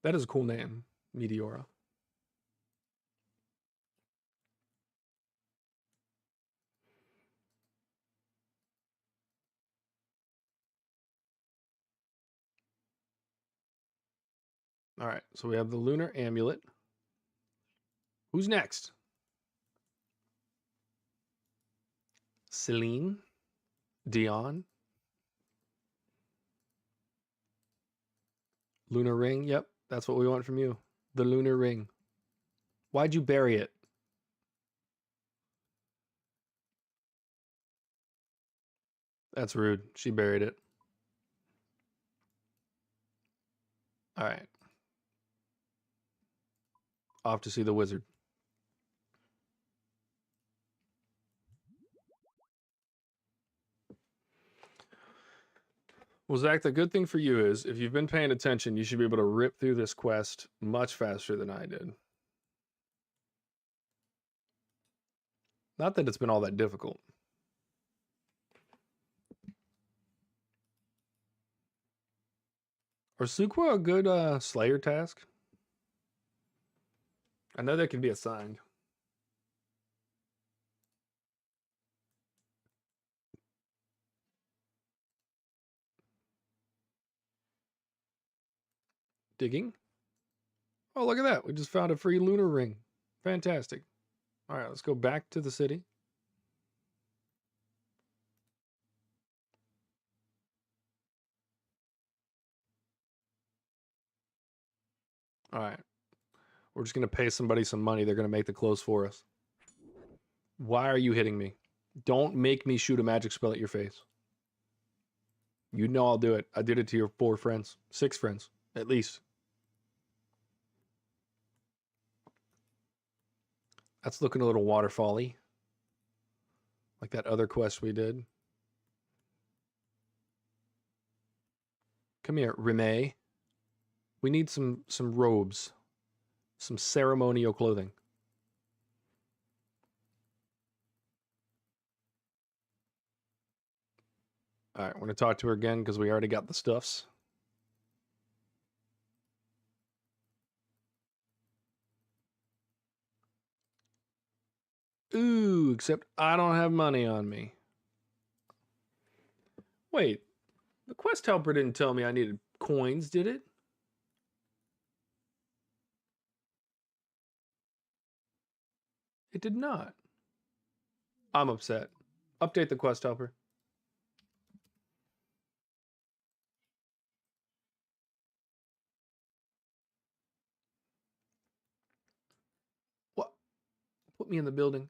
That is a cool name, Meteora. All right, so we have the Lunar Amulet. Who's next? Celine? Dion? Lunar Ring? Yep, that's what we want from you. The Lunar Ring. Why'd you bury it? That's rude. She buried it. All right. Off to see the wizard. Well, Zach, the good thing for you is if you've been paying attention, you should be able to rip through this quest much faster than I did. Not that it's been all that difficult. Are Suqua a good Slayer task? I know that can be assigned. Digging? Oh, look at that. We just found a free lunar ring. Fantastic. All right, let's go back to the city. All right. We're just going to pay somebody some money. They're going to make the clothes for us. Why are you hitting me? Don't make me shoot a magic spell at your face. You know I'll do it. I did it to your 4 friends. 6 friends, at least. That's looking a little waterfall-y. Like that other quest we did. Come here, Rime. We need some robes. Some ceremonial clothing. All right, we're going to talk to her again because we already got the stuffs. Ooh, except I don't have money on me. Wait, the quest helper didn't tell me I needed coins, did it? It did not. I'm upset. Update the quest helper. What? Put me in the building.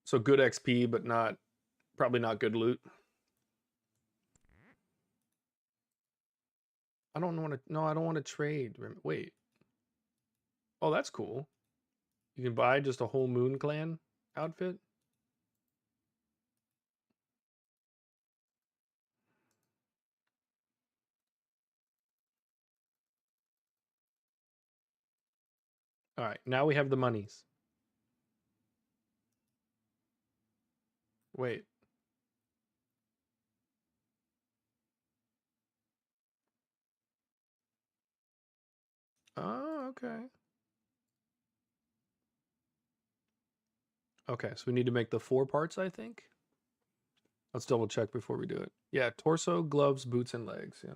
So good XP, but not, probably not good loot. I don't want to, no, I don't want to trade. Wait. Oh, that's cool. You can buy just a whole Moon Clan outfit. All right, now we have the monies. Wait. Oh, okay. Okay, so we need to make the 4 parts, I think. Let's double check before we do it. Yeah, torso, gloves, boots, and legs. Yeah.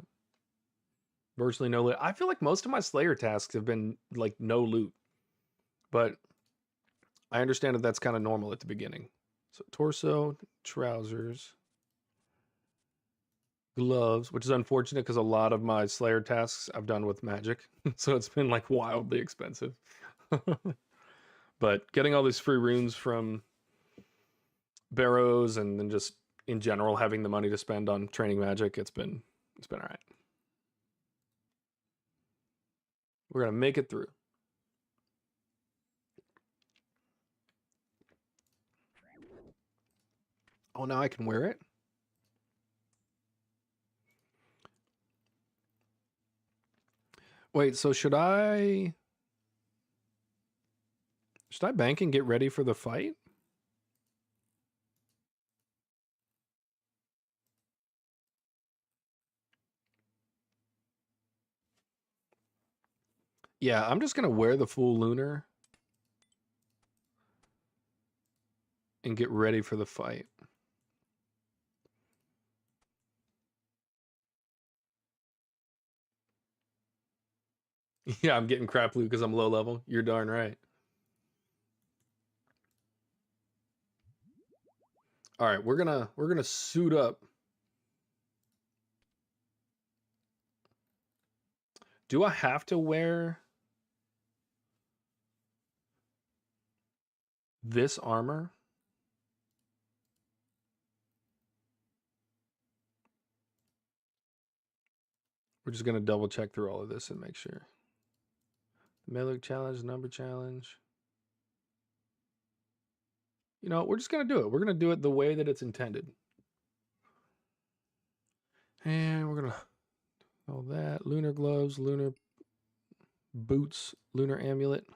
Virtually no loot. I feel like most of my Slayer tasks have been like no loot, but I understand that that's kind of normal at the beginning. So torso, trousers, gloves, which is unfortunate because a lot of my Slayer tasks I've done with magic, so it's been like wildly expensive. But getting all these free runes from Barrows and then just in general having the money to spend on training magic, it's been all right. We're gonna make it through. Oh, now I can wear it. Wait, so should I bank and get ready for the fight? Yeah, I'm just gonna wear the full lunar and get ready for the fight. Yeah, I'm getting crap loot because I'm low level. You're darn right. All right, we're gonna suit up. Do I have to wear this armor? We're just gonna double check through all of this and make sure. Melee challenge, number challenge. You know, we're just gonna do it. We're gonna do it the way that it's intended. And we're gonna all that. Lunar gloves, lunar boots, lunar amulet.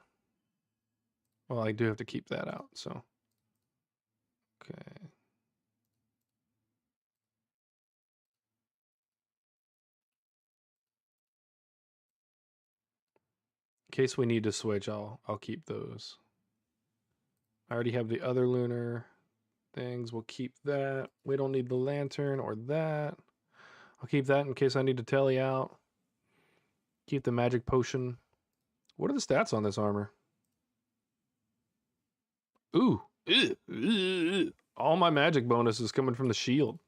Well, I do have to keep that out, so. Okay. In case we need to switch, I'll keep those. I already have the other lunar things. We'll keep that. We don't need the lantern or that. I'll keep that in case I need to tally out. Keep the magic potion. What are the stats on this armor? Ooh. All my magic bonus is coming from the shield.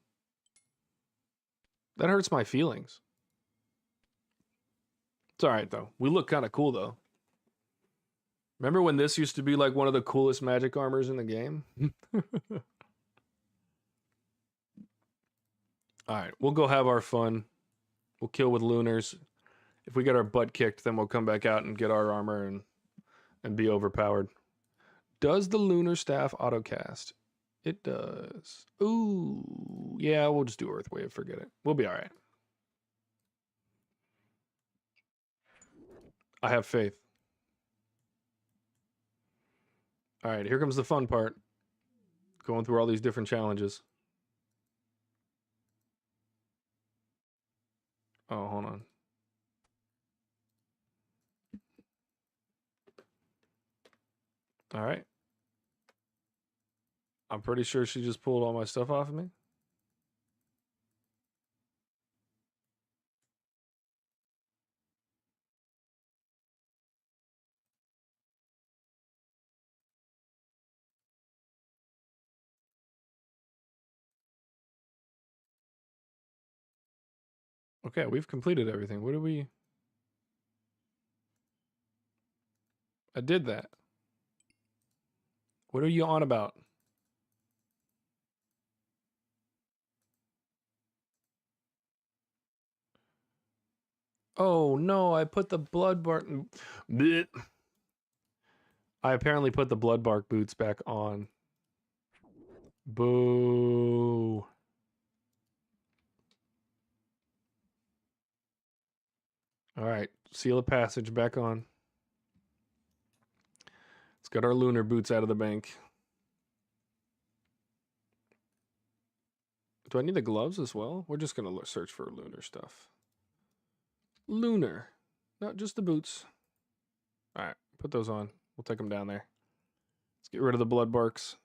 That hurts my feelings. It's alright though. We look kind of cool though. Remember when this used to be like one of the coolest magic armors in the game? Alright, we'll go have our fun. We'll kill with lunars. If we get our butt kicked, then we'll come back out and get our armor and be overpowered. Does the lunar staff autocast? It does. Ooh. Yeah, we'll just do Earthwave. Forget it. We'll be alright. I have faith. Alright, here comes the fun part. Going through all these different challenges. Oh, hold on. Alright. I'm pretty sure she just pulled all my stuff off of me. Okay, we've completed everything. What do we... I did that. What are you on about? Oh no, I put the blood bark... Blech. I apparently put the blood bark boots back on. Boo. Alright, seal of passage back on. Let's get our lunar boots out of the bank. Do I need the gloves as well? We're just going to search for lunar stuff. Lunar. Not just the boots. Alright, put those on. We'll take them down there. Let's get rid of the blood barks.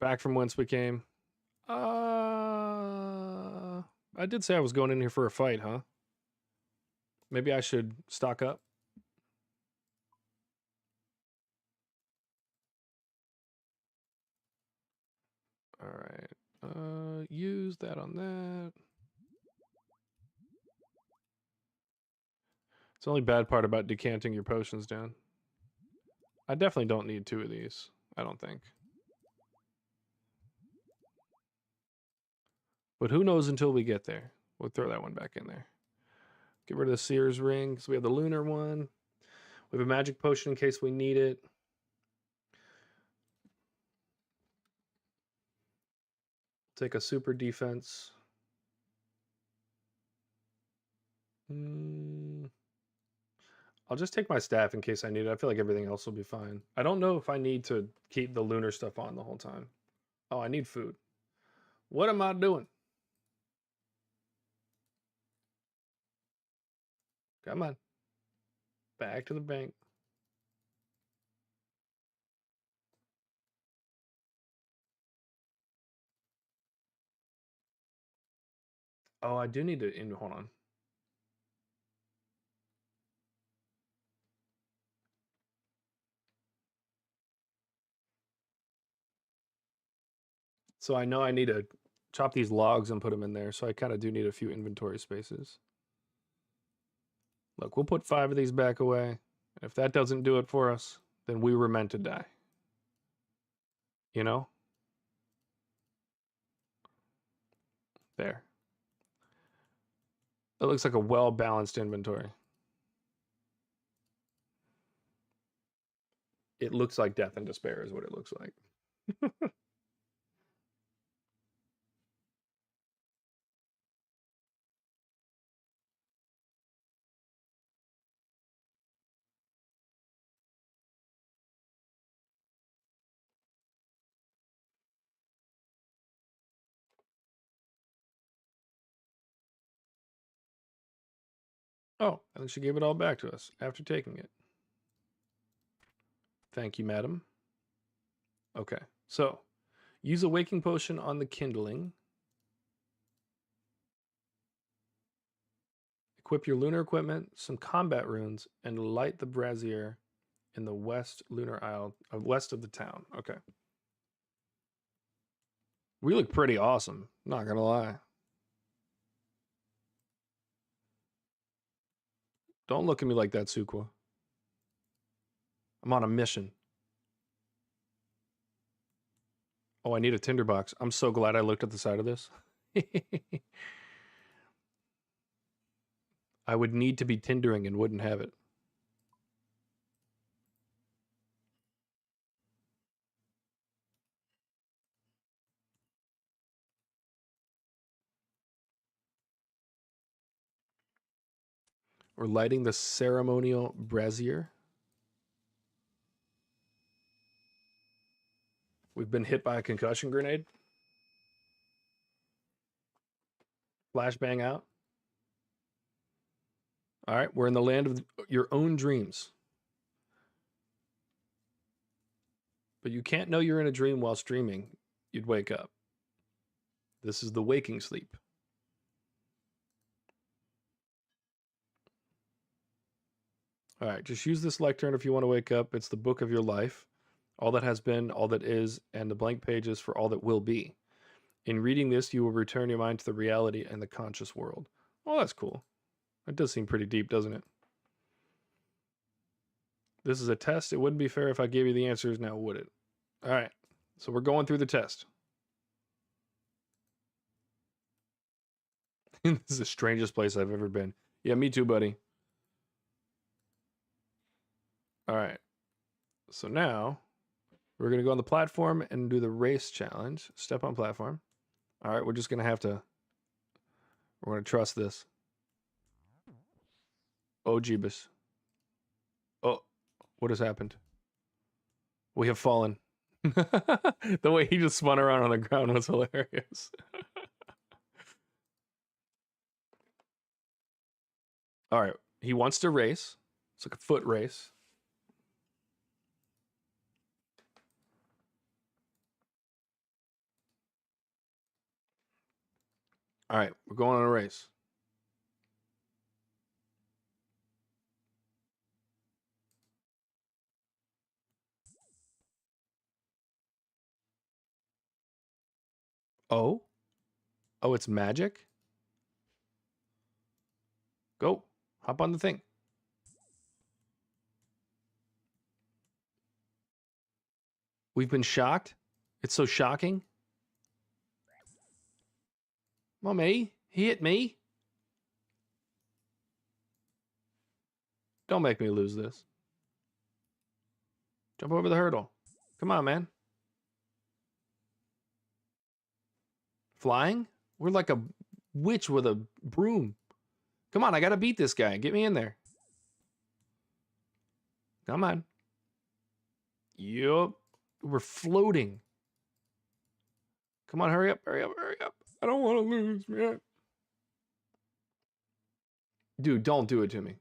Back from whence we came. I did say I was going in here for a fight, huh? Maybe I should stock up. All right. Use that on that. It's the only bad part about decanting your potions down. I definitely don't need 2 of these. I don't think. But who knows until we get there. We'll throw that one back in there. Get rid of the Seer's ring because we have the lunar one. We have a magic potion in case we need it. Take a super defense. I'll just take my staff in case I need it. I feel like everything else will be fine. I don't know if I need to keep the lunar stuff on the whole time. Oh, I need food. What am I doing? Come on. Back to the bank. Oh, I do need to... Hold on. So I know I need to chop these logs and put them in there. So I kind of do need a few inventory spaces. Look, we'll put 5 of these back away. If that doesn't do it for us, then we were meant to die. You know? There. It looks like a well-balanced inventory. It looks like death and despair is what it looks like. Oh, and then she gave it all back to us after taking it. Thank you, madam. Okay, so use a waking potion on the kindling. Equip your lunar equipment, some combat runes, and light the brazier in the west lunar isle, west of the town. Okay. We look pretty awesome, not gonna lie. Don't look at me like that, Sukwa. I'm on a mission. Oh, I need a tinderbox. I'm so glad I looked at the side of this. I would need to be tindering and wouldn't have it. We're lighting the ceremonial brazier. We've been hit by a concussion grenade. Flashbang out. All right, we're in the land of your own dreams. But you can't know you're in a dream while streaming. You'd wake up. This is the waking sleep. All right, just use this lectern if you want to wake up. It's the book of your life, all that has been, all that is, and the blank pages for all that will be. In reading this, you will return your mind to the reality and the conscious world. Oh, that's cool. That does seem pretty deep, doesn't it? This is a test. It wouldn't be fair if I gave you the answers now, would it? All right, so we're going through the test. This is the strangest place I've ever been. Yeah, me too, buddy. All right. So now we're going to go on the platform and do the race challenge. Step on platform. All right, we're just going to have to, we're going to trust this. Oh, Jeebus. Oh, what has happened? We have fallen. The way he just spun around on the ground was hilarious. All right, he wants to race. It's like a foot race. All right, we're going on a race. Oh? Oh, it's magic? Go. Hop on the thing. We've been shocked. It's so shocking. Mommy, he hit me. Don't make me lose this. Jump over the hurdle. Come on, man. Flying? We're like a witch with a broom. Come on, I gotta beat this guy. Get me in there. Come on. Yup. We're floating. Come on, hurry up, hurry up, hurry up. I don't want to lose, man. Dude, don't do it to me.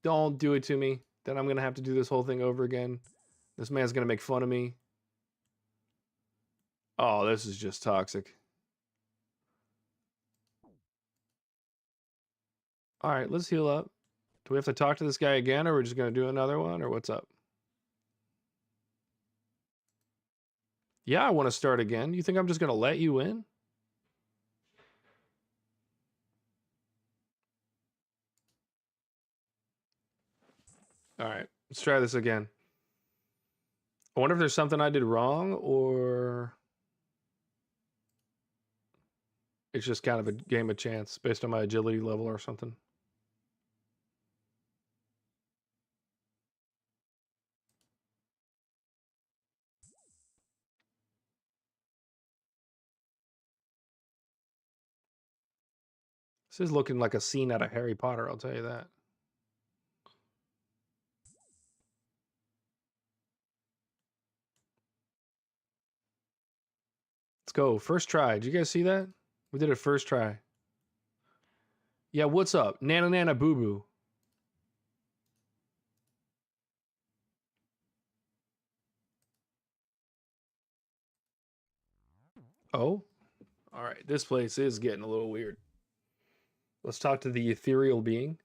Don't do it to me. Then I'm going to have to do this whole thing over again. This man's going to make fun of me. Oh, this is just toxic. All right, let's heal up. Do we have to talk to this guy again, or we're just going to do another one, or what's up? Yeah, I want to start again. You think I'm just going to let you in? All right, let's try this again. I wonder if there's something I did wrong, or it's just kind of a game of chance based on my agility level or something. This is looking like a scene out of Harry Potter, I'll tell you that. Let's go. First try. Did you guys see that? We did it first try. Yeah, what's up? Nana Nana Boo Boo. Oh? All right. This place is getting a little weird. Let's talk to the ethereal being.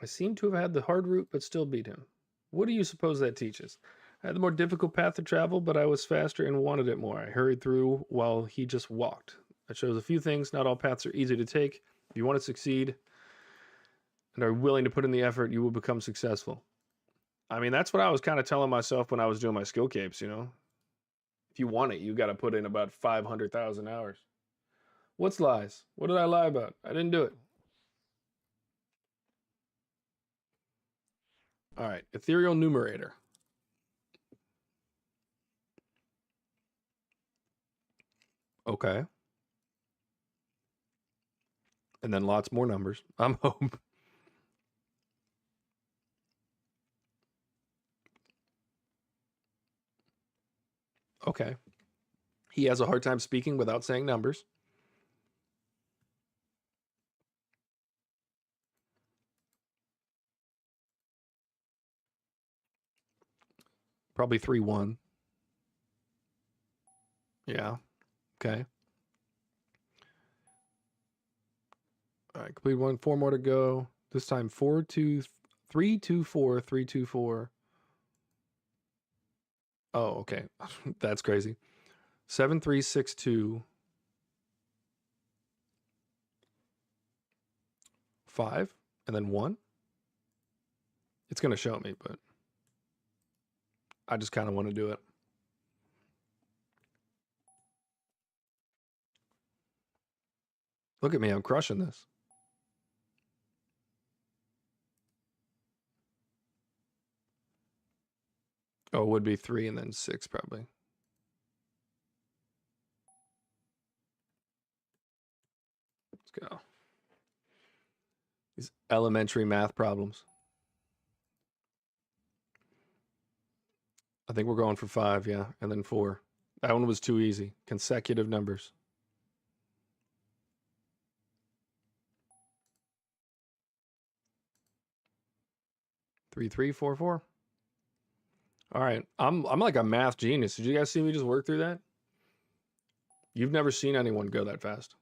I seem to have had the hard route, but still beat him. What do you suppose that teaches? I had the more difficult path to travel, but I was faster and wanted it more. I hurried through while he just walked. That shows a few things. Not all paths are easy to take. If you want to succeed and are willing to put in the effort, you will become successful. I mean, that's what I was kind of telling myself when I was doing my skill capes, you know? If you want it, you got to put in about 500,000 hours. What's lies? What did I lie about? I didn't do it. All right, ethereal numerator. Okay. And then lots more numbers. I'm home. Okay. He has a hard time speaking without saying numbers. Probably 3-1. Yeah. Okay. All right, complete one. 4 more to go. This time 4, 2, 3, 2, 4, 3, 2, 4. Oh, okay. That's crazy. 7, 3, 6, 2. 5, and then 1. It's going to show me, but I just kind of want to do it. Look at me, I'm crushing this. Oh, it would be 3 and then 6 probably. Let's go. These elementary math problems. I think we're going for 5, yeah, and then 4. That one was too easy. Consecutive numbers. 3, 3, 4, 4. All right, I'm like a math genius. Did you guys see me just work through that? You've never seen anyone go that fast.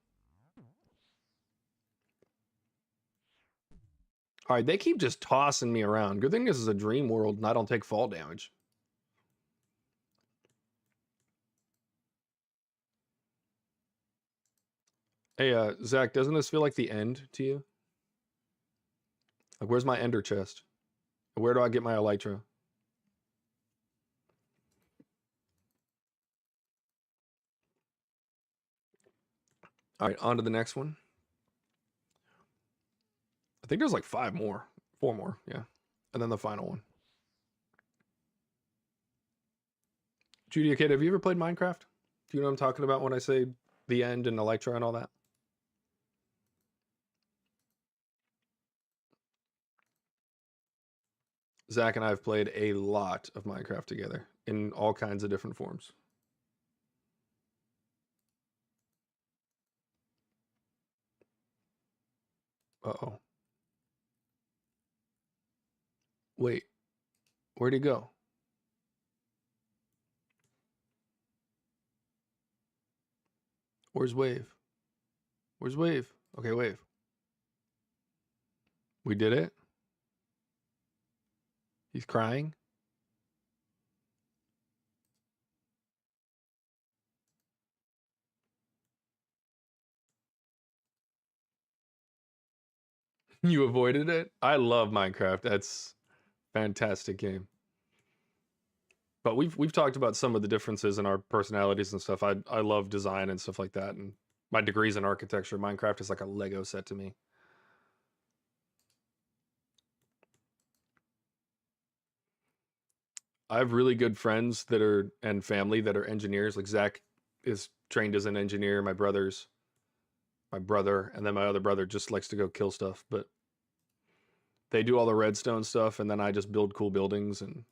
All right, they keep just tossing me around. Good thing this is a dream world and I don't take fall damage. Hey, Zach, doesn't this feel like the end to you? Like, where's my ender chest? Where do I get my elytra? All right, on to the next one. I think there's like 4 more, yeah. And then the final one. Judy, kid, have you ever played Minecraft? Do you know what I'm talking about when I say the end and elytra and all that? Zach and I have played a lot of Minecraft together in all kinds of different forms. Uh-oh. Wait, where'd he go? Where's Wave? Where's Wave? Okay, Wave. We did it? He's crying? You avoided it? I love Minecraft. That's a fantastic game. But we've talked about some of the differences in our personalities and stuff. I love design and stuff like that, and my degree's in architecture. Minecraft is like a Lego set to me. I have really good friends that are and family that are engineers. Like Zach is trained as an engineer. My brother, and then my other brother just likes to go kill stuff. But they do all the redstone stuff, and then I just build cool buildings, and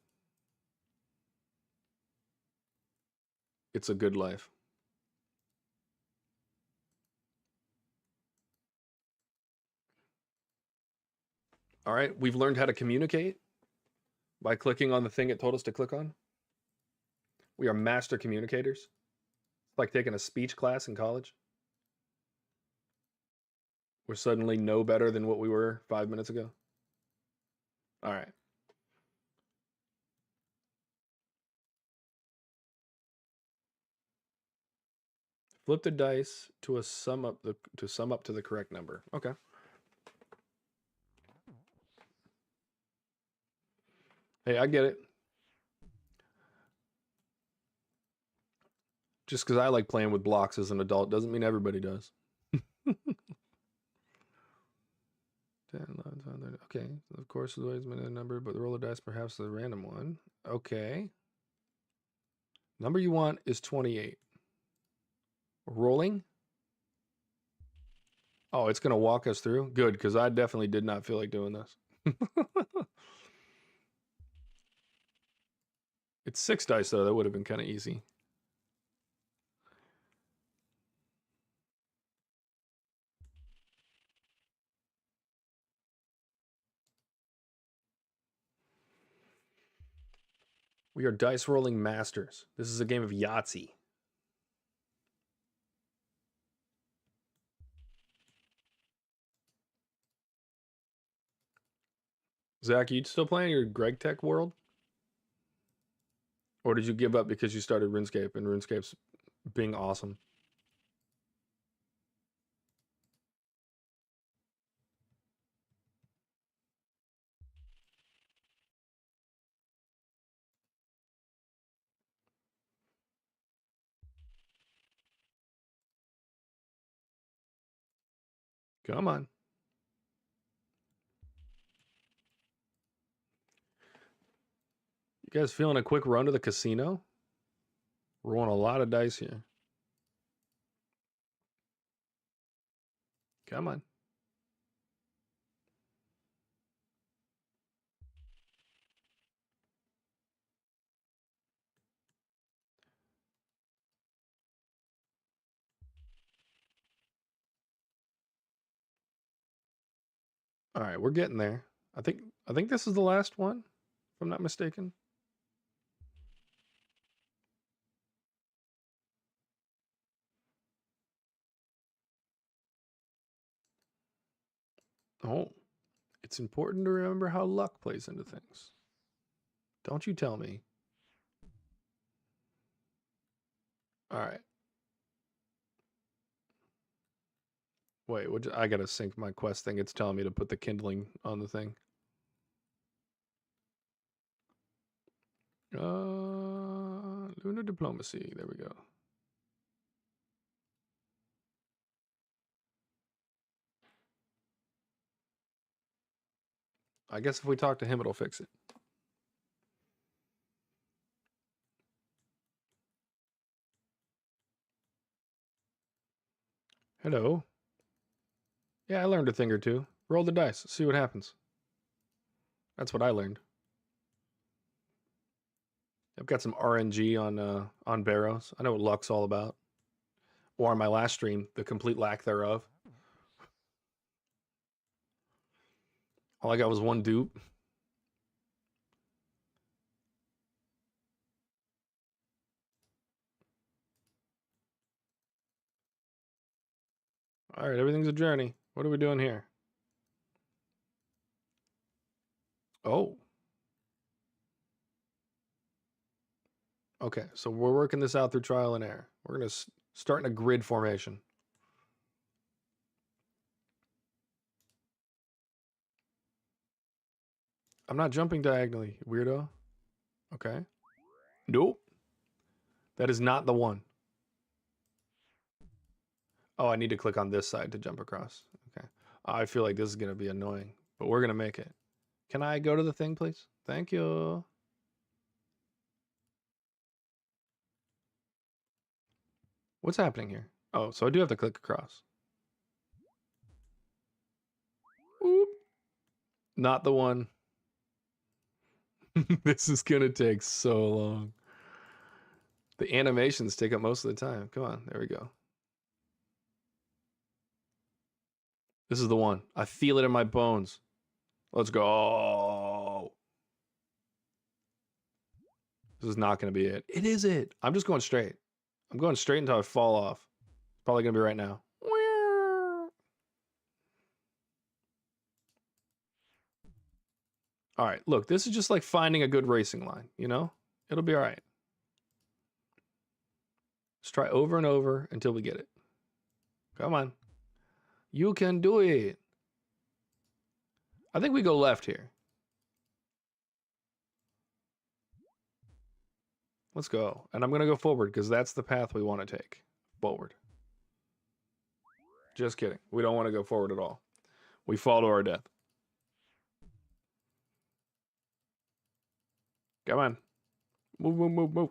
it's a good life. All right, we've learned how to communicate by clicking on the thing it told us to click on. We are master communicators. It's like taking a speech class in college. We're suddenly no better than what we were 5 minutes ago. All right. Flip the dice to sum up to the correct number. Okay. Hey, I get it. Just because I like playing with blocks as an adult doesn't mean everybody does. 10, 11, 12, 13. Okay. Of course, the way is a number, but the roll of dice perhaps the random one. Okay. Number you want is 28. Rolling. Oh, it's going to walk us through? Good, because I definitely did not feel like doing this. It's 6 dice, though. That would have been kind of easy. We are dice rolling masters. This is a game of Yahtzee. Zach, you still playing your Greg Tech world? Or did you give up because you started RuneScape and RuneScape's being awesome? Come on. You guys feeling a quick run to the casino? We're rolling a lot of dice here. Come on. All right, we're getting there. I think this is the last one, if I'm not mistaken. Oh, It's important to remember how luck plays into things. Don't you tell me. All right. Wait, I gotta sync my quest thing. It's telling me to put the kindling on the thing. Lunar Diplomacy. There we go. I guess if we talk to him, it'll fix it. Hello. Yeah, I learned a thing or two. Roll the dice, see what happens. That's what I learned. I've got some RNG on Barrows. I know what luck's all about. Or on my last stream, the complete lack thereof. All I got was one dupe. All right, everything's a journey. What are we doing here? Oh. Okay, so we're working this out through trial and error. We're going to start in a grid formation. I'm not jumping diagonally, weirdo. Okay. Nope. That is not the one. Oh, I need to click on this side to jump across. Okay. I feel like this is going to be annoying, but we're going to make it. Can I go to the thing, please? Thank you. What's happening here? Oh, so I do have to click across. Oop. Not the one. This is going to take so long. The animations take up most of the time. Come on. There we go. This is the one. I feel it in my bones. Let's go. This is not going to be it. It is it. I'm just going straight. I'm going straight until I fall off. It's probably going to be right now. All right. Look, this is just like finding a good racing line, you know? It'll be all right. Let's try over and over until we get it. Come on. You can do it. I think we go left here. Let's go. And I'm going to go forward because that's the path we want to take. Forward. Just kidding. We don't want to go forward at all. We fall to our death. Come on. Move, move, move, move.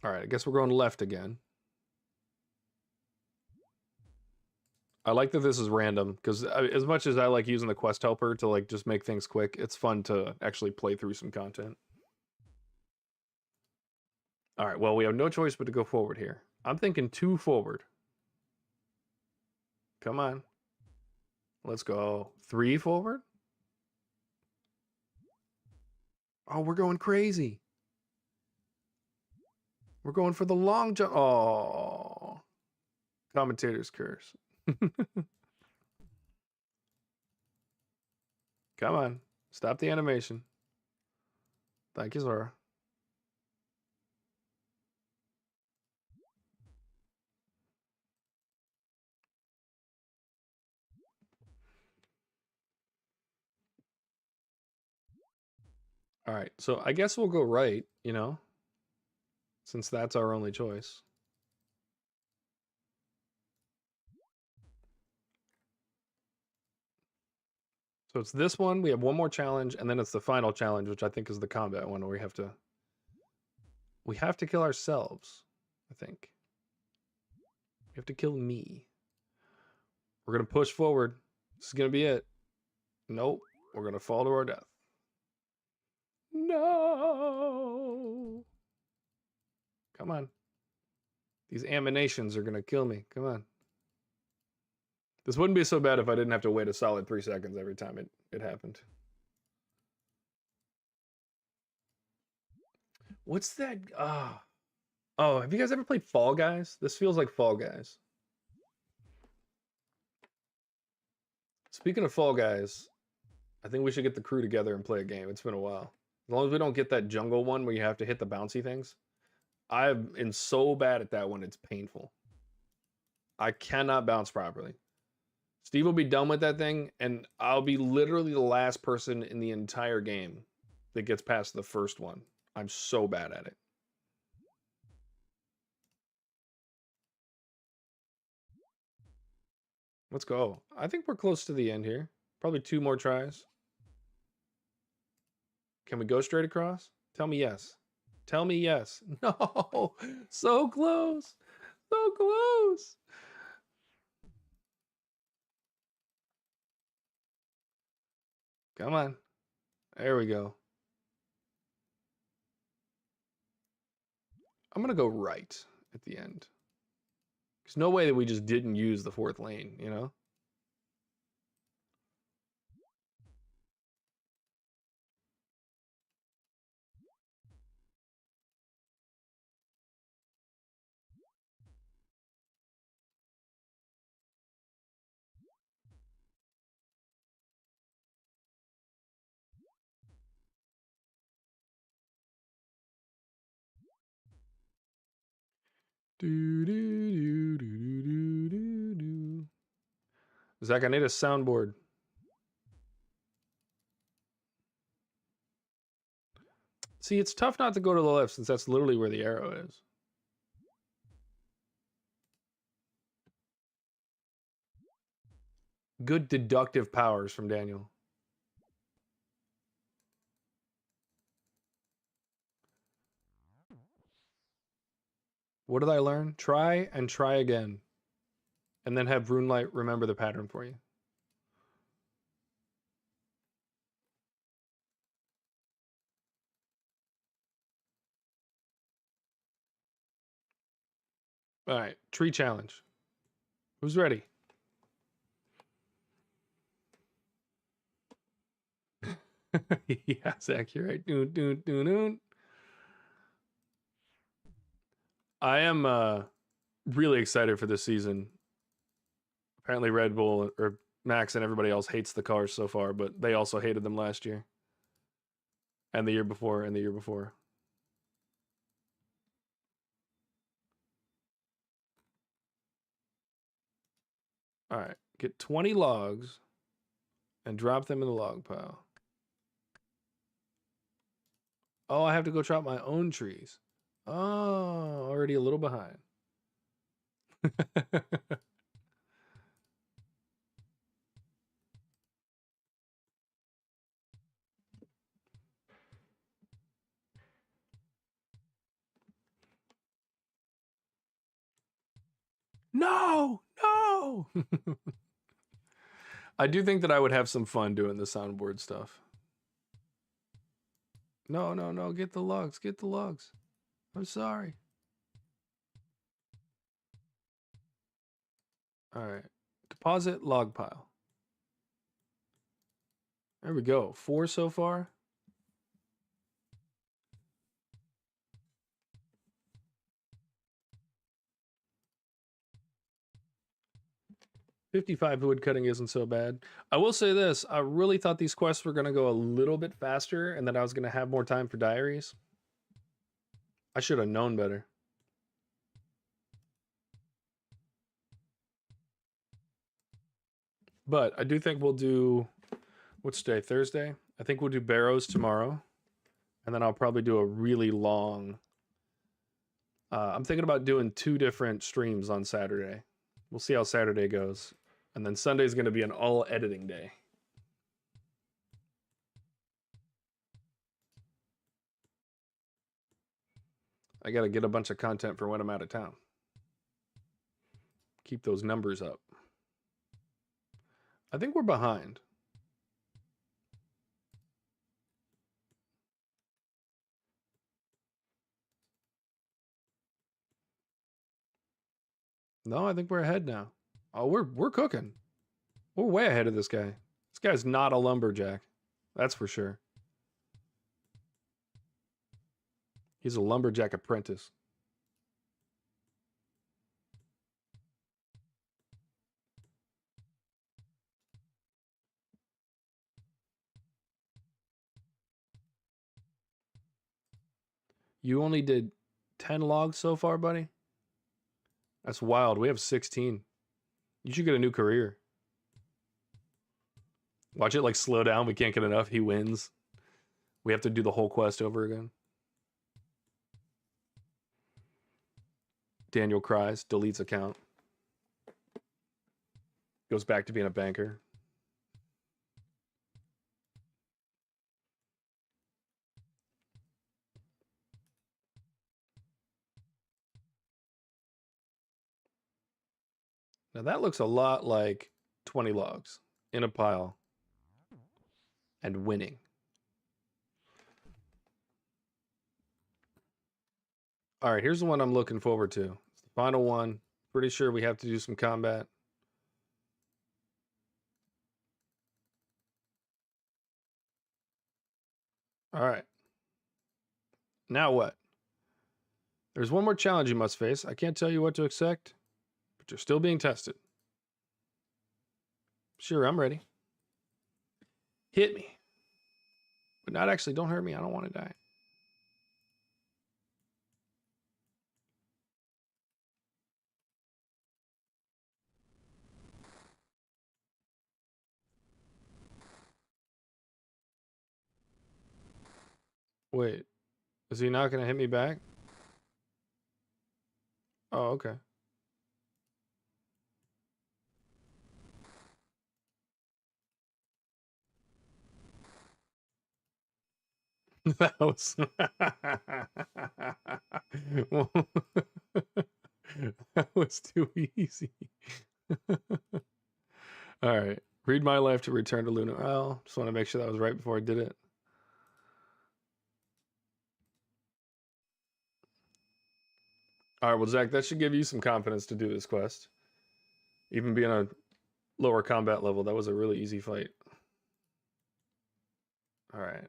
All right, I guess we're going left again. I like that this is random because as much as I like using the quest helper to like just make things quick, it's fun to actually play through some content. All right, well, we have no choice but to go forward here. I'm thinking 2 forward. Come on. Let's go. 3 forward. Oh, we're going crazy. We're going for the long jump. Oh. Commentator's curse. Come on. Stop the animation. Thank you, Zora. All right, so I guess we'll go right, you know, since that's our only choice. So it's this one. We have one more challenge, and then it's the final challenge, which I think is the combat one, where we have to kill ourselves, I think. We have to kill me. We're going to push forward. This is going to be it. Nope. We're going to fall to our death. No. Come on. These emanations are going to kill me. Come on. This wouldn't be so bad if I didn't have to wait a solid 3 seconds every time it happened. What's that? Oh, have you guys ever played Fall Guys? This feels like Fall Guys. Speaking of Fall Guys, I think we should get the crew together and play a game. It's been a while. As long as we don't get that jungle one where you have to hit the bouncy things. I've been so bad at that one, it's painful. I cannot bounce properly. Steve will be done with that thing, and I'll be literally the last person in the entire game that gets past the first one. I'm so bad at it. Let's go. I think we're close to the end here. Probably 2 more tries. Can we go straight across? Tell me yes. Tell me yes. No. So close. So close. Come on. There we go. I'm going to go right at the end. There's no way that we just didn't use the 4th lane, you know? Zach, I need a soundboard. See, it's tough not to go to the left since that's literally where the arrow is. Good deductive powers from Daniel. What did I learn? Try and try again. And then have Runelight remember the pattern for you. All right, tree challenge. Who's ready? Yeah, Zach, you're right. I am really excited for this season. Apparently Red Bull or Max and everybody else hates the cars so far, but they also hated them last year. And the year before, and the year before. All right, get 20 logs and drop them in the log pile. Oh, I have to go chop my own trees. Oh, already a little behind. No, no. I do think that I would have some fun doing the soundboard stuff. No, no, no. Get the logs. Get the logs. I'm sorry. All right. Deposit log pile. There we go. 4 so far. $55 wood cutting isn't so bad. I will say this. I really thought these quests were going to go a little bit faster and that I was going to have more time for diaries. I should have known better. But I do think we'll do, what's today, Thursday? I think we'll do Barrows tomorrow. And then I'll probably do a really long, I'm thinking about doing 2 different streams on Saturday. We'll see how Saturday goes. And then Sunday's going to be an all editing day. I got to get a bunch of content for when I'm out of town. Keep those numbers up. I think we're behind. No, I think we're ahead now. Oh, we're cooking. We're way ahead of this guy. This guy's not a lumberjack. That's for sure. He's a lumberjack apprentice. You only did 10 logs so far, buddy? That's wild. We have 16. You should get a new career. Watch it like slow down. We can't get enough. He wins. We have to do the whole quest over again. Daniel cries, deletes account. Goes back to being a banker. Now that looks a lot like 20 logs in a pile and winning. All right, here's the one I'm looking forward to. It's the final one. Pretty sure we have to do some combat. All right. Now what? There's one more challenge you must face. I can't tell you what to expect, but you're still being tested. Sure, I'm ready. Hit me. But not actually, don't hurt me. I don't want to die. Wait, is he not going to hit me back? Oh, okay. That was that was too easy. All right, read my life to return to Lunar. Well, just want to make sure that was right before I did it. All right, well, Zach, that should give you some confidence to do this quest. Even being a lower combat level, that was a really easy fight. All right.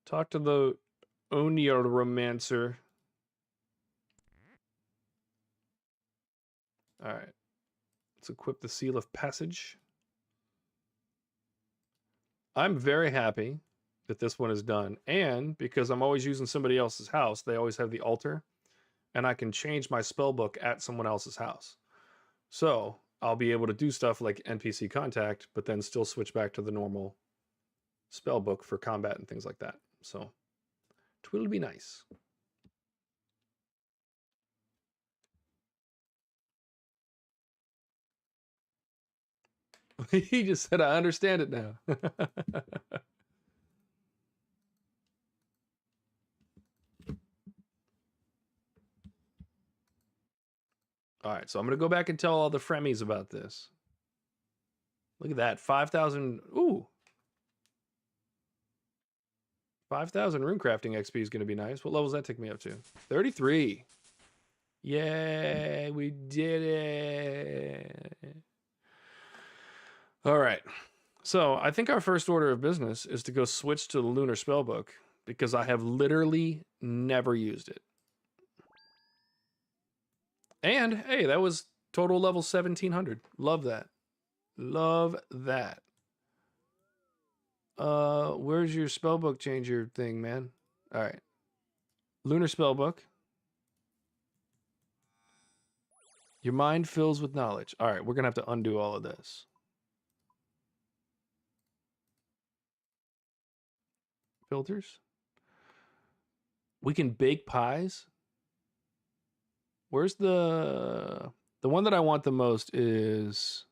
Talk to the Oneiromancer. All right. Let's equip the Seal of Passage. I'm very happy that this one is done. And because I'm always using somebody else's house, they always have the altar. And I can change my spell book at someone else's house. So I'll be able to do stuff like NPC contact, but then still switch back to the normal spell book for combat and things like that. So it will be nice. He just said, I understand it now. All right, so I'm going to go back and tell all the Fremies about this. Look at that, 5,000. Ooh. 5,000 runecrafting XP is going to be nice. What level does that take me up to? 33. Yay, we did it. All right. So I think our first order of business is to go switch to the Lunar Spellbook because I have literally never used it. And hey, that was total level 1700. Love that. Love that. Where's your spellbook changer thing, man? All right. Lunar Spellbook. Your mind fills with knowledge. All right, we're going to have to undo all of this. Filters. We can bake pies. Where's the one that I want the most is...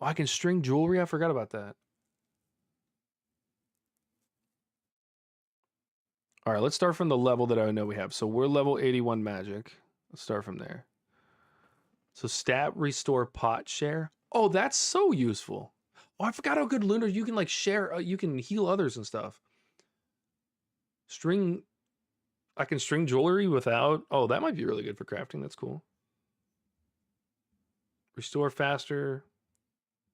Oh, I can string jewelry? I forgot about that. All right, let's start from the level that I know we have. So we're level 81 magic. Let's start from there. So stat restore pot share. Oh, that's so useful. Oh, I forgot how good Lunar, you can like share, you can heal others and stuff. String, I can string jewelry without, oh, that might be really good for crafting. That's cool. Restore faster.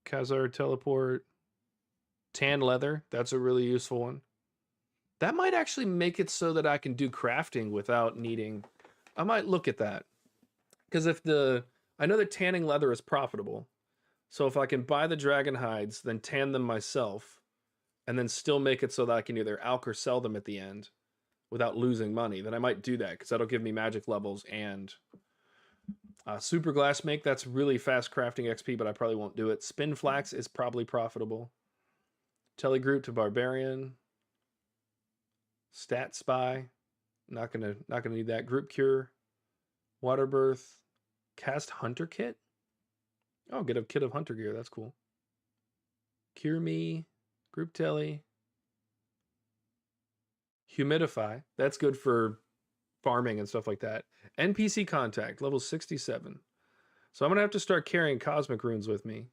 Khazar teleport. Tan leather, that's a really useful one. That might actually make it so that I can do crafting without needing, I might look at that. Because if I know that tanning leather is profitable. So if I can buy the dragon hides, then tan them myself, and then still make it so that I can either alch or sell them at the end without losing money, then I might do that because that'll give me magic levels and super glass make. That's really fast crafting XP, but I probably won't do it. Spin flax is probably profitable. Telegroup to barbarian. Stat spy. Not gonna need that. Group cure. Water birth. Cast hunter kit. Oh, get a kit of hunter gear. That's cool. Cure me. Group telly. Humidify. That's good for farming and stuff like that. NPC contact, level 67. So I'm going to have to start carrying cosmic runes with me.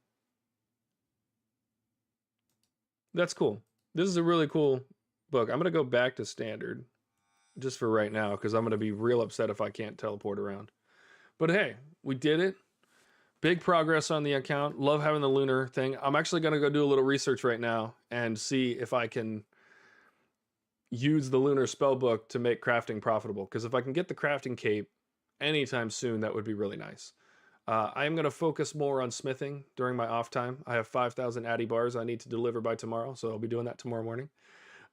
That's cool. This is a really cool book. I'm going to go back to standard just for right now because I'm going to be real upset if I can't teleport around. But hey, we did it. Big progress on the account. Love having the lunar thing. I'm actually going to go do a little research right now and see if I can use the lunar spellbook to make crafting profitable. Because if I can get the crafting cape anytime soon, that would be really nice. I am going to focus more on smithing during my off time. I have 5,000 Addy bars I need to deliver by tomorrow, so I'll be doing that tomorrow morning.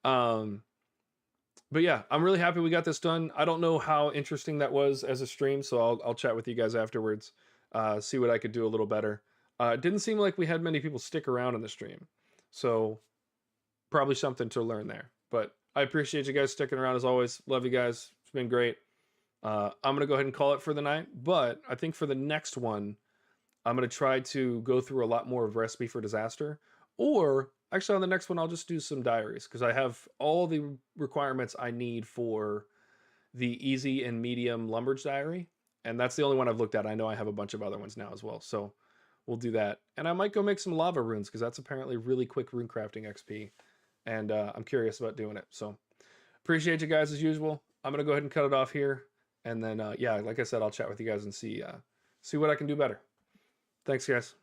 But yeah, I'm really happy we got this done. I don't know how interesting that was as a stream, so I'll chat with you guys afterwards. See what I could do a little better. It didn't seem like we had many people stick around in the stream, so probably something to learn there. But I appreciate you guys sticking around as always. Love you guys. It's been great. I'm going to go ahead and call it for the night, but I think for the next one, I'm going to try to go through a lot more of Recipe for Disaster, or actually on the next one, I'll just do some diaries because I have all the requirements I need for the easy and medium Lumbridge diary. And that's the only one I've looked at. I know I have a bunch of other ones now as well. So we'll do that. And I might go make some lava runes because that's apparently really quick rune crafting XP. And I'm curious about doing it. So appreciate you guys as usual. I'm going to go ahead and cut it off here. And then, yeah, like I said, I'll chat with you guys and see what I can do better. Thanks, guys.